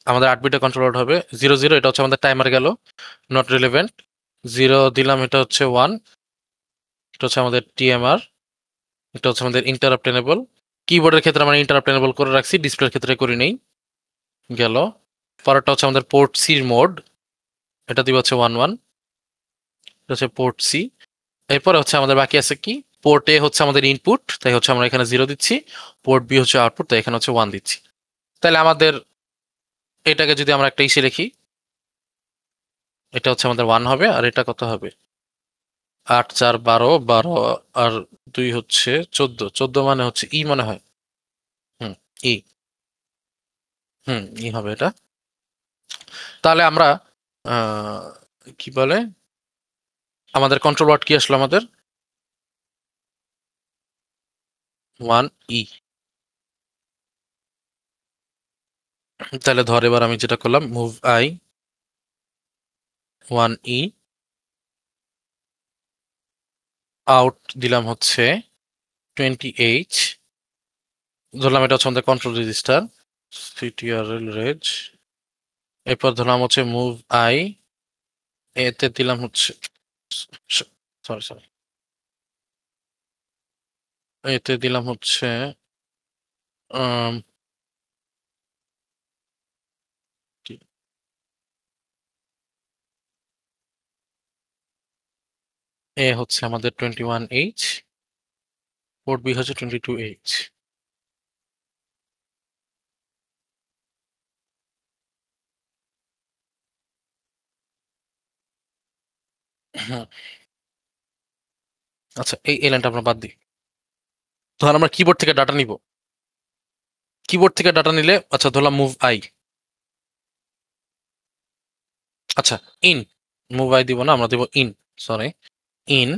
আমাদের 8 বিটের কন্ট্রোল ওয়ার্ড হবে 0-0, এটা হচ্ছে আমাদের টাইমার গেল, নট রিলেভেন্ট। 0 দিলাম, এটা হচ্ছে 1, এটা হচ্ছে আমাদের TMR, এটা হচ্ছে আমাদের ইন্টারাপ্ট এনেবল। কিবোর্ডের ক্ষেত্রে আমরা ইন্টারাপ্ট এনেবল করে রাখছি, ডিসপ্লের ক্ষেত্রে করি নেই। গেল, পরেরটা হচ্ছে আমাদের পোর্ট সির মোড, এটা দিব হচ্ছে 1-1, এটা হচ্ছে পোর্ট সি। এরপরে হচ্ছে আমাদের বাকি আছে কি, পোর্ট এ হচ্ছে আমাদের ইনপুট, তাই হচ্ছে আমরা এখানে 0 দিচ্ছি, পোর্ট বি হচ্ছে আউটপুট, তাই এখানে হচ্ছে 1 দিচ্ছি। তাহলে আমাদের এটাকে যদি আমরা একটা ইসে রেখি, এটা হচ্ছে আমাদের 1 হবে, আর এটা কত হবে, 8-4 12, 12 আর 2 হচ্ছে 14, 14 মানে হচ্ছে ই মনে হয়, ই, ই হবে এটা। তাহলে আমরা কি বলে, আমাদের কন্ট্রোল ওয়ার্ড কি আসলো, আমাদের 1E। তাহলে ধর এবার আমি যেটা করলাম, মুভ আই 1E, আউট দিলাম হচ্ছে 20H, ধরলাম এটা হচ্ছে আমাদের কন্ট্রোল রেজিস্টার CTRL রেজ। এরপর ধরলাম হচ্ছে মুভ আই, এতে দিলাম হচ্ছে, সরি এতে দিলাম হচ্ছে এ হচ্ছে আমাদের 21H, পোর্ট বি হচ্ছে 22H। আচ্ছা, এই লাইনটা আমরা বাদ দিই। ধর আমরা কিবোর্ড থেকে ডাটা নিব, কিবোর্ড থেকে ডাটা নিলে আচ্ছা ধরলাম মুভ আই, আচ্ছা ইন, মুভ আই দিব না, আমরা দেব in, sorry in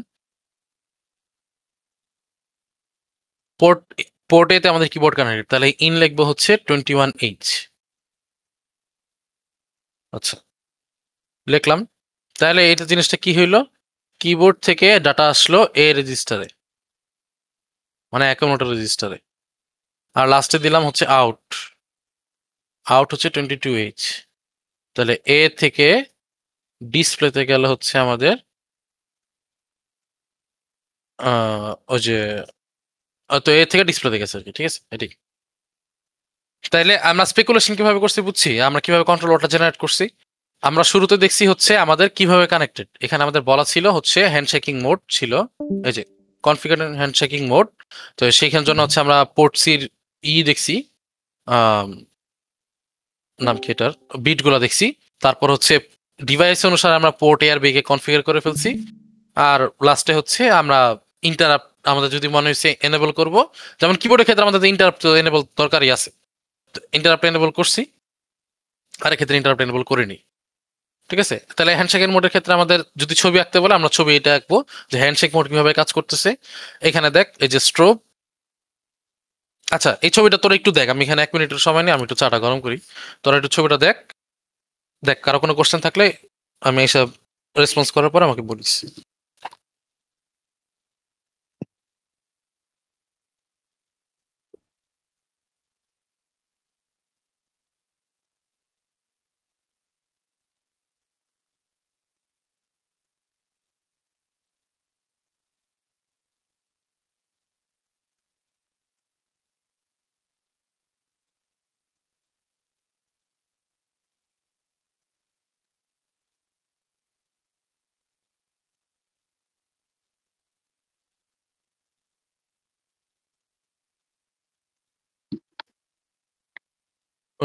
port, port এতে আমাদের কিবোর্ড কানেক্টেড, তাহলে ইন লিখবো হচ্ছে 21H। আচ্ছা লিখলাম, তাহলে এটা জিনিসটা কি হইলো, কিবোর্ড থেকে ডাটা আসলো এ রেজিস্টারে, মানে অ্যাকাউন্টের রেজিস্টারে, আর লাস্টে দিলাম হচ্ছে আউট, আউট হচ্ছে 22H। তাহলে এ থেকে ডিসপ্লেতে গেলে হচ্ছে আমাদের ওই যে তো এ থেকে ডিসপ্লেতে গেছে আর কি, ঠিক আছে এটি। তাইলে আমরা স্পেকুলেশন কিভাবে করছি বুঝছি, আমরা কিভাবে কন্ট্রোল ওয়ার্ডটা জেনারেট করছি। আমরা শুরুতে দেখছি হচ্ছে আমাদের কিভাবে কানেক্টেড, এখানে আমাদের বলা ছিল হচ্ছে হ্যান্ডশেকিং মোড ছিল, এই যে কনফিগার হ্যান্ডশেকিং মোড। তো সেইখানের জন্য হচ্ছে আমরা পোর্ট সির দেখছি, নাম কি এটার, বিটগুলো দেখছি। তারপর হচ্ছে ডিভাইস অনুসারে আমরা পোর্ট এ আর বি কে কনফিগার করে ফেলছি। আর লাস্টে হচ্ছে আমরা ইন্টারাপ্ট আমাদের যদি মনে হয়েছে এনেবল করব, যেমন কিবোর্ডের ক্ষেত্রে আমাদের ইন্টারাপ্ট এনেবল দরকারই আছে, ইন্টারাপ্ট এনেবল করছি, আর এক্ষেত্রে ইন্টারাপ্ট এনেবল করিনি, ঠিক আছে। তাহলে হ্যান্ডশেকের মোডের ক্ষেত্রে আমাদের যদি ছবি আঁকতে বলে আমরা ছবি এটা আঁকবো যে হ্যান্ডশেক মোড কিভাবে কাজ করতেছে। এখানে দেখ এই যে স্ট্রোব, আচ্ছা এই ছবিটা তোরা একটু দেখ, আমি এখানে 1 মিনিটের সময় নিয়ে আমি একটু চাটা গরম করি, তোরা একটু ছবিটা দেখ, দেখ কারো কোনো কোশ্চেন থাকলে আমি এইসব রেসপন্স করার পর আমাকে বলিস।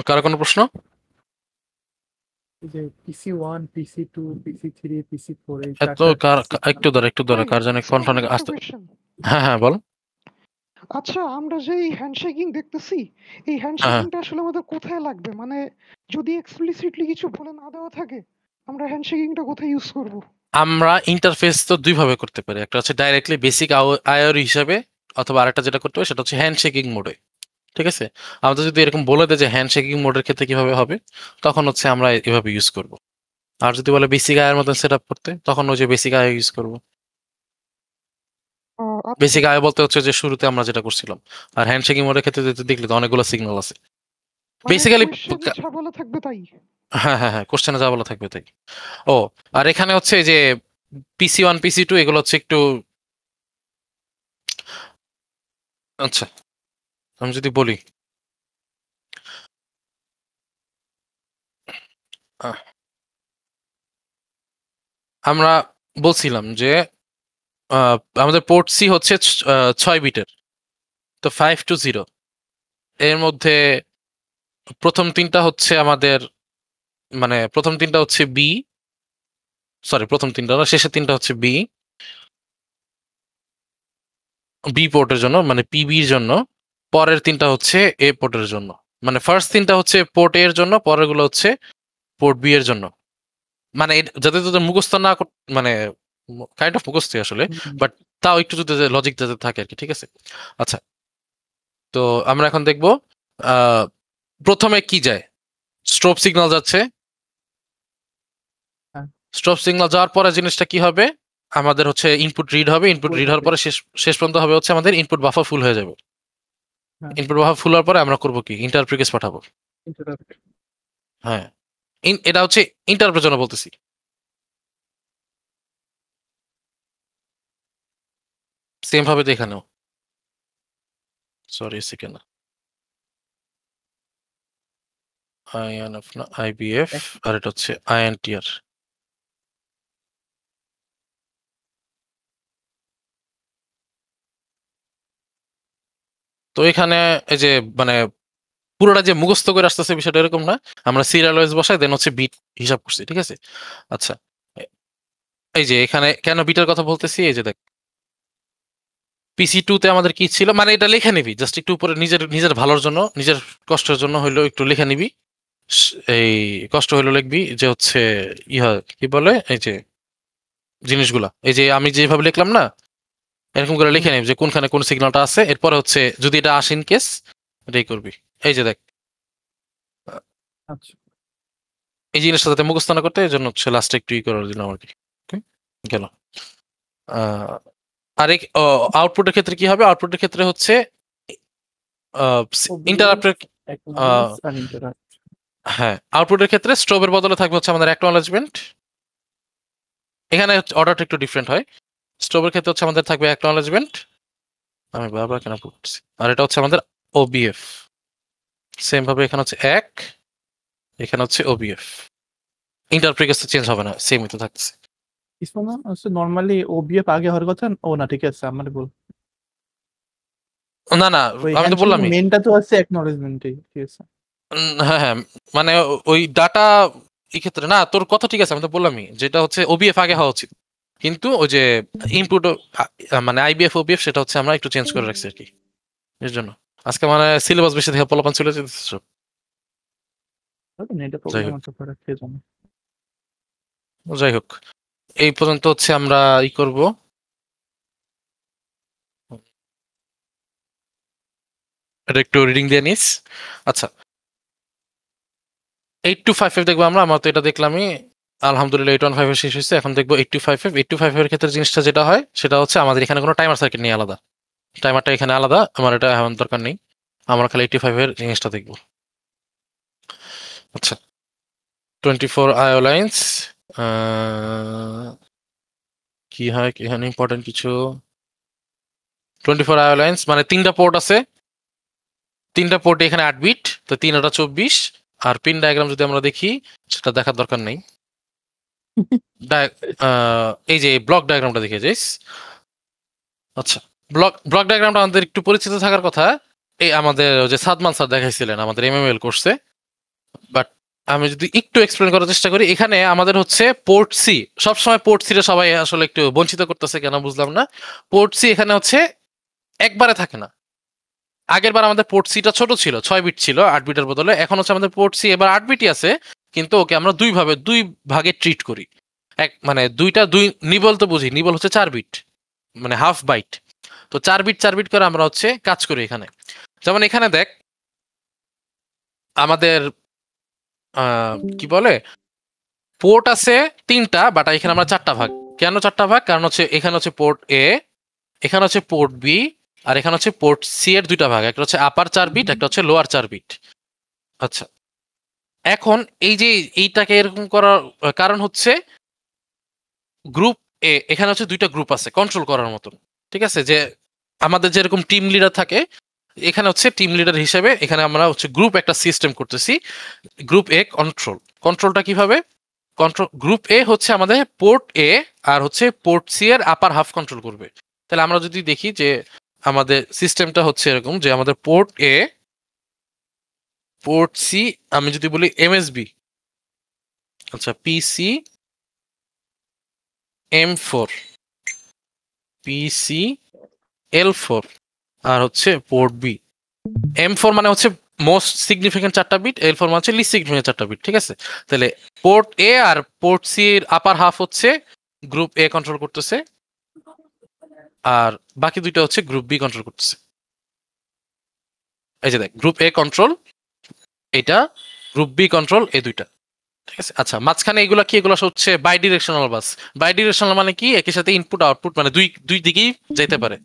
কারো কোনো প্রশ্ন? এই যে পিসি 1, পিসি 2, পিসি 3, পিসি 4 এই এত চারটা একটু ধরে কার জানে স্যার, ফোনটা অনেক আমার একটা আসতে। question। হ্যাঁ হ্যাঁ বল। আচ্ছা, আমরা যে এই হ্যান্ডশেকিং দেখতেছি, এই হ্যাঁ হ্যান্ডশেকিংটা আসলে আমাদের কোথায় লাগবে? মানে যদি এক্সপ্লিসিটলি কিছু বলে না দেওয়া থাকে, আমরা হ্যান্ডশেকিংটা কোথায় ইউজ করব? আমরা ইন্টারফেস তো দুই ভাবে করতে পারি, একটা হচ্ছে ডাইরেক্টলি বেসিক আইওর হিসাবে, অথবা আরেকটা যেটা করতে হবে সেটা হচ্ছে হ্যান্ডশেকিং মোডে, ঠিক আছে। আমাদের যদি এরকম বলে দেয় যে হ্যান্ডশেকিং মোডের ক্ষেত্রে কিভাবে হবে, তখন হচ্ছে আমরা এভাবে ইউজ করব। আর যদি বলে বেসিক আইয়ের মতন সেট আপ করতে, তখন ওই যে বেসিক আই ইউজ করব। আচ্ছা, বেসিক আই বলতে হচ্ছে যে শুরুতে আমরা যেটা করছিলাম। আর হ্যান্ডশেকিং মোডের ক্ষেত্রে দেখলে তো অনেকগুলো সিগন্যাল আছে মানে বেসিক্যালি। কোয়েশ্চেনে যা বলা থাকবে তাই? হ্যাঁ হ্যাঁ হ্যাঁ, কোশ্চেনে যা বলা থাকবে তাই। ও আর এখানে হচ্ছে যে PC1 PC2 এগুলো হচ্ছে একটু, আচ্ছা আমি যদি বলি আমরা বলছিলাম যে আমাদের পোর্ট সি হচ্ছে 6 বিটের, তো 5 to 0 এর মধ্যে প্রথম তিনটা হচ্ছে আমাদের, মানে প্রথম তিনটা হচ্ছে বি, সরি প্রথম তিনটা না, শেষের তিনটা হচ্ছে বি, বি পোর্টের জন্য মানে পিবির জন্য, পরের তিনটা হচ্ছে এ পোর্টের জন্য। মানে ফার্স্ট তিনটা হচ্ছে পোর্ট এর জন্য, পরেরগুলো হচ্ছে পোর্ট বি এর জন্য। মানে যাতে তোদের মুখস্থ না মানে কাইন্ড অফ মুখস্থ আসলে, বাট তাও একটু যদি লজিক যাতে থাকে আর কি, ঠিক আছে। আচ্ছা তো আমরা এখন দেখব প্রথমে কি যায়, স্ট্রোব সিগন্যাল যাচ্ছে, স্ট্রোব সিগন্যাল যাওয়ার পরে জিনিসটা কি হবে, আমাদের হচ্ছে ইনপুট রিড হবে, ইনপুট রিড হওয়ার পরে শেষ পর্যন্ত হবে হচ্ছে আমাদের ইনপুট বাফার ফুল হয়ে যাবে। ইনপুট বাফার ফুল হওয়ার পরে আমরা করবো কি, ইন্টারাপ্ট রিকোয়েস্ট পাঠাবো। হ্যাঁ এটা হচ্ছে ইন্টারাপ্টের জন্য বলতেছি। সেম ভাবে দেখানো, সরি সেকেন্ড, আইএনএফ না আইবিএফ, আর এটা হচ্ছে আইএনটিআর। তো এখানে এই যে মানে পুরোটা যে মুখস্থ করে আসতেছে বিষয়টা এরকম না, আমরা সিরিয়াল ওয়াইজ বসাই দেন হচ্ছে বিট হিসাব করছি, ঠিক আছে। আচ্ছা, এই যে এখানে কেন বিটার কথা বলতেছি, এই যে দেখ PC2 তে আমাদের কি ছিল, মানে এটা লিখে নিবি জাস্ট একটু উপরে, নিজের নিজের ভালোর জন্য, নিজের কষ্টের জন্য হইলেও একটু লিখে নিবি। এই কষ্ট হইলেও লিখবি যে হচ্ছে ইহা কি বলে, এই যে জিনিসগুলা, এই যে আমি যেভাবে লিখলাম না, এরকম করে লিখে নিবি যে কোনখানে কোন সিগন্যালটা আছে। এরপরে হচ্ছে যদি এটা আসেন কেস এটাই করবি। এই যে দেখ আচ্ছা এই জিনিসটা যাতে মুখস্থ না করতে, এই জন্য হচ্ছে লাস্টে একটু ই করে দিলাম আর কি। গেল। আর আউটপুটের ক্ষেত্রে কি হবে, আউটপুটের ক্ষেত্রে হচ্ছে ইন্টারাপ্টের, হ্যাঁ আউটপুটের ক্ষেত্রে স্ট্রোবের বদলে থাকবে হচ্ছে আমাদের অ্যাকনলেজমেন্ট। এখানে অর্ডারটা একটু ডিফারেন্ট হয়। স্ট্রোবের ক্ষেত্রে হচ্ছে আমাদের থাকবে অ্যাকনলেজমেন্ট, আমি বারবার কেন পড়ছি, আর এটা হচ্ছে আমাদের OBF। সেম ভাবে এখানে হচ্ছে এক, এখানে হচ্ছে OBF। ইন্টারপ্রিকেস চেঞ্জ হবে না, সেমই তো থাকছে। নর্মালি ওবিএফ আগে হওয়ার কথা। ও না ঠিক আছে, আমার বল। না না আমি তো বললাম মেনটা তো আছে অ্যাকনলেজমেন্টই, ঠিক আছে। হ্যাঁ হ্যাঁ মানে ওই ডাটা এই ক্ষেত্রে না, তোর কথা ঠিক আছে, আমি তো বললামই যেটা হচ্ছে OBF আগে হওয়া উচিত, কিন্তু ওই যে ইনপুট মানে IBF OBF সেটা হচ্ছে আমরা একটু চেঞ্জ করে রাখছি আর কি। এর জন্য আজকে মানে সিলেবাস বেশি থেকে পোলাপান চলে যেতেছে সব। যাই হোক, এই পর্যন্ত হচ্ছে আমরা ই করব। এটা একটু রিডিং দিয়ে নিস। আচ্ছা 8255 দেখবো আমরা, আমার তো এটা দেখলামই আলহামদুলিল্লাহ 815 শেষ হয়েছে। এখন দেখবো 8255 এর ক্ষেত্রে জিনিসটা যেটা হয় সেটা হচ্ছে আমাদের এখানে কোনো টাইমার সার্কিট নেই আলাদা, টাইমারটা এখানে আলাদা, আমার এটা এখন দরকার নেই, আমরা খালি 85 এর জিনিসটা দেখবো। আচ্ছা 24 IO লাইন্স কি হয় এখানে ইম্পর্টেন্ট কিছু। 24 IO লাইন্স মানে 3টা পোর্ট আছে, 3টা পোর্টে এখানে 8 বিট, তো 3 আর 24। আর পিন ডায়াগ্রাম যদি আমরা দেখি সেটা দেখার দরকার নেই, এই যে ব্লক ডায়াগ্রামটা দেখে যাইস। আচ্ছা ব্লক ডায়াগ্রামটা আমাদের একটু পরিচিত থাকার কথা, এই আমাদের যে সাদমান স্যার দেখাইছিলেন আমাদের MML কোর্সে। বাট আমি যদি একটু এক্সপ্লেন করার চেষ্টা করি, এখানে আমাদের হচ্ছে পোর্ট সি, সবসময় পোর্ট সিটা সবাই আসলে একটু বঞ্চিত করতেছে কেন বুঝলাম না। পোর্ট সি এখানে হচ্ছে একবারে থাকে না, আগের বার আমাদের পোর্ট সিটা ছোট ছিল, 6 বিট ছিল 8 বিটের বদলে, এখন হচ্ছে আমাদের পোর্ট সি এবার 8 বিটই আছে, কিন্তু ওকে আমরা দুই ভাগে ট্রিট করি। এক মানে দুই নিবল তো বুঝি, নিবল হচ্ছে 4 বিট মানে হাফ বাইট, তো 4 বিট করে আমরা হচ্ছে কাজ করি এখানে। যেমন এখানে দেখ আমাদের কি বলে পোর্ট আছে 3টা, বাট এখানে আমরা 4টা ভাগ। কেন 4টা ভাগ, কারণ হচ্ছে এখানে হচ্ছে পোর্ট এ, এখানে হচ্ছে পোর্ট বি, আর এখানে হচ্ছে পোর্ট সি এর 2টা ভাগ, একটা হচ্ছে আপার 4 বিট, একটা হচ্ছে লোয়ার 4 বিট। আচ্ছা এখন এই যে এইটাকে এরকম করার কারণ হচ্ছে গ্রুপ এ, এখানে হচ্ছে 2টা গ্রুপ আছে কন্ট্রোল করার মতন, ঠিক আছে। যে আমাদের যেরকম টিম লিডার থাকে, এখানে হচ্ছে টিম লিডার হিসেবে এখানে আমরা হচ্ছে গ্রুপ একটা সিস্টেম করতেছি, গ্রুপ এ কন্ট্রোলটা কিভাবে, গ্রুপ এ হচ্ছে আমাদের পোর্ট এ আর হচ্ছে পোর্ট সি এর আপার হাফ কন্ট্রোল করবে। তাহলে আমরা যদি দেখি যে আমাদের সিস্টেমটা হচ্ছে এরকম যে আমাদের পোর্ট এ, পোর্ট সি, আমি যদি বলি MSB, আচ্ছা PC M4, PC L4, আর হচ্ছে পোর্ট বি। M4 মানে হচ্ছে মোস্ট সিগনিফিকেন্ট 4টা বিট, L4 মানে হচ্ছে লিস্ট সিগনিফিকেন্ট 4টা বিট, ঠিক আছে। তাহলে পোর্ট এ আর পোর্ট সি এর আপার হাফ হচ্ছে গ্রুপ এ কন্ট্রোল করতেছে, আর বাকি 2টা হচ্ছে গ্রুপ বি কন্ট্রোল করতেছে। এই যে দেখ গ্রুপ এ কন্ট্রোল এটা, গ্রুপ বি কন্ট্রোল এই 2টা, ঠিক আছে। আচ্ছা মাঝখানে এগুলা কি, এগুলো হচ্ছে bidirectional bus. Bidirectional মানে কি, একই সাথে ইনপুট আউটপুট মানে দুই দিকেই যেতে পারে।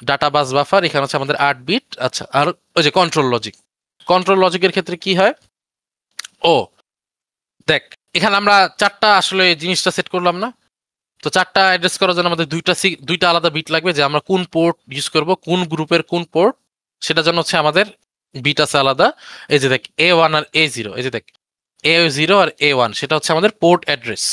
ডাটা বাস বাফার এখানে হচ্ছে আমাদের 8 বিট। আচ্ছা আর ওই যে কন্ট্রোল লজিকের ক্ষেত্রে কি হয়, ও দেখ এখানে আমরা 4টা আসলে জিনিসটা সেট করলাম না, তো 4টা অ্যাড্রেস করার জন্য আমাদের দুইটা আলাদা বিট লাগবে, যে আমরা কোন পোর্ট ইউজ করব, কোন গ্রুপের কোন পোর্ট, সেটার জন্য হচ্ছে আমাদের বিট আছে আলাদা। এই যে দেখ A1 আর A0, এই যে দেখ A0 আর A1 সেটা হচ্ছে আমাদের পোর্ট অ্যাড্রেস,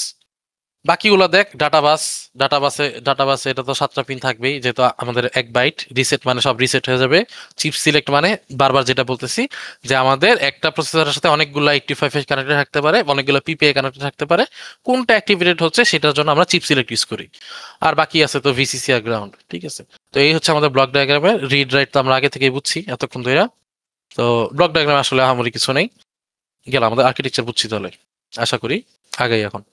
বাকিগুলো দেখ ডাটাবাসে এটা তো 7টা পিন থাকবেই, যেহেতু আমাদের 1 বাইট রিসেট মানে সব রিসেট হয়ে যাবে। চিপ সিলেক্ট মানে বারবার যেটা বলতেছি যে আমাদের একটা প্রসেসরের সাথে অনেকগুলো 85 কানেক্টেড থাকতে পারে, অনেকগুলো পিপিআই কানেক্টেড থাকতে পারে, কোনটা অ্যাক্টিভেটেড হচ্ছে সেটার জন্য আমরা চিপ সিলেক্ট ইউজ করি। আর বাকি আছে তো ভিসিসি আর গ্রাউন্ড, ঠিক আছে। তো এই হচ্ছে আমাদের ব্লক ডায়াগ্রামের রিড রাইট, তো আমরা আগে থেকেই বুঝছি এতক্ষণ ধরে। তো ব্লক ডায়াগ্রামে আসলে আমারই কিছু নেই, গেল আমাদের আর্কিটেকচার বুঝছি তাহলে আশা করি আগেই এখন।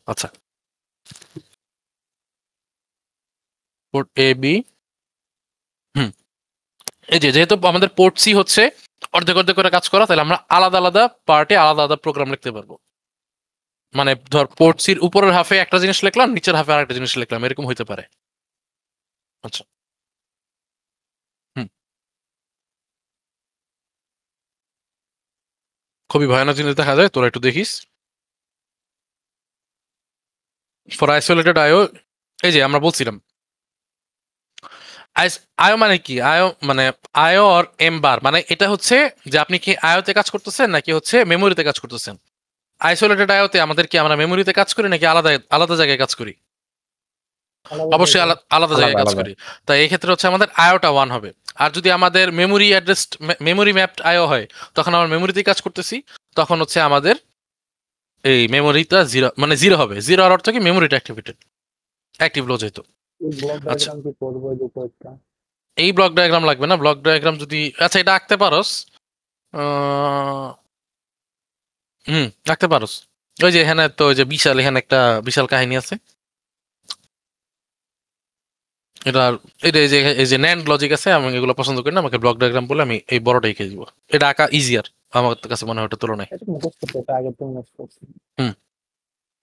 আচ্ছা, পোর্ট এ বি, এই যেহেতু আমাদের পোর্ট সি হচ্ছে অর্ধেক অর্ধেক করে কাজ করা, তাহলে আমরা আলাদা আলাদা পার্টে আলাদা আলাদা প্রোগ্রাম লিখতে পারবো। মানে ধর পোর্ট সির উপরের হাফে একটা জিনিস লিখলাম, নিচের হাফে আরেকটা জিনিস লিখলাম, এরকম হইতে পারে। আচ্ছা, খুবই ভয়ানক জিনিস দেখা যায়, তোরা একটু দেখিস। ফর আইসোলেটেড আইও, এই যে আমরা বলছিলাম আইও মানে কি, আইও আর এম বার মানে এটা হচ্ছে যে আপনি কি আইওতে কাজ করতেছেন নাকি হচ্ছে মেমোরিতে কাজ করতেছেন। আইসোলেটেড আইওতে আমাদের কি আমরা মেমোরিতে কাজ করি নাকি আলাদা আলাদা জায়গায় কাজ করি? অবশ্যই আলাদা জায়গায় কাজ করি। তাই এই ক্ষেত্রে হচ্ছে আমাদের আইওটা 1 হবে। আর যদি আমাদের মেমোরি ম্যাপড আইও হয়, তখন আমরা মেমোরিতেই কাজ করতেছি, তখন হচ্ছে আমাদের এই মেমোরিটা 0 মানে 0 হবে। 0 এর অর্থ কি মেমোরিটা অ্যাক্টিভ লো যেহেতু। আচ্ছা, এই ব্লক ডায়াগ্রাম লাগবে না। ব্লক ডায়াগ্রাম যদি আচ্ছা এটা আঁকতে পারোস, আঁকতে পারোস। ওই যে এখানে তো ওই যে এখানে একটা বিশাল কাহিনী আছে। এটা এই যে ন্যান্ড লজিক আছে, আমি এগুলো পছন্দ করি না, আমাকে ব্লক ডায়াগ্রাম বলে আমি এই বড়টাই খেয়ে দিব। এটা আঁকা ইজিয়ার আমার কাছে মনে হয় ওটার তুলনায়।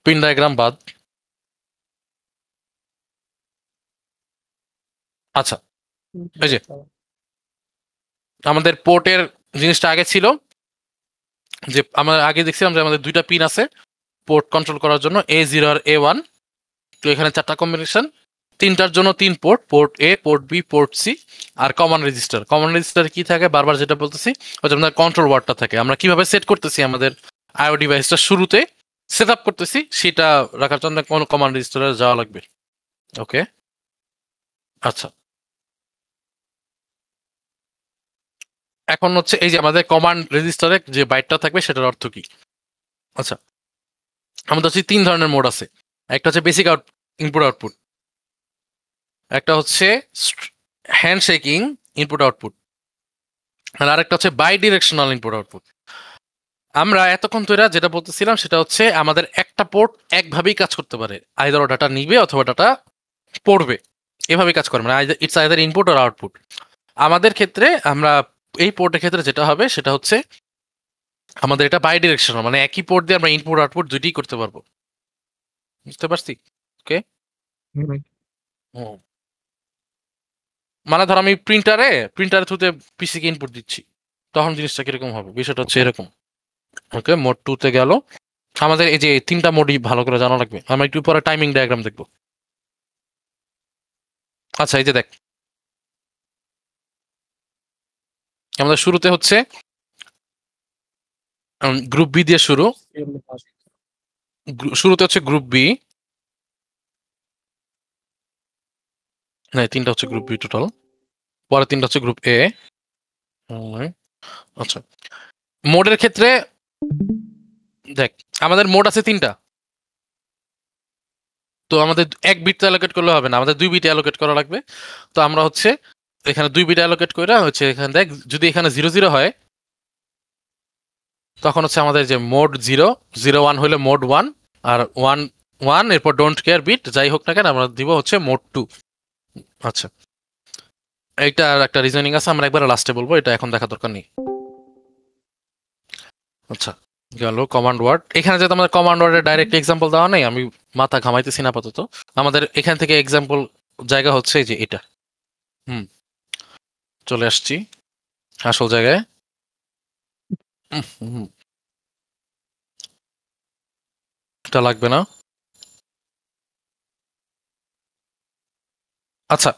পিন ডায়াগ্রাম বাদ। আচ্ছা, এই যে আমাদের পোর্টের জিনিসটা আগে ছিল যে আমরা আগে দেখছিলাম যে আমাদের 2টা পিন আছে পোর্ট কন্ট্রোল করার জন্য, A0 আর A1। তো এখানে 4টা কম্বিনেশন, 3টার জন্য 3 পোর্ট, পোর্ট এ, পোর্ট বি, পোর্ট সি আর কমন রেজিস্টার। কমন রেজিস্টার কি থাকে বারবার যেটা বলতেছি, ওই যে আমাদের কন্ট্রোল ওয়ার্ডটা থাকে। আমরা কিভাবে সেট করতেছি আমাদের আইও ডিভাইসটা শুরুতে সেট আপ করতেছি, সেটা রাখার জন্য কোন কমান্ড রেজিস্টারে যাওয়া লাগবে। ওকে, আচ্ছা, এখন হচ্ছে এই যে আমাদের কমান্ড রেজিস্টারে যে বাইটটা থাকবে সেটার অর্থ কি। আচ্ছা, আমাদের হচ্ছে 3 ধরনের মোড আছে। একটা হচ্ছে বেসিক ইনপুট আউটপুট, একটা হচ্ছে হ্যান্ডশেকিং ইনপুট আউটপুট, আর আরেকটা হচ্ছে বাই ডিরেকশনাল ইনপুট আউটপুট। আমরা এতক্ষণ ধরে যেটা বলতেছিলাম সেটা হচ্ছে আমাদের একটা পোর্ট একভাবেই কাজ করতে পারে, আইদার ডাটা নিবে অথবা ডাটা পড়বে, এভাবেই কাজ করে, মানে ইটস আইদার ইনপুট আর আউটপুট। আমাদের ক্ষেত্রে আমরা এই পোর্টের ক্ষেত্রে যেটা হবে সেটা হচ্ছে আমাদের এটা বাই ডিরেকশনাল, মানে একই পোর্ট দিয়ে আমরা ইনপুট আউটপুট দুইটাই করতে পারবো। বুঝতে পারছি? ওকে, মানে ধর আমি প্রিন্টারে থ্রুতে পিসিকে ইনপুট দিচ্ছি, তখন জিনিসটা কিরকম হবে, বিষয়টা হচ্ছে এরকম। ওকে, মোড 2 গেল। আমাদের এই যে 3টা মোডই ভালো করে জানা লাগবে। আমরা একটু পরে টাইমিং ডায়াগ্রাম দেখবো। আচ্ছা, এই যে দেখ আমাদের শুরুতে হচ্ছে গ্রুপ বি দিয়ে শুরুতে হচ্ছে গ্রুপ বি, না 3টা হচ্ছে গ্রুপ বি টোটাল, পরে 3টা হচ্ছে গ্রুপ এ। আচ্ছা, মোডের ক্ষেত্রে দেখ আমাদের মোড আছে 3টা, তো আমাদের 1 বিট অ্যালোকেট করলে হবে না, আমাদের 2 বিট অ্যালোকেট করা লাগবে। তো আমরা হচ্ছে এখানে 2 বিট অ্যালোকেট করে হচ্ছে এখানে দেখ, যদি এখানে 0 0 হয় তখন হচ্ছে আমাদের যে মোড 0 0 1 হলে মোড 1, আর 1 1 এরপর ডোন্ট কেয়ার বিট যাই হোক না কেন আমরা দিব হচ্ছে মোড 2। আচ্ছা, এইটা আর একটা রিজনিং আছে, আমরা একবার লাস্টে বলবো, এটা এখন দেখা দরকার নেই। আচ্ছা, গেল কমান্ড ওয়ার্ড। এখানে যেহেতু আমাদের কমান্ড ওয়ার্ডের ডাইরেক্ট এক্সাম্পল দেওয়া নেই, আমি মাথা ঘামাইতেছি না আপাতত। আমাদের এখান থেকে এক্সাম্পল জায়গা হচ্ছে যে এটা। চলে আসছি আসল জায়গায়। এটা লাগবে না। আচ্ছা,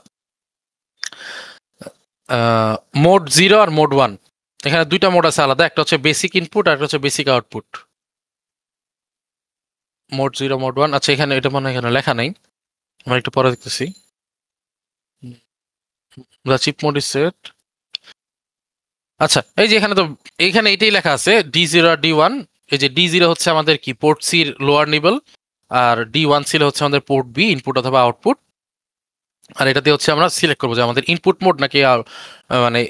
মোড 0 আর মোড 1, এখানে 2টা মোড আছে আলাদা, একটা হচ্ছে বেসিক ইনপুট আর একটা হচ্ছে বেসিক আউটপুট। মোড 0 মোড 1 আচ্ছা এখানে এটা মনে হয় এখানে লেখা নাই, আমরা একটু পরে দেখতেছি। The chip mode is set. আচ্ছা এই যে এখানে তো এইখানে এটাই লেখা আছে D0 আর D1। এই যে D0 হচ্ছে আমাদের কি পোর্ট সির লোয়ার নিবল, আর D1 ছিল হচ্ছে আমাদের পোর্ট বি ইনপুট অথবা আউটপুট। আর এটাতে হচ্ছে আমরা সিলেক্ট করবো যে আমাদের ইনপুট মোড নাকি মানে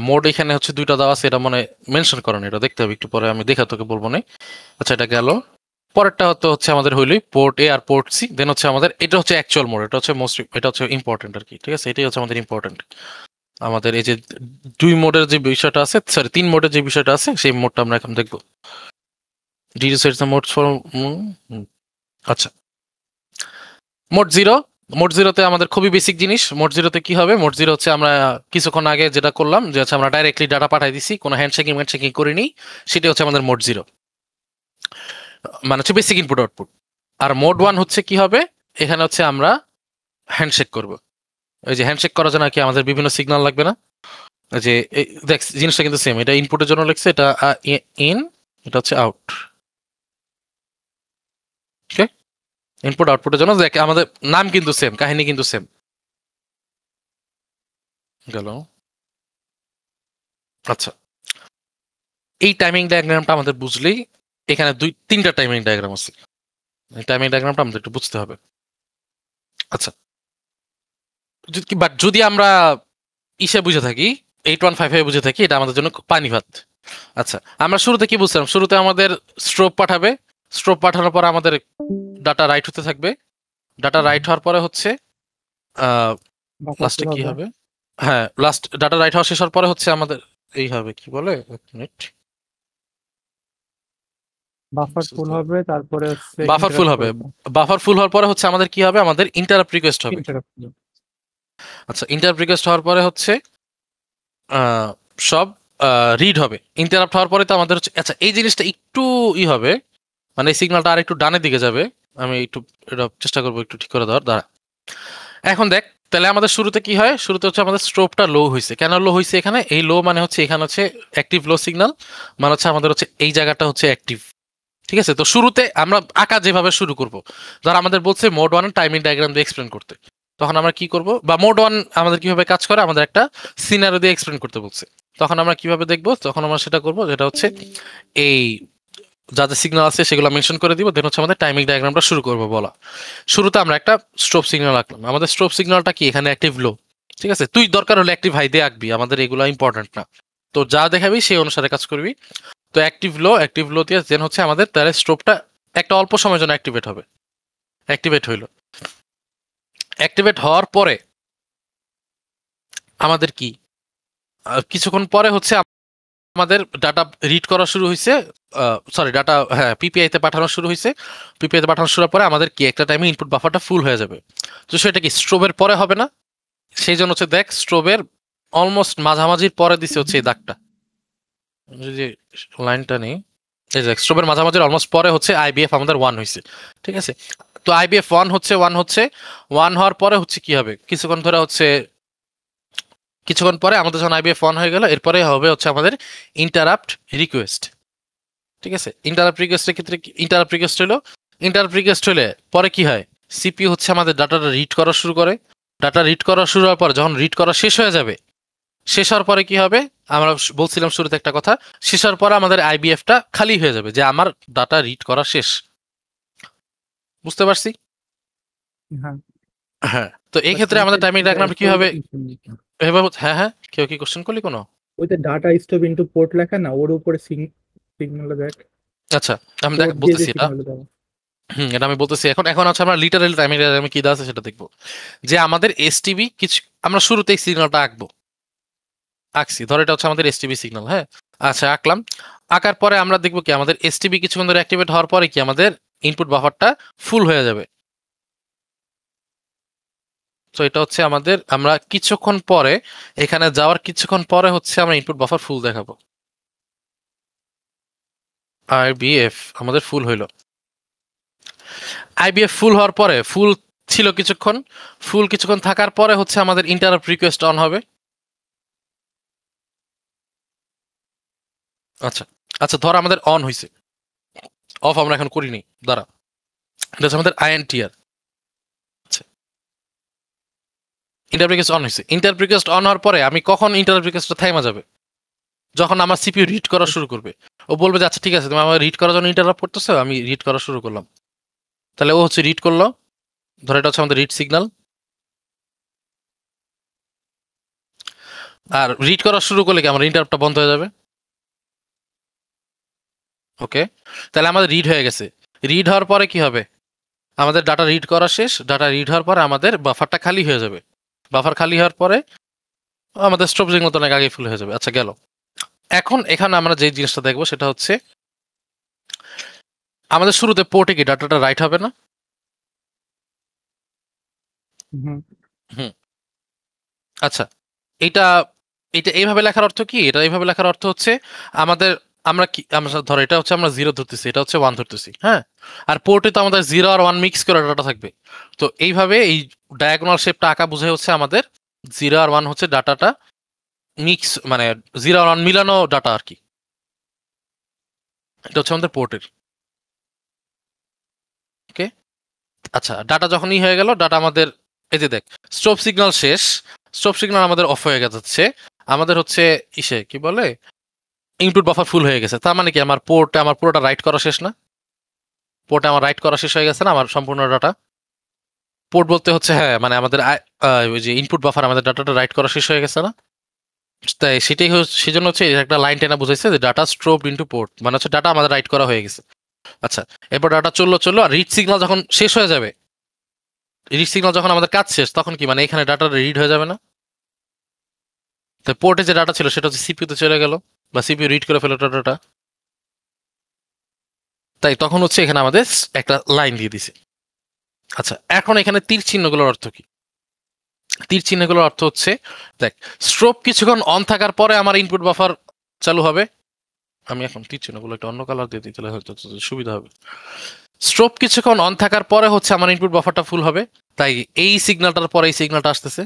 মোড এখানে হচ্ছে দুইটা দেওয়া আছে, এটা মনে মেনশন করেন, এটা দেখতে হবে একটু পরে, আমি দেখা তোকে বলবো না। আচ্ছা এটা গেল। পরেরটা হচ্ছে আমাদের হইলো পোর্ট এ আর পোর্ট সি, দেন হচ্ছে আমাদের এটা হচ্ছে অ্যাকচুয়াল মোড, এটা হচ্ছে এটা হচ্ছে ইম্পর্টেন্ট আর কি, ঠিক আছে, এটাই হচ্ছে আমাদের ইম্পর্টেন্ট। আমাদের এই যে 2 মোডের যে বিষয়টা আছে, সরি 3 মোডের যে বিষয়টা আছে, সেই মোডটা আমরা এখন দেখবো। আচ্ছা মোড 0, মোড 0তে আমাদের খুবই বেসিক জিনিস। মোড 0তে কি হবে, মোড 0 হচ্ছে আমরা কিছুক্ষণ আগে যেটা করলাম যে হচ্ছে আমরা ডাইরেক্টলি ডাটা পাঠাই দিছি, কোনো হ্যান্ডশেকিং করিনি, সেটা হচ্ছে আমাদের মোড 0, মানে হচ্ছে বেসিক ইনপুট আউটপুট। আর মোড 1 হচ্ছে কি হবে, এখানে হচ্ছে আমরা হ্যান্ডশেক করব। এই যে হ্যান্ডশেক করার জন্য কি আমাদের বিভিন্ন সিগন্যাল লাগবে না, যে দেখ জিনিসটা কিন্তু সেম, এটা ইনপুটের জন্য লিখছে, এটা ইন, এটা হচ্ছে আউট। ওকে, ইনপুট আউটপুটের জন্য দেখ আমাদের নাম কিন্তু সেম, কাহিনী কিন্তু সেম। গেল। আচ্ছা এই টাইমিং ডায়াগ্রামটা আমাদের বুঝলেই, এখানে 2-3টা টাইমিং ডায়াগ্রাম আছে, এই টাইমিং ডায়াগ্রামটা আমাদের একটু বুঝতে হবে। আচ্ছা বাট যদি আমরা ইসে বুঝে থাকি 8155 বুঝে থাকি, এটা আমাদের জন্য পানি ভাত। আচ্ছা আমরা শুরুতে কি বুঝলাম, শুরুতে আমাদের স্ট্রোব পাঠাবে, স্ট্রোব পাঠানোর পরে আমাদের ডাটা রাইট হতে থাকবে, ডাটা রাইট হওয়ার পরে হচ্ছে লাস্টে কি হবে, হ্যাঁ লাস্ট ডাটা রাইট হওয়া শেষ হওয়ার পরে হচ্ছে আমাদের এই হবে কি বলে, এক মিনিট, বাফার ফুল হবে, তারপরে হচ্ছে বাফার ফুল হবে, বাফার ফুল হওয়ার পরে হচ্ছে আমাদের কি হবে, আমাদের ইন্টারাপ্ট রিকোয়েস্ট হবে। আচ্ছা ইন্টারাপ্ট রিকোয়েস্ট হওয়ার পরে হচ্ছে সব রিড হবে। ইন্টারাপ্ট হওয়ার পরে তো আমাদের হচ্ছে, আচ্ছা এই জিনিসটা একটু হবে, মানে এই সিগন্যালটা আর একটু ডানের দিকে যাবে, আমি একটু এটা চেষ্টা করবো একটু ঠিক করে দেওয়ার দ্বারা। এখন দেখ তাহলে আমাদের শুরুতে কি হয়, শুরুতে হচ্ছে আমাদের স্ট্রোবটা লো হয়েছে, কেন লো হয়েছে এখানে, এই লো মানে হচ্ছে এখানে হচ্ছে অ্যাক্টিভ লো সিগন্যাল, মানে হচ্ছে আমাদের হচ্ছে এই জায়গাটা হচ্ছে অ্যাক্টিভ, ঠিক আছে। তো শুরুতে আমরা আঁকা যেভাবে শুরু করব, ধর আমাদের বলছে মোড 1 টাইমিং ডায়াগ্রাম দিয়ে এক্সপ্লেন করতে, তখন আমরা কি করব, বা মোড 1 আমাদের কিভাবে কাজ করে, আমাদের একটা সিনারিও দিয়ে এক্সপ্লেন করতে বলছে, তখন আমরা কিভাবে দেখবো, তখন আমরা সেটা করবো, যেটা হচ্ছে এই যাদের সিগন্যাল আছে সেগুলো মেনশন করে দিব, দেন হচ্ছে আমাদের টাইমিং ডায়াগ্রামটা শুরু করবো বলা। শুরুতে আমরা একটা স্ট্রোব সিগন্যাল আঁকলাম, আমাদের স্ট্রোব সিগন্যালটা কি এখানে অ্যাক্টিভ লো, ঠিক আছে, তুই দরকার হলে অ্যাক্টিভ হাই দিয়ে আঁকবি, আমাদের এগুলো ইম্পর্টেন্ট না, তো যা দেখাবি সেই অনুসারে কাজ করবি। তো অ্যাক্টিভ লো দিয়ে দেন হচ্ছে আমাদের তাহলে স্ট্রোবটা একটা অল্প সময়ের জন্য অ্যাক্টিভেট হবে, অ্যাক্টিভেট হইল। অ্যাক্টিভেট হওয়ার পরে আমাদের কি কিছুক্ষণ পরে হচ্ছে আমাদের ডাটা রিড করা শুরু হয়েছে, সরি ডাটা হ্যাঁ পিপিআই তে পাঠানো শুরু হয়েছে, পিপিআই তে পাঠানো শুরু পরে আমাদের কি একটা টাইমে ইনপুট বাফারটা ফুল হয়ে যাবে, তো সেটা কি স্ট্রোবের পরে হবে না, সেই জন্য হচ্ছে দেখ স্ট্রোবের অলমোস্ট মাঝামাঝির পরে দিছে হচ্ছে এই দাগটা, যে লাইনটা নেই, এই যে স্ট্রোবের মাঝামাঝির অলমোস্ট পরে হচ্ছে আইবিএফ আমাদের 1 হয়েছে, ঠিক আছে। তো আইবিএফ 1 হচ্ছে 1 হওয়ার পরে হচ্ছে কি হবে, কিছুক্ষণ ধরে হচ্ছে কিছুক্ষণ পরে আমাদের যখন আইবিএফ 1 হয়ে গেল, এরপরে হবে হচ্ছে আমাদের ইন্টারাপ্ট রিকোয়েস্ট, ঠিক আছে। ইন্টারাপ্ট রিকোয়েস্টের ক্ষেত্রে ইন্টারাপ্ট রিকোয়েস্ট হলে পরে কি হয়, সিপিইউ হচ্ছে আমাদের ডাটাটা রিড করা শুরু করে, ডাটা রিড করা শুরু হওয়ার পর যখন রিড করা শেষ হয়ে যাবে, শেষ হওয়ার পরে কি হবে, আমরা বলছিলাম শুরুতে একটা কথা, শেষ হওয়ার পরে আমাদের আইবিএফটা খালি হয়ে যাবে, যে আমার ডাটা রিড করা শেষ, বুঝতে পারছি। হ্যাঁ তো এই ক্ষেত্রে আমাদের টাইমিং ডায়াগ্রাম কি হবে, হ্যাঁ হ্যাঁ কেউ কি কোশ্চেন করলি কোনো, ওই যে ডাটা স্টপ ইনটু পোর্ট লেখা না, ওর উপরে সিগন্যাল দেখ। আচ্ছা আমি দেখ বলতেছি এটা, এটা আমি বলতেছি এখন হচ্ছে আমরা লিটারালি টাইমিং ডায়াগ্রামে কি দেওয়া আছে সেটা দেখবো, যে আমাদের এসটিবি কিছু আমরা শুরুতেই সিগন্যালটা আঁকছি, ধর এটা হচ্ছে আমাদের এসটিবি সিগন্যাল, হ্যাঁ আচ্ছা আঁকলাম, আঁকার পরে আমরা দেখবো কি আমাদের এসটিবি কিছুক্ষণ ধরে অ্যাক্টিভেট হওয়ার পরে কি আমাদের ইনপুট বাফারটা ফুল হয়ে যাবে, তো এটা হচ্ছে আমাদের আমরা কিছুক্ষণ পরে এখানে যাওয়ার কিছুক্ষণ পরে হচ্ছে আমরা ইনপুট বাফার ফুল দেখাবো, আইবিএফ আমাদের ফুল হইল। আইবিএফ ফুল হওয়ার পরে ফুল ছিল কিছুক্ষণ থাকার পরে হচ্ছে আমাদের ইন্টারাপ্ট রিকোয়েস্ট অন হবে। আচ্ছা ধর আমাদের অন হয়েছে, অফ আমরা এখন করিনি, দাঁড়া এটা হচ্ছে আমাদের আইএনটিআর। আচ্ছা, ইন্টারাপ্ট রিকোয়েস্ট অন হয়েছে। ইন্টারাপ্ট রিকোয়েস্ট অন হওয়ার পরে আমি কখন ইন্টারাপ্ট রিকোয়েস্টটা থাইমা যাবে? যখন আমার সিপিইউ রিড করা শুরু করবে। ও বলবে যে আচ্ছা ঠিক আছে তুমি আমার রিড করার জন্য ইন্টারাপ্ট করতেছো, আমি রিড করা শুরু করলাম। তাহলে ও হচ্ছে রিড করলো, ধরো এটা হচ্ছে আমাদের রিড সিগন্যাল। আর রিড করা শুরু করলে কি আমার ইন্টারাপ্টটা বন্ধ হয়ে যাবে? ওকে, তাহলে আমাদের রিড হয়ে গেছে। রিড হওয়ার পরে কি হবে? আমাদের ডাটা রিড করা শেষ। ডাটা রিড হওয়ার পরে আমাদের বাফারটা খালি হয়ে যাবে। বাফার খালি হওয়ার পরে আমাদের স্টপ সিগন্যাল তো অনেক আগে ফুল হয়ে যাবে। আচ্ছা গেল। এখন এখানে আমরা যে জিনিসটা দেখবো সেটা হচ্ছে আমাদের শুরুতে পোর্টে কি ডাটাটা রাইট হবে না? আচ্ছা, এটা এটা এইভাবে লেখার অর্থ কি? এটা এইভাবে লেখার অর্থ হচ্ছে আমাদের আমরা ধরো এটা হচ্ছে আমরা 0 ধরতেছি, এটা হচ্ছে 1 ধরতেছি, হ্যাঁ? আর পোর্টে তো আমাদের 0 আর 1 মিক্স করে ডাটা থাকবে। তো এইভাবে এই ডায়াগোনাল শেপটা আঁকা বোঝায় হচ্ছে আমাদের 0 আর 1 হচ্ছে ডাটাটা মিক্স, মানে 0 আর 1 মিলানো ডাটা আর কি। এটা হচ্ছে আমাদের পোর্টের। ওকে, আচ্ছা ডাটা যখনই হয়ে গেল, ডাটা আমাদের এই যে দেখ স্টপ সিগন্যাল শেষ, স্টপ সিগন্যাল আমাদের অফ হয়ে যাচ্ছে। আমাদের হচ্ছে ইসে কি বলে ইনপুট বাফার ফুল হয়ে গেছে। তার মানে কি আমার পোর্টে আমার পুরোটা রাইট করা শেষ না? পোর্টে আমার রাইট করা শেষ হয়ে গেছে না আমার সম্পূর্ণ ডাটা? পোর্ট বলতে হচ্ছে হ্যাঁ, মানে আমাদের ওই যে ইনপুট বাফার আমাদের ডাটাটা রাইট করা শেষ হয়ে গেছে না? তাই সেটাই সেজন্য হচ্ছে একটা লাইন টেনা বুঝাইছে যে ডাটা স্ট্রোপ ইনটু পোর্ট, মানে হচ্ছে ডাটা আমাদের রাইট করা হয়ে গেছে। আচ্ছা, এরপর ডাটা চললো আর রিড সিগন্যাল যখন শেষ হয়ে যাবে, রিড সিগন্যাল যখন আমাদের কাজ শেষ, তখন কি মানে এখানে ডাটা রিড হয়ে যাবে না? তাই পোর্টে যে ডাটা ছিল সেটা হচ্ছে সিপিইউতে চলে গেল বা সিপিইউ রিড করে ফেলো ডাটাটা। তাই তখন হচ্ছে এখানে আমাদের একটা লাইন দিয়ে দিছে। আচ্ছা, এখন এখানে তীর চিহ্নগুলোর অর্থ কি? তীর চিহ্নগুলোর অর্থ হচ্ছে দেখ স্ট্রোপ কিছুক্ষণ অন থাকার পরে আমার ইনপুট বাফার চালু হবে। আমি এখন তীর চিহ্নগুলো একটা অন্য কালার দিয়ে দিই, তাহলে হয়তো সুবিধা হবে। স্ট্রোপ কিছুক্ষণ অন থাকার পরে হচ্ছে আমার ইনপুট বাফারটা ফুল হবে। তাই এই সিগন্যালটার পরে এই সিগন্যালটা আসতেছে।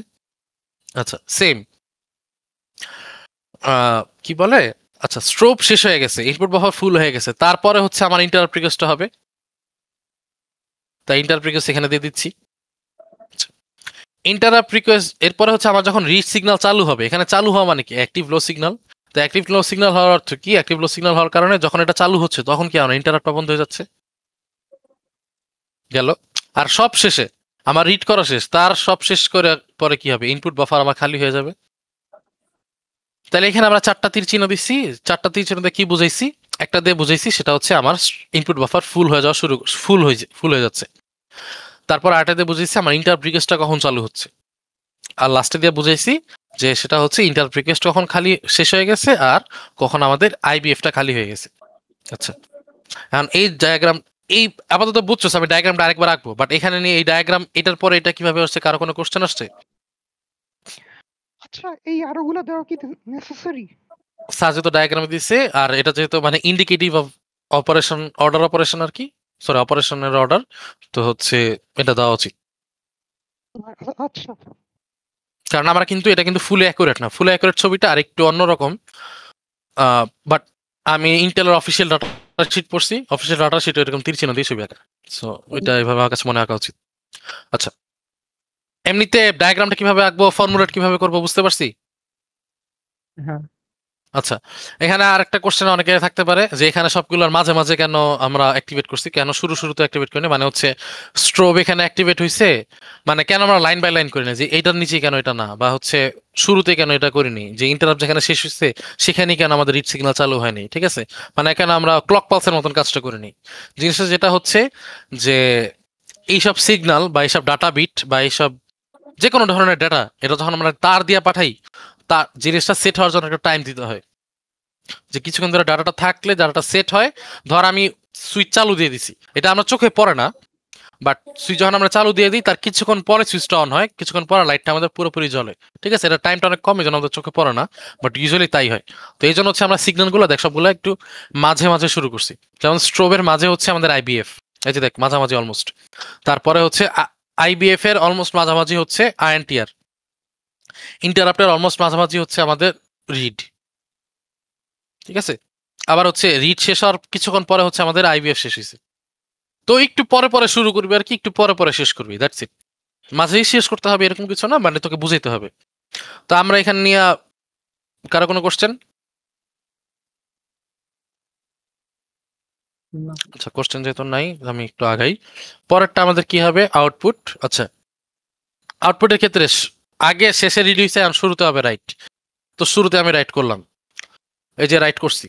আচ্ছা সেম কি বলে, আচ্ছা স্ট্রোপ শেষ হয়ে গেছে, ইনপুট বাফার ফুল হয়ে গেছে, তারপরে হচ্ছে আমার ইন্টারাপ্ট রিকোয়েস্টটা হবে। তাই ইন্টারাপ্ট রিকোয়েস্ট এখানে দিয়ে দিচ্ছি। ইন্টারাপ্ট রিকোয়েস্ট এরপরে হচ্ছে আমার যখন রিড সিগন্যাল চালু হবে, এখানে চালু হওয়া মানে কি অ্যাক্টিভ লো সিগন্যাল। তো অ্যাক্টিভ লো সিগন্যাল হওয়ার অর্থ কি? অ্যাক্টিভ লো সিগন্যাল হওয়ার কারণে যখন এটা চালু হচ্ছে তখন কি আমার ইন্টারাপ্টটা বন্ধ হয়ে যাচ্ছে। গেল। আর সব শেষে আমার রিড করা শেষ, তার সব শেষ করে পরে কি হবে? ইনপুট বাফার আমার খালি হয়ে যাবে। তাহলে এখানে আমরা 4টা তীর চিহ্ন দিচ্ছি। 4টা তীর চিহ্ন দিয়ে কি বুঝাইছি? একটা দিয়ে বুঝাইছি সেটা হচ্ছে আমার ইনপুট বাফার ফুল হয়ে যাওয়া ফুল হয়ে যাচ্ছে। তারপর আরেকটা দিয়ে বুঝাইছি আমার ইন্টারাপ্ট রিকোয়েস্টটা কখন চালু হচ্ছে। আর লাস্টে দিয়ে বুঝাইছি যে সেটা হচ্ছে ইন্টারাপ্ট রিকোয়েস্ট কখন খালি শেষ হয়ে গেছে আর কখন আমাদের আইবিএফটা খালি হয়ে গেছে। আচ্ছা, এখন এই ডায়াগ্রাম এই আপাতত বুঝছো, আমি ডায়াগ্রামটা আরেকবার আঁকবো, বাট এখানে নিয়ে এই ডায়াগ্রাম এটার পরে এটা কিভাবে হচ্ছে কারো কোনো কোশ্চেন আসছে? আচ্ছা, এই আরোগুলো দেওয়া কি নেসেসারি? স্যার যেহেতু ডায়াগ্রামে দিচ্ছে আর এটা যেহেতু মানে ইন্ডিকেটিভ অফ অপারেশন অপারেশন আর কি, সরি অপারেশনের অর্ডার, তো হচ্ছে এটা দেওয়া উচিত। আচ্ছা, কারণ আমরা কিন্তু এটা কিন্তু ফুল অ্যাকুরেট না, ফুল অ্যাকুরেট ছবিটা আর একটু অন্যরকম। বাট আমি ইন্টেলের অফিসিয়াল ডাটা শিট পড়ছি, অফিসিয়াল ডাটা শিট এরকম তীর চিহ্ন দিয়ে ছবি আঁকা। সো ওইটা এইভাবে আমার কাছে মনে আঁকা উচিত। আচ্ছা, এমনিতে ডায়াগ্রামটা কিভাবে আঁকবো, ফর্মুলেট কিভাবে করবো বুঝতে পারছি। হ্যাঁ, আচ্ছা, এখানে আর একটা কোশ্চেন অনেকে থাকতে পারে যে এখানে সবগুলোর মাঝে মাঝে কেন আমরা অ্যাক্টিভেট করছি, কেন শুরুতে অ্যাক্টিভেট করিনি? মানে হচ্ছে স্ট্রোব এখানে অ্যাক্টিভেট হয়েছে, মানে কেন আমরা লাইন বাই লাইন করিনি যে এইটার নিচে কেন এটা না, বা হচ্ছে শুরুতে কেন এটা করিনি, যে ইন্টারাপ্ট যেখানে শেষ হয়েছে সেখানেই কেন আমাদের রিড সিগন্যাল চালু হয়নি। ঠিক আছে, মানে কেন আমরা ক্লক পালসের মতন কাজটা করিনি। জিনিসটা যেটা হচ্ছে যে এইসব সিগন্যাল বা এইসব ডাটা বিট বা এইসব যে কোনো ধরনের ডাটা, এটা যখন আমরা তার দিয়ে পাঠাই, তার জিনিসটা সেট হওয়ার জন্য একটা টাইম দিতে হয়। যে কিছুক্ষণ ধরে ডাটাটা থাকলে ডাটাটা সেট হয়। ধর আমি সুইচ চালু দিয়ে দিছি, এটা আমরা চোখে পড়ে না, বাট সুইচ যখন আমরা চালু দিয়ে দিই তার কিছুক্ষণ পরে সুইচটা অন হয়, কিছুক্ষণ পরে লাইটটা আমাদের পুরোপুরি জ্বলে। ঠিক আছে, এটা টাইমটা অনেক কম, এই জন্য আমাদের চোখে পড়ে না, বাট ইউজুয়ালি তাই হয়। তো এই জন্য হচ্ছে আমরা সিগন্যালগুলো দেখ সবগুলো একটু মাঝে মাঝে শুরু করছি। যেমন স্ট্রোবের মাঝে হচ্ছে আমাদের আইবিএফ, এই যে দেখ মাঝামাঝি অলমোস্ট। তারপরে হচ্ছে আইবিএফ এর অলমোস্ট মাঝামাঝি হচ্ছে আইএনটিআর। ইন্টারাপ্টের অলমোস্ট মাঝামাঝি হচ্ছে আমাদের রিড। ঠিক আছে, আবার হচ্ছে রিড শেষ হওয়ার কিছুক্ষণ পরে হচ্ছে আমাদের আইবিএফ শেষ হয়েছে। তো একটু পরে পরে শুরু করবি আর কি, একটু পরে পরে শেষ করবি, দ্যাটস ইট। মাঝেই শেষ করতে হবে এরকম কিছু না, মানে তোকে বুঝাইতে হবে। তো আমরা এখানে নিয়ে কারো কোনো কোশ্চেন? আচ্ছা, কোশ্চেন যেহেতু নাই আমি একটু আগাই। পরেরটা আমাদের কি হবে? আউটপুট। আচ্ছা, আউটপুটের ক্ষেত্রে আগে শেষে রিড হয়েছে আর শুরুতে হবে রাইট। তো শুরুতে আমি রাইট করলাম, এই যে রাইট করছি।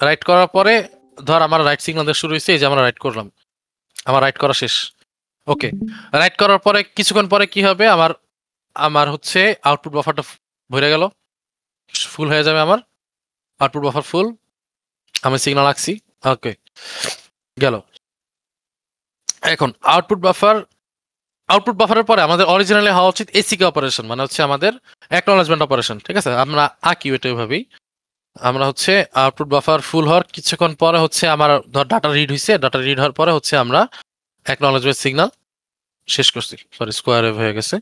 রাইট করার পরে ধর আমার রাইট সিগন্যাল দিয়ে শুরু হয়েছে, এই যে আমরা রাইট করলাম, আমার রাইট করা শেষ। ওকে, রাইট করার পরে কিছুক্ষণ পরে কি হবে, আমার হচ্ছে আউটপুট বাফারটা ভরে গেল, ফুল হয়ে যাবে আমার আউটপুট বাফার ফুল। আমি সিগন্যাল রাখছি, ওকে গেল। এখন আউটপুট বাফারের পরে আমাদের অরিজিনালি হওয়া উচিত এসিকে অপারেশন, মানে হচ্ছে আমাদের অ্যাকনলেজমেন্ট অপারেশন, ঠিক আছে? আমরা আঁকি ওইটা ওইভাবেই। আমরা হচ্ছে আউটপুট বাফার ফুল হওয়ার কিছুক্ষণ পরে হচ্ছে আমার ধর ডাটা রিড হয়েছে, ডাটা রিড হওয়ার পরে হচ্ছে আমরা অ্যাকনলেজমেন্ট সিগন্যাল শেষ করছি। সরি, স্কোয়ার ওয়েভ হয়ে গেছে,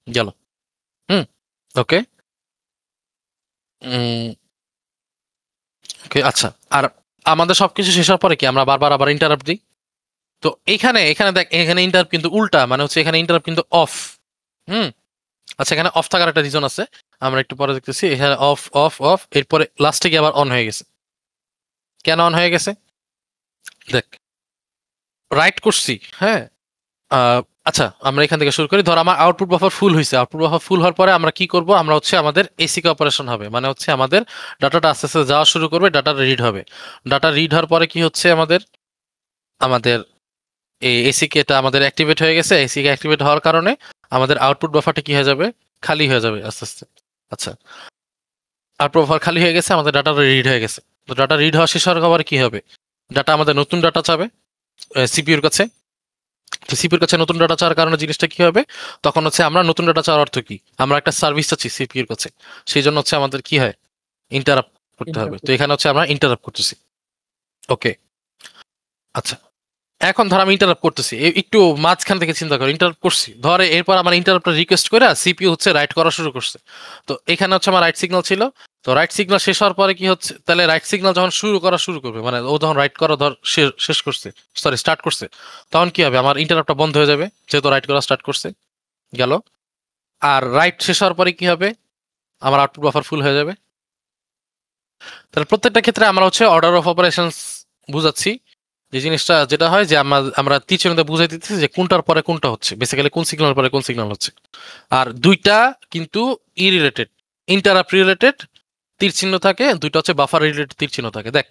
গেল। ওকে ওকে আচ্ছা, আর আমাদের সবকিছু শেষ হওয়ার পরে কি আমরা বারবার আবার ইন্টারাপ্ট দিই। তো এখানে দেখ, এখানে ইন্টারাপ্ট কিন্তু উল্টা, মানে হচ্ছে এখানে ইন্টারাপ্ট কিন্তু অফ। আচ্ছা, এখানে অফ থাকার একটা রিজন আছে, আমরা একটু পরে দেখতেছি। এখানে অফ অফ অফ, এরপরে লাস্টে গিয়ে আবার অন হয়ে গেছে। কেন অন হয়ে গেছে? দেখ, রাইট করছি, হ্যাঁ। আচ্ছা, আমরা এখান থেকে শুরু করি। ধর আমার আউটপুট বাফার ফুল হয়েছে, আউটপুট বাফার ফুল হওয়ার পরে আমরা কি করব, আমরা হচ্ছে আমাদের এসিকে অপারেশন হবে, মানে হচ্ছে আমাদের ডাটাটা আস্তে আস্তে যাওয়া শুরু করবে, ডাটাটা রিড হবে। ডাটা রিড হওয়ার পরে কি হচ্ছে, আমাদের এই এসিকে এটা আমাদের অ্যাক্টিভেট হয়ে গেছে। এসিকে অ্যাক্টিভেট হওয়ার কারণে আমাদের আউটপুট বাফারটা কি হয়ে যাবে, খালি হয়ে যাবে আস্তে আস্তে। আচ্ছা, আউটপুট বাফার খালি হয়ে গেছে, আমাদের ডাটাটা রিড হয়ে গেছে। তো ডাটা রিড হওয়া শেষ হওয়ার পরে কি হবে, ডাটা আমাদের নতুন ডাটা চাবে সিপিইউর কাছে। তো সিপিইউর কাছে নতুন ডাটা চাওয়ার কারণে জিনিসটা কি হবে, তখন হচ্ছে আমরা নতুন ডাটা চাওয়ার অর্থ কি, আমরা একটা সার্ভিস চাচ্ছি সিপিইউর কাছে, সেই জন্য হচ্ছে আমাদের কি হয়, ইন্টারাপ্ট করতে হবে। তো এখানে হচ্ছে আমরা ইন্টারাপ্ট করতেছি। ওকে আচ্ছা, এখন ধর আমি ইন্টারাপ্ট করতেছি, একটু মাঝখান থেকে চিন্তা করি, ইন্টারাপ্ট করছি, ধরে এরপর আমার ইন্টারাপ্টটা রিকোয়েস্ট করে সিপিইউ হচ্ছে রাইট করা শুরু করছে। তো এখানে হচ্ছে আমার রাইট সিগন্যাল ছিল, তো রাইট সিগন্যাল শেষ হওয়ার পরে কি হচ্ছে, তাহলে রাইট সিগন্যাল যখন শুরু করবে, মানে ও যখন রাইট করা ধর শেষ করছে, সরি স্টার্ট করছে, তখন কি হবে, আমার ইন্টারাপ্টটা বন্ধ হয়ে যাবে, যেহেতু রাইট করা স্টার্ট করছে, গেল। আর রাইট শেষ হওয়ার পরে কি হবে, আমার আউটপুট বাফার ফুল হয়ে যাবে। তাহলে প্রত্যেকটা ক্ষেত্রে আমরা হচ্ছে অর্ডার অফ অপারেশনস বুঝাচ্ছি, যে জিনিসটা যেটা হয় যে আমরা তীরচিহ্নতে বুঝাই দিতেছি যে কোনটার পরে কোনটা হচ্ছে, বেসিক্যালি কোন সিগন্যাল পরে কোন সিগন্যাল হচ্ছে। আর দুইটা কিন্তু ইরিলেটেড, ইন্টারাপ্ট রিলেটেড তীর চিহ্ন থাকে, দুইটা হচ্ছে বাফার রিলেটেড তীর চিহ্ন থাকে। দেখ,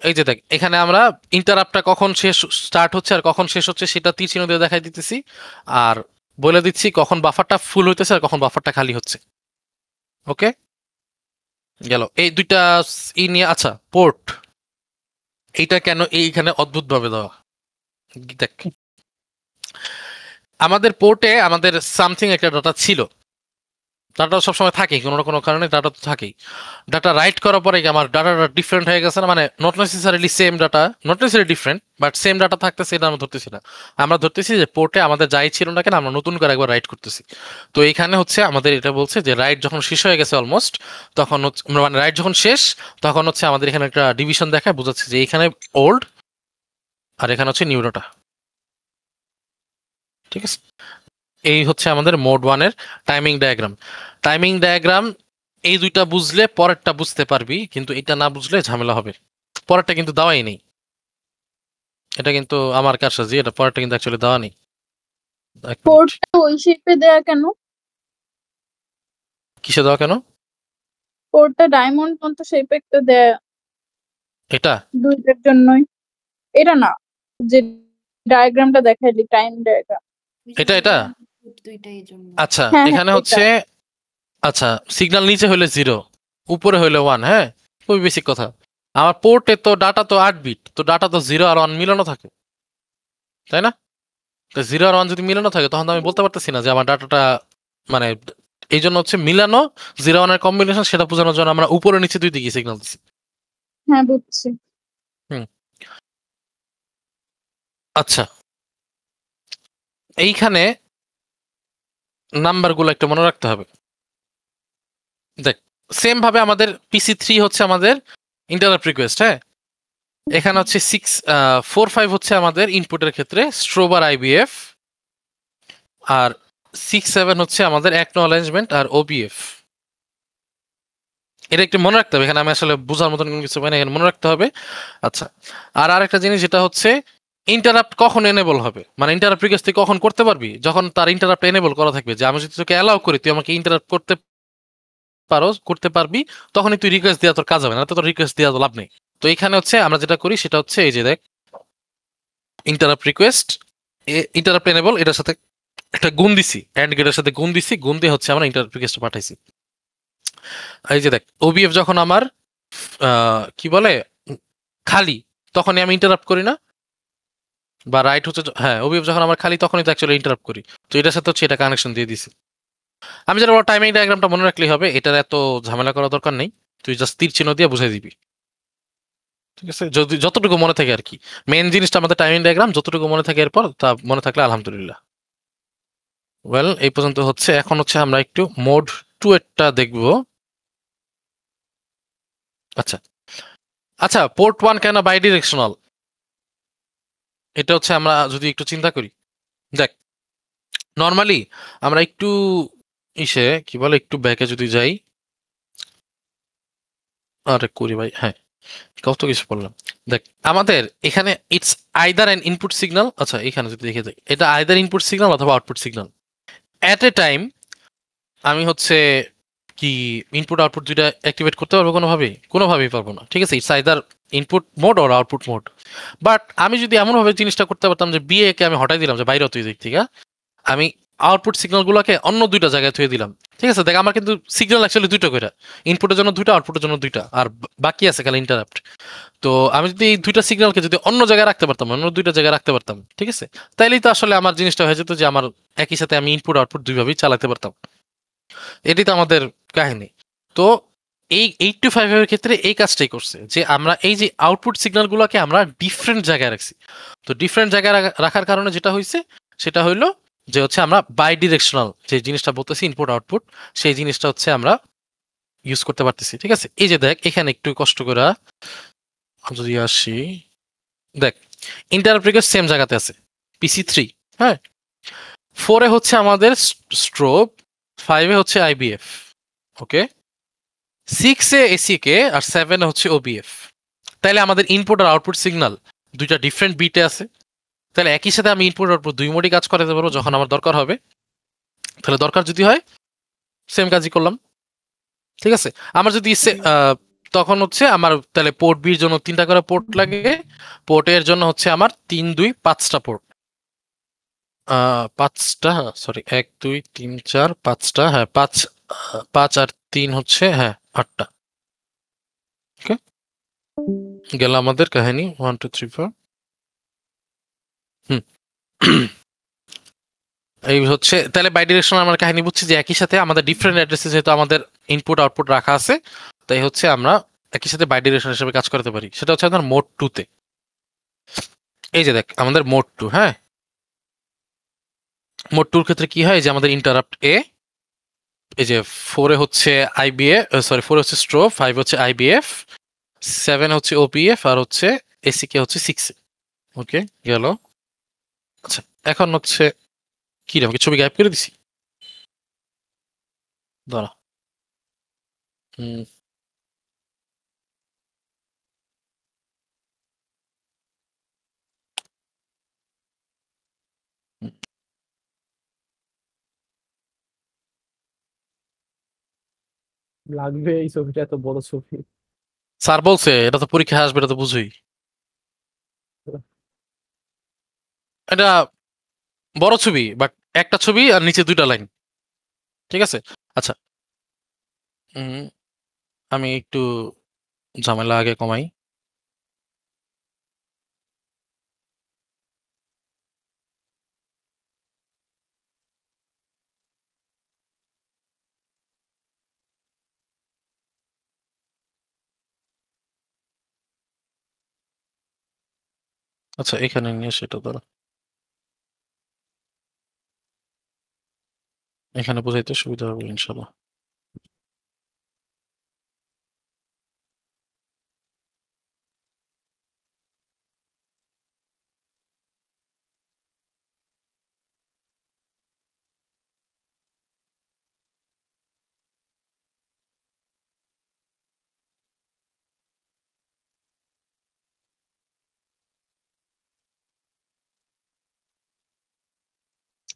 এই যে দেখ, এখানে আমরা ইন্টারাপ্টটা কখন স্টার্ট হচ্ছে আর কখন শেষ হচ্ছে সেটা তীর চিহ্ন দিয়ে দেখাই দিতেছি, আর বলে দিচ্ছি কখন বাফারটা ফুল হইতেছে আর কখন বাফারটা খালি হচ্ছে। ওকে গেল, এই দুইটা নিয়ে। আচ্ছা, পোর্ট, এইটা কেন এইখানে অদ্ভুত ভাবে দেওয়া, দেখ আমাদের পোর্টে আমাদের সামথিং একটা ডাটা ছিল, ডাটা সবসময় থাকেই, কোনো না কোনো কারণে ডাটা তো থাকেই। ডাটা রাইট করার পরে আমার ডাটাটা ডিফারেন্ট হয়ে গেছে না, মানে not necessarily same data, not necessary different, but same data থাকতেছে, এটা আমরা ধরতেছি না। আমরা ধরতেছি যে পোর্টে আমাদের যাই ছিল না কেন আমরা নতুন করে একবার রাইট করতেছি। তো এখানে হচ্ছে আমাদের এটা বলছে যে রাইট যখন শেষ হয়ে গেছে অলমোস্ট, তখন হচ্ছে মানে রাইট যখন শেষ, তখন হচ্ছে আমাদের এখানে একটা ডিভিশন দেখায়, বোঝাচ্ছে যে এখানে ওল্ড আর এখানে হচ্ছে নিউ ডাটা। ঠিক আছে, এই হচ্ছে আমাদের মোড 1 এর টাইমিং ডায়াগ্রাম। টাইমিং ডায়াগ্রাম এই দুইটা বুঝলে পরেরটা বুঝতে পারবি, কিন্তু এটা না বুঝলে ঝামেলা হবে। পরেরটা কিন্তু দেওয়াই নেই, এটা কিন্তু আমার কারসাজি, এটা পরেরটা কিন্তু অ্যাকচুয়ালি দেওয়া নেই। পোর্টটা ওই শেপে দেয়া কেন? কিসে দেওয়া কেন? পোর্টটা ডায়মন্ড মতো শেপে একটা দেয়া, এটা দুইটার জন্যই। এটা না, যে ডায়াগ্রামটা দেখাইলি টাইম ডায়াগ্রাম, এটা দুইটাই জন্য। আচ্ছা, হ্যাঁ, এখানে এটা। হচ্ছে আচ্ছা সিগন্যাল নিচে হইলে 0, উপরে হইলে 1। হ্যাঁ, খুবই বেসিক কথা। আমার পোর্টে তো ডাটা তো 8 বিট, তো ডাটা তো 0 আর 1 মিলানো থাকে, তাই না? তো 0 আর 1 যদি মিলানো থাকে, তখন তো আমি বলতে পারতেছি না যে আমার ডাটাটা, মানে এই জন্য হচ্ছে মিলানো 0 1 এর কম্বিনেশন, সেটা বোঝানোর জন্য আমরা উপরে নিচে দুই দিকে সিগন্যাল দিচ্ছি। হ্যাঁ বুঝছি। আচ্ছা, এইখানে নাম্বারগুলো একটা মনে রাখতে হবে। দেখ, সেম ভাবে আমাদের PC3 হচ্ছে আমাদের ইন্টারাপ্ট রিকোয়েস্ট। হ্যাঁ, এখানে হচ্ছে 4-5 হচ্ছে আমাদের ইনপুটের ক্ষেত্রে স্ট্রোব আর আইবিএফ, আর 6-7 হচ্ছে আমাদের অ্যাকনলেজমেন্ট আর ওবিএফ। এটা একটু মনে রাখতে হবে, এখানে আমি আসলে বোঝার মতন কোনো কিছু পাই না, এখানে মনে রাখতে হবে। আচ্ছা, আর আরেকটা জিনিস যেটা হচ্ছে ইন্টারাপ্ট কখন এনেবল হবে, মানে ইন্টারাপ্ট রিকোয়েস্ট তুই কখন করতে পারবি, যখন তার ইন্টারাপ্ট এনেবল করা থাকবে, যে আমি যদি তোকে অ্যালাউ করি তুই আমাকে ইন্টারাপ্ট করতে পারবি, তখনই তুই রিকোয়েস্ট দেওয়া তোর কাজ হবে না, তো তোর রিকোয়েস্ট দেওয়া তো লাভ নেই। তো এখানে হচ্ছে আমরা যেটা করি সেটা হচ্ছে এই যে দেখ, ইন্টারাপ্ট রিকোয়েস্ট ইন্টারাপ্ট এনেবল, এটার সাথে একটা গুণ দিছি, অ্যান্ড গেটের সাথে গুণ দিছি, গুণ দিয়ে হচ্ছে আমরা ইন্টারাপ্ট রিকোয়েস্ট পাঠাইছি। এই যে দেখ, ওবিএফ যখন আমার কি বলে খালি, তখনই আমি ইন্টারাপ্ট করি না, বা রাইট হচ্ছে, হ্যাঁ ওবিএফ যখন আমার খালি তখনই তো অ্যাকচুয়ালি ইন্টারাপ্ট করি। তো এটার সাথে হচ্ছে এটা কানেকশন দিয়ে দিছি। আমি যেটা টাইমিং ডায়াগ্রামটা মনে রাখলেই হবে, এটার এত ঝামেলা করার দরকার নেই, তুই জাস্ট তীর চিহ্ন দিয়ে বুঝাই দিবি, ঠিক আছে, যদি যতটুকু মনে থাকে আর কি। মেন জিনিসটা আমাদের টাইমিং ডায়াগ্রাম, যতটুকু মনে থাকে এরপর তা মনে থাকলে আলহামদুলিল্লাহ। ওয়েল, এই পর্যন্ত হচ্ছে। এখন হচ্ছে আমরা একটু মোড 2 এরটা দেখব। আচ্ছা আচ্ছা, পোর্ট 1 কেন বাই ডিরেকশনাল, এটা হচ্ছে আমরা যদি একটু চিন্তা করি, দেখ নর্মালি আমরা একটু কি বলে একটু ব্যাকে যদি যাই, আরে করি ভাই, হ্যাঁ কত কিছু বললাম। দেখ আমাদের এখানে it's either an input signal, আচ্ছা এখানে যদি দেখে যাই, এটা আইদার ইনপুট সিগন্যাল অথবা output signal. At a time আমি হচ্ছে কি ইনপুট আউটপুট দুইটা অ্যাক্টিভেট করতে পারবো কোনোভাবেই পারবো না, ঠিক আছে। It's either input mode or output mode. But আমি যদি এমনভাবে জিনিসটা করতে পারতাম যে বিএ কে আমি হটাই দিলাম যে বাইরে তুই দিক থেকে, আমি আউটপুট সিগন্যালগুলোকে অন্য দুইটা জায়গায় থুয়ে দিলাম, ঠিক আছে। দেখ আমার কিন্তু সিগন্যাল অ্যাকচুয়ালি দুইটা করে, ইনপুটের জন্য দুইটা, আউটপুটের জন্য দুইটা, আর বাকি আছে খালি ইন্টারাপ্ট। তো আমি যদি এই দুইটা সিগন্যালকে যদি অন্য জায়গায় রাখতে পারতাম, অন্য দুইটা জায়গায় রাখতে পারতাম, ঠিক আছে, তাইলেই তো আসলে আমার জিনিসটা হয়ে যেত যে আমার একই সাথে আমি ইনপুট আউটপুট দুইভাবেই চালাতে পারতাম। এটাই তো আমাদের কাহিনী। তো এই 8-5 এর ক্ষেত্রে এই কাজটাই করছে, যে আমরা এই যে আউটপুট সিগন্যালগুলোকে আমরা ডিফারেন্ট জায়গায় রাখছি। তো ডিফারেন্ট জায়গায় রাখার কারণে যেটা হয়েছে সেটা হইলো যে হচ্ছে আমরা বাই ডিরেকশনাল যে জিনিসটা বলতেছি ইনপুট আউটপুট, সেই জিনিসটা হচ্ছে আমরা ইউজ করতে পারতেছি, ঠিক আছে। এই যে দেখ এখানে একটু কষ্ট করে যদি আসি, দেখ ইন্টারাপ্ট রিকোয়েস্ট সেম জায়গাতে আছে PC3, হ্যাঁ 4 হচ্ছে আমাদের স্ট্রোব, 5 হচ্ছে আইবিএফ, ওকে, 6 এসিকে, আর 7 হচ্ছে ওবিএফ। তাইলে আমাদের ইনপুট আর আউটপুট সিগন্যাল দুইটা ডিফারেন্ট বিটে আছে, তাহলে একই সাথে আমি ইনপুট আউটপুট দুই মোডই কাজ করাতে পারবো যখন আমার দরকার হবে। তাহলে দরকার যদি হয় সেম কাজই করলাম, ঠিক আছে। আমার যদি তখন হচ্ছে আমার তাহলে পোর্ট বির জন্য 3টা করে পোর্ট লাগে, পোর্টের জন্য হচ্ছে আমার 3, 2, 5টা পোর্ট, 5টা, সরি 1, 2, 3, 4, 5টা, হ্যাঁ 5 আর 3 হচ্ছে, হ্যাঁ 8টা। ওকে, গেল আমাদের কাহিনী 1, 2, 3, 4। এই হচ্ছে তাহলে বাই ডিরেকশনাল আমার কাহিনী বুঝছি, যে একই সাথে আমাদের ডিফারেন্ট অ্যাড্রেসে যেহেতু আমাদের ইনপুট আউটপুট রাখা আছে, তাই হচ্ছে আমরা একই সাথে বাই ডিরেকশন হিসেবে কাজ করতে পারি। সেটা হচ্ছে আমাদের মোড 2 তে। এই যে দেখ আমাদের মোড 2, হ্যাঁ মোড 2 এর ক্ষেত্রে কি হয়, যে আমাদের ইন্টারাপ্ট এই যে 4 হচ্ছে আইবিএফ, সরি 4 হচ্ছে স্ট্রোব, 5 হচ্ছে আইবিএফ, 7 হচ্ছে ওপিএফ, আর হচ্ছে এসিকে হচ্ছে 6। ওকে গেল। আচ্ছা এখন হচ্ছে কি রে, আমাকে ছবি গায়েব করে দিছি, দাঁড়া। লাগবে এই ছবিটা, এত বড় ছবি। স্যার বলছে এটা তো পরীক্ষায় আসবে, এটা তো বুঝুই। এটা বড় ছবি, বাট একটা ছবি আর নিচে 2টা লাইন, ঠিক আছে। আচ্ছা আমি একটু ঝামেলা আগে কমাই। আচ্ছা এখানে নিয়ে সেটা দ্বারা এখানে বোঝাইতে সুবিধা হবে ইনশাল্লাহ।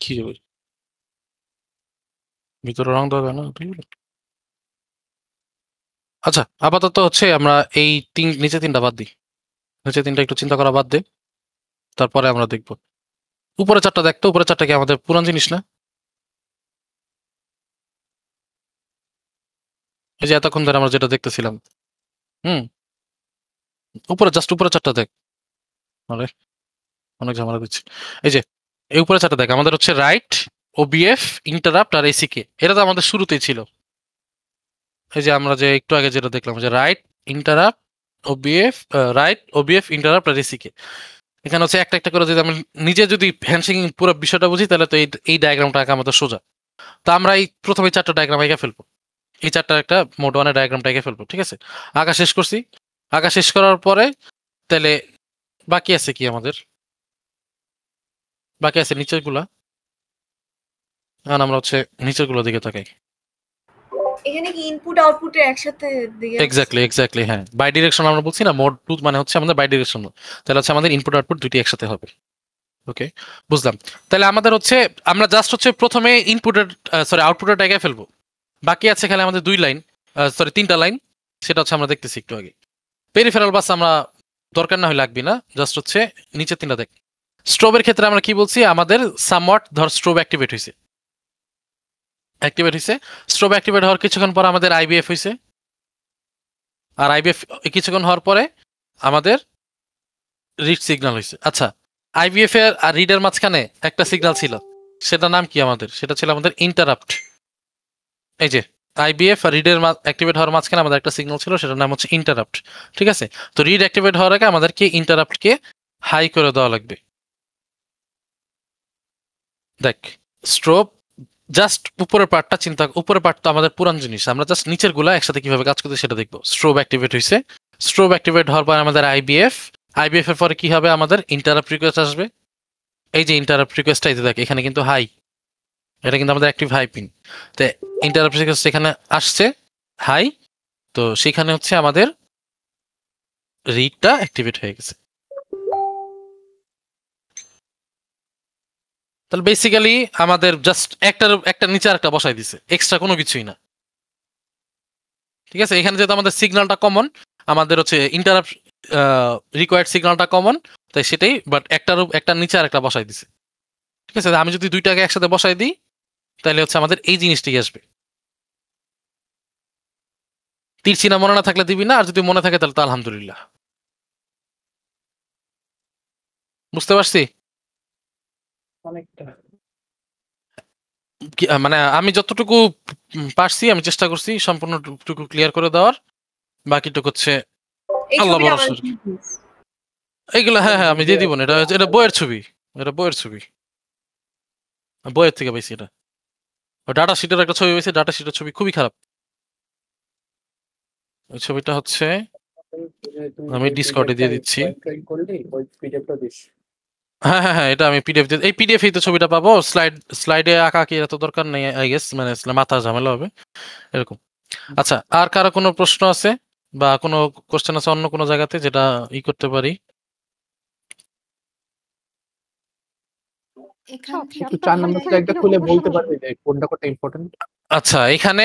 কি হবে ভিতরে রং দেওয়া না আচ্ছা আপাতত হচ্ছে আমরা এই নিচে তিনটা বাদ দিই নিচে তিনটা একটু চিন্তা করা বাদ দে তারপরে আমরা দেখব উপরে চারটা দেখতো উপরে চারটা কি আমাদের পুরান জিনিস না এই যে এতক্ষণ ধরে আমরা যেটা দেখতেছিলাম উপরে জাস্ট উপরে চারটা দেখ আরে অনেক ঝামেলা দিচ্ছি এই যে এই উপরে চারটা দেখ আমাদের হচ্ছে রাইট ওবিএফ ইন্টারাপ্ট আর এসিকে এটা তো আমাদের শুরুতেই ছিল এই যে আমরা যে একটু আগে যেটা দেখলাম যে রাইট ইন্টারাপ্ট ওবিএফ ইন্টারাপ্ট আর এসিকে এখানে হচ্ছে একটা একটা করে যদি আমি নিজে যদি হ্যান্ডশেকিং পুরো বিষয়টা বুঝি তাহলে তো এই ডায়াগ্রামটা আঁকা আমাদের সোজা তো আমরা এই প্রথমে চারটা ডায়াগ্রাম এঁকে ফেলবো এই চারটা একটা মোড ওয়ানের ডায়াগ্রামটা এঁকে ফেলবো ঠিক আছে আঁকা শেষ করছি আঁকা শেষ করার পরে তাহলে বাকি আছে কি আমাদের বাকি আছে নিচের গুলা আমরা হচ্ছে নিচের গুলো দিকে তাকাই এখানে কি ইনপুট আউটপুটের একসাথে দিয়ে এক্স্যাক্টলি হ্যাঁ বাই ডিরেকশন আমরা বলছি না মোড 2 মানে হচ্ছে আমাদের বাই ডিরেকশন তাহলে হচ্ছে আমাদের ইনপুট আউটপুট দুটি একসাথে হবে ওকে বুঝলাম তাহলে আমাদের হচ্ছে আমরা জাস্ট হচ্ছে প্রথমে ইনপুটের আউটপুটের জায়গায় ফেলবো বাকি আছে খালি আমাদের তিনটা লাইন সেটা হচ্ছে আমরা দেখতেছি একটু আগে পেরিফেরাল বাস আমরা দরকার না হয় লাগবে না জাস্ট হচ্ছে নিচে তিনটা দেখ স্ট্রোবের ক্ষেত্রে আমরা কি বলছি আমাদের সামওয়াট ধর স্ট্রোব অ্যাক্টিভেট হয়েছে স্ট্রোব অ্যাক্টিভেট হওয়ার কিছুক্ষণ পর আমাদের আইবিএফ হয়েছে আর আইবিএফ কিছুক্ষণ হওয়ার পরে আমাদের রিড সিগন্যাল হয়েছে আচ্ছা আইবিএফ এর আর রিডের মাঝখানে একটা সিগন্যাল ছিল সেটা নাম কি আমাদের সেটা ছিল আমাদের ইন্টারাপ্ট এই যে আইবিএফ আর রিডের অ্যাক্টিভেট হওয়ার মাঝখানে আমাদের একটা সিগন্যাল ছিল সেটার নাম হচ্ছে ইন্টারাপ্ট ঠিক আছে তো রিড অ্যাক্টিভেট হওয়ার আগে আমাদেরকে ইন্টারাপ্টকে হাই করে দেওয়া লাগবে দেখ স্ট্রোব জাস্ট উপরের পার্টটা উপরের পার্ট তো আমাদের পুরান জিনিস আমরা জাস্ট নিচের গুলা একসাথে কিভাবে কাজ করতে সেটা দেখবো স্ট্রোব অ্যাক্টিভেট হয়েছে স্ট্রোব অ্যাক্টিভেট হওয়ার পর আমাদের আইবিএফ এর পরে কি হবে আমাদের ইন্টারাপ্ট রিকোয়েস্ট আসবে এই যে ইন্টারাপ্ট রিকোয়েস্টটা এই দেখ এখানে কিন্তু হাই এটা কিন্তু আমাদের অ্যাক্টিভ হাই পিন তো ইন্টারাপ্ট রিকোয়েস্ট এখানে আসছে হাই তো সেখানে হচ্ছে আমাদের রিডটা অ্যাক্টিভেট হয়ে গেছে তাহলে বেসিক্যালি আমাদের জাস্ট একটা নিচে আরেকটা বসাই দিছে এক্সট্রা কোনো কিছুই না ঠিক আছে এখানে যেহেতু আমাদের সিগন্যালটা কমন আমাদের হচ্ছে ইন্টারাপ্ট রিকোয়ার্ড সিগন্যালটা কমন তাই সেটাই বাট একটা নিচে আরেকটা বসাই দিছে ঠিক আছে আমি যদি দুইটাকে একসাথে বসাই দিই তাহলে হচ্ছে আমাদের এই জিনিসটাই আসবে তীর চিহ্ন মনে না থাকলে দিবি না আর যদি মনে থাকে তাহলে তো আলহামদুলিল্লাহ বুঝতে পারছি মানে আমি যতটুকু পারছি আমি চেষ্টা করছি সম্পূর্ণটুকু ক্লিয়ার করে দেওয়ার বাকিটুকু হচ্ছে আল্লাহ ভরসা এইগুলো হ্যাঁ আমি দিয়ে দিব না এটা বইয়ের ছবি বইয়ের থেকে পাইছি এটা ডাটা শিটের একটা ছবি পাইছি ডাটা শিটের ছবি খুবই খারাপ ওই ছবিটা হচ্ছে আমি ডিসকর্ডে দিয়ে দিচ্ছি হ্যাঁ এটা আমি পিডিএফ এই পিডিএফ তো ছবিটা পাবো স্লাইডে আঁকা কি এত দরকার নেই আই গেস মানে মাথা ঝামেলা হবে এরকম আচ্ছা আর কারো কোনো প্রশ্ন আছে বা কোনো কোশ্চেন আছে অন্য কোনো জায়গাতে যেটা করতে পারি আচ্ছা এখানে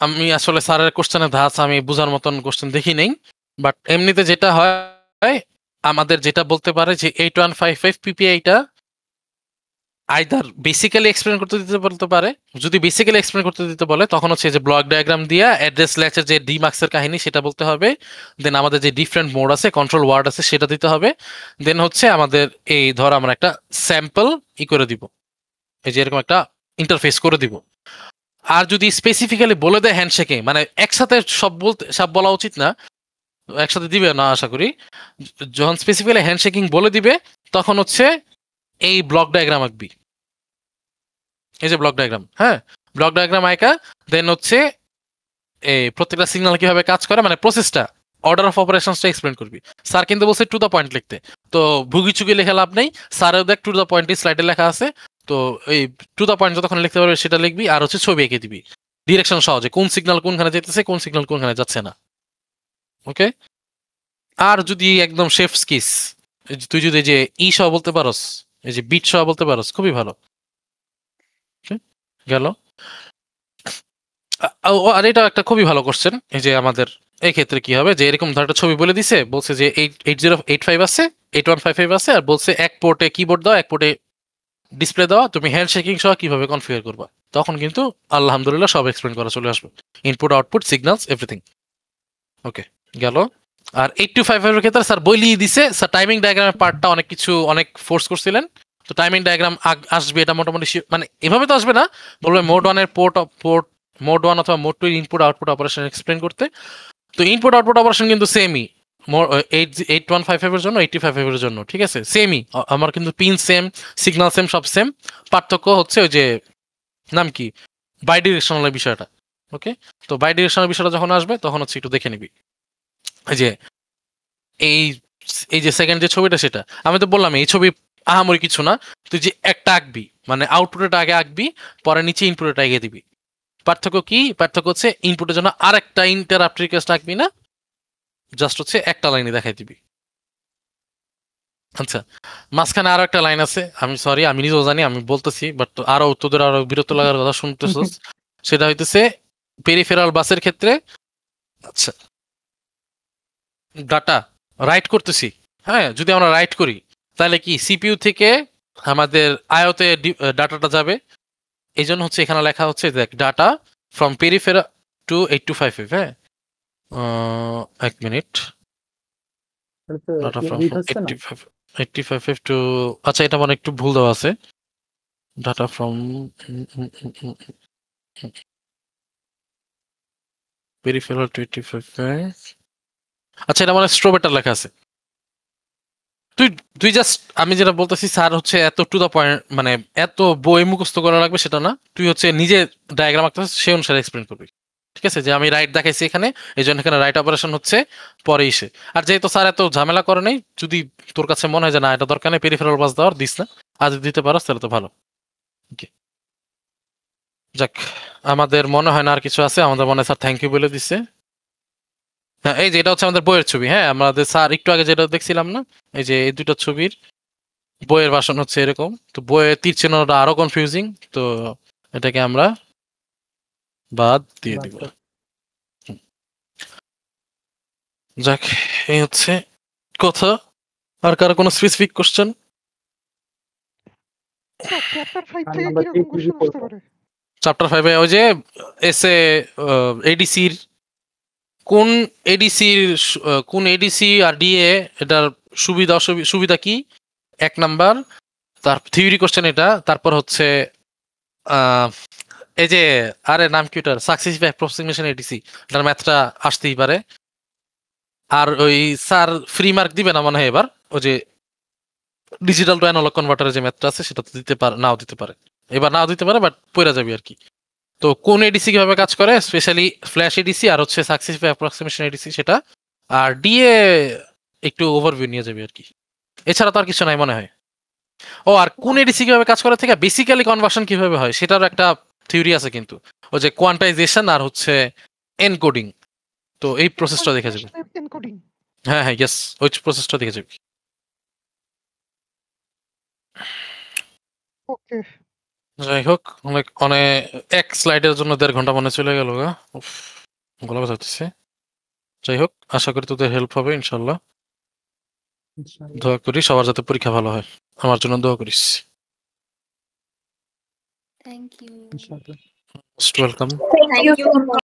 আমি আসলে স্যারের কোশ্চেনের ধাঁচ আমি বোঝার মতন কোশ্চেন দেখি নেই বাট এমনিতে যেটা হয় আমাদের যেটা বলতে পারে যে 8155 পিপিআইটা আইদার বেসিক্যালি এক্সপ্লেন করতে দিতে বলতে পারে যদি বেসিক্যালি এক্সপ্লেন করতে দিতে বলে তখন হচ্ছে যে ব্লক ডায়াগ্রাম দিয়া অ্যাড্রেস ল্যাচের যে ডিমার্কসের কাহিনী সেটা বলতে হবে দেন আমাদের যে ডিফারেন্ট মোড আছে কন্ট্রোল ওয়ার্ড আছে সেটা দিতে হবে দেন হচ্ছে আমাদের এই ধর আমরা একটা স্যাম্পল করে দিব এই যে এরকম একটা ইন্টারফেস করে দিব আর যদি স্পেসিফিক্যালি বলে দেয় হ্যান্ডশেকে মানে একসাথে সব বলা উচিত না একসাথে দিবে না আশা করি যখন স্পেসিফিক্যালি হ্যান্ডশেকিং বলে দিবে তখন হচ্ছে এই ব্লক ডায়াগ্রাম আঁকবি এই যে ব্লক ডায়াগ্রাম হ্যাঁ ব্লক ডায়াগ্রাম আঁকা দেন হচ্ছে এই প্রত্যেকটা সিগন্যাল কিভাবে কাজ করে মানে প্রসেসটা অর্ডার অফ অপারেশনসটা এক্সপ্লেন করবি স্যার কিন্তু বলছে টু দ্য পয়েন্ট লিখতে তো ভুগি চুগি লেখা লাভ নেই স্যারেও দেখ টু দ্য পয়েন্টই স্লাইডে লেখা আছে তো এই টু দ্য পয়েন্ট যতক্ষণ লিখতে পারবে সেটা লিখবি আর হচ্ছে ছবি এঁকে দিবি ডিরেকশন সহজে কোন সিগন্যাল কোনখানে যেতেছে কোন সিগন্যাল কোনখানে যাচ্ছে না ওকে আর যদি একদম শেফস কিস তুই যদি যে সহ বলতে পারস এই যে বিট সহ বলতে পারস খুবই ভালো গেল। আর এটা একটা খুবই ভালো কোশ্চেন, এই যে আমাদের এই ক্ষেত্রে কি হবে যে এরকম ধর একটা ছবি বলে দিছে, বলছে যে 8085 আছে, 8155 আছে, আর বলছে এক পোর্টে কিবোর্ড দাও, এক পোর্টে ডিসপ্লে দেওয়া, তুমি হ্যান্ড শেকিং সহ কিভাবে কনফিগার করবা। তখন কিন্তু আলহামদুলিল্লাহ সব এক্সপ্লেন করা চলে আসবে, ইনপুট আউটপুট সিগন্যালস এভরিথিং। ওকে গেল। আর 8255 এর ক্ষেত্রে স্যার বইলিয়ে দিছে, স্যার টাইমিং ডায়াগ্রামের পার্টটা অনেক কিছু অনেক ফোর্স করছিলেন, তো টাইমিং ডায়াগ্রাম আসবে এটা মোটামুটি মানে এভাবে তো আসবে না, বলবে মোড 1 এর মোড 1 অথবা মোড 2 এর ইনপুট আউটপুট অপারেশন এক্সপ্লেন করতে। তো ইনপুট আউটপুট অপারেশন কিন্তু সেমই 8155 এর জন্য 85 এর জন্য, ঠিক আছে সেমই, আমার কিন্তু পিন সেম, সিগন্যাল সেম, সব সেম। পার্থক্য হচ্ছে ওই যে নাম কি বাই ডিরেকশনাল বিষয়টা। ওকে, তো বাই ডিরেকশনাল বিষয়টা যখন আসবে তখন হচ্ছে একটু দেখে নিবি যে এই যে সেকেন্ড যে ছবিটা, সেটা আমি তো বললাম এই ছবি আহামরি কিছু না, তুই যে একটা আঁকবি মানে আউটপুটের আগে আঁকবি, পরে নিচে ইনপুটের আগে দিবি। পার্থক্য কি? পার্থক্য হচ্ছে ইনপুটের জন্য আরেকটা ইন্টারাপ্ট রিকোয়েস্ট আঁকবি না, জাস্ট হচ্ছে একটা লাইনে দেখাই দিবি। আচ্ছা, মাঝখানে আরো একটা লাইন আছে, আমি সরি আমি নিজেও জানি, আমি বলতেছি বাট আরো তোদের আরো বিরক্ত লাগার কথা শুনতেছিস, সেটা হইতেছে পেরিফেরাল বাসের ক্ষেত্রে। আচ্ছা, ডাটা রাইট করতেছি, হ্যাঁ যদি আমরা রাইট করি তাহলে কি সিপিইউ থেকে আমাদের আয়তে ডাটাটা যাবে, এই জন্য হচ্ছে এখানে লেখা হচ্ছে দেখ ডাটা ফ্রম পেরিফেরাল টু 8255। হ্যাঁ এক মিনিট, ডাটা ফ্রম 85 টু, আচ্ছা এটা মানে একটু ভুল দেওয়া আছে, ডাটা ফ্রম পেরিফেরাল টু 85। আচ্ছা এটা মানে স্ট্রোবেটার লেখা আছে। তুই জাস্ট আমি যেটা বলতেছি স্যার হচ্ছে এত টু দা পয়েন্ট, মানে এত বই মুখস্থ করা লাগবে সেটা না, তুই হচ্ছে নিজে ডায়াগ্রাম আঁকতেছিস সেই অনুসারে এক্সপ্লেন করবি, ঠিক আছে? যে আমি রাইট দেখাইছি এখানে, এই জন্য এখানে রাইট অপারেশন হচ্ছে পরে এসে। আর যেহেতু স্যার এত ঝামেলা করে নেই, যদি তোর কাছে মনে হয় যে না এটা দরকার নেই পেরিফেরাল বাস দেওয়ার, দিস না, আর যদি দিতে পারো তাহলে তো ভালো। যাক, আমাদের মনে হয় না আর কিছু আছে, আমাদের মনে হয় স্যার থ্যাংক ইউ বলে দিচ্ছে। হ্যাঁ এই যে এটা হচ্ছে আমাদের বইয়ের ছবি, হ্যাঁ আমাদের স্যার একটু আগে যেটা দেখছিলাম না, এই যে এই দুটো ছবির বইয়ের ভাষণ হচ্ছে এরকম। তো বইয়ের তীর চিহ্নটা আরো কনফিউজিং, তো এটাকে আমরা বাদ দিয়ে দিব। যাক, এই হচ্ছে কথা। আর কারো কোনো স্পেসিফিক কোশ্চেন? চ্যাপ্টার 5 থেকে কি রকম কোশ্চেন আসতে পারে? চ্যাপ্টার 5 এ ওই যে এসে এডিসির কোন এডিসি আর ডিএ এটার সুবিধা কি, এক নাম্বার। তার থিওরি কোশ্চেন এটা। তারপর হচ্ছে এই যে আরে নাম কি ওটার, সাকসেসিভ অ্যাপ্রক্সিমেশন এডিসি, এটার ম্যাথটা আসতেই পারে। আর ওই স্যার ফ্রি মার্ক দিবে না মনে হয় এবার, ওই যে ডিজিটাল টু অ্যানালগ কনভার্টারের যে ম্যাথটা আছে সেটা তো দিতে পারে, নাও দিতে পারে, এবার নাও দিতে পারে, বাট পড়ে যাবে আর কি। তো কোন এডিসি কিভাবে কাজ করে, স্পেশালি ফ্ল্যাশ এডিসি আর হচ্ছে সাকসেসিভ অ্যাপ্রক্সিমেশন এডিসি সেটা, আর ডিএ একটু ওভারভিউ নিয়ে যাবে আর কি। এছাড়া তো আর কিছু নাই মনে হয়। ও আর কোন এডিসি কিভাবে কাজ করে থেকে বেসিক্যালি কনভার্সন কিভাবে হয় সেটারও একটা থিওরি আছে কিন্তু, ওই যে কোয়ান্টাইজেশন আর হচ্ছে এনকোডিং। তো এই প্রসেসটা দেখে যাবে। এনকোডিং, হ্যাঁ হ্যাঁ ইয়েস, ওই প্রসেসটা দেখে যাবে। ওকে যাই হোক, অনেক এক স্লাইডের জন্য 1.5 ঘন্টা মনে চলে গেল গা, গলা বাজাচ্ছে। যাই হোক, আশা করি তোদের হেল্প হবে ইনশাল্লাহ। দোয়া করি সবার যাতে পরীক্ষা ভালো হয়, আমার জন্য দোয়া করিস। Thank you. Most welcome. Thank you.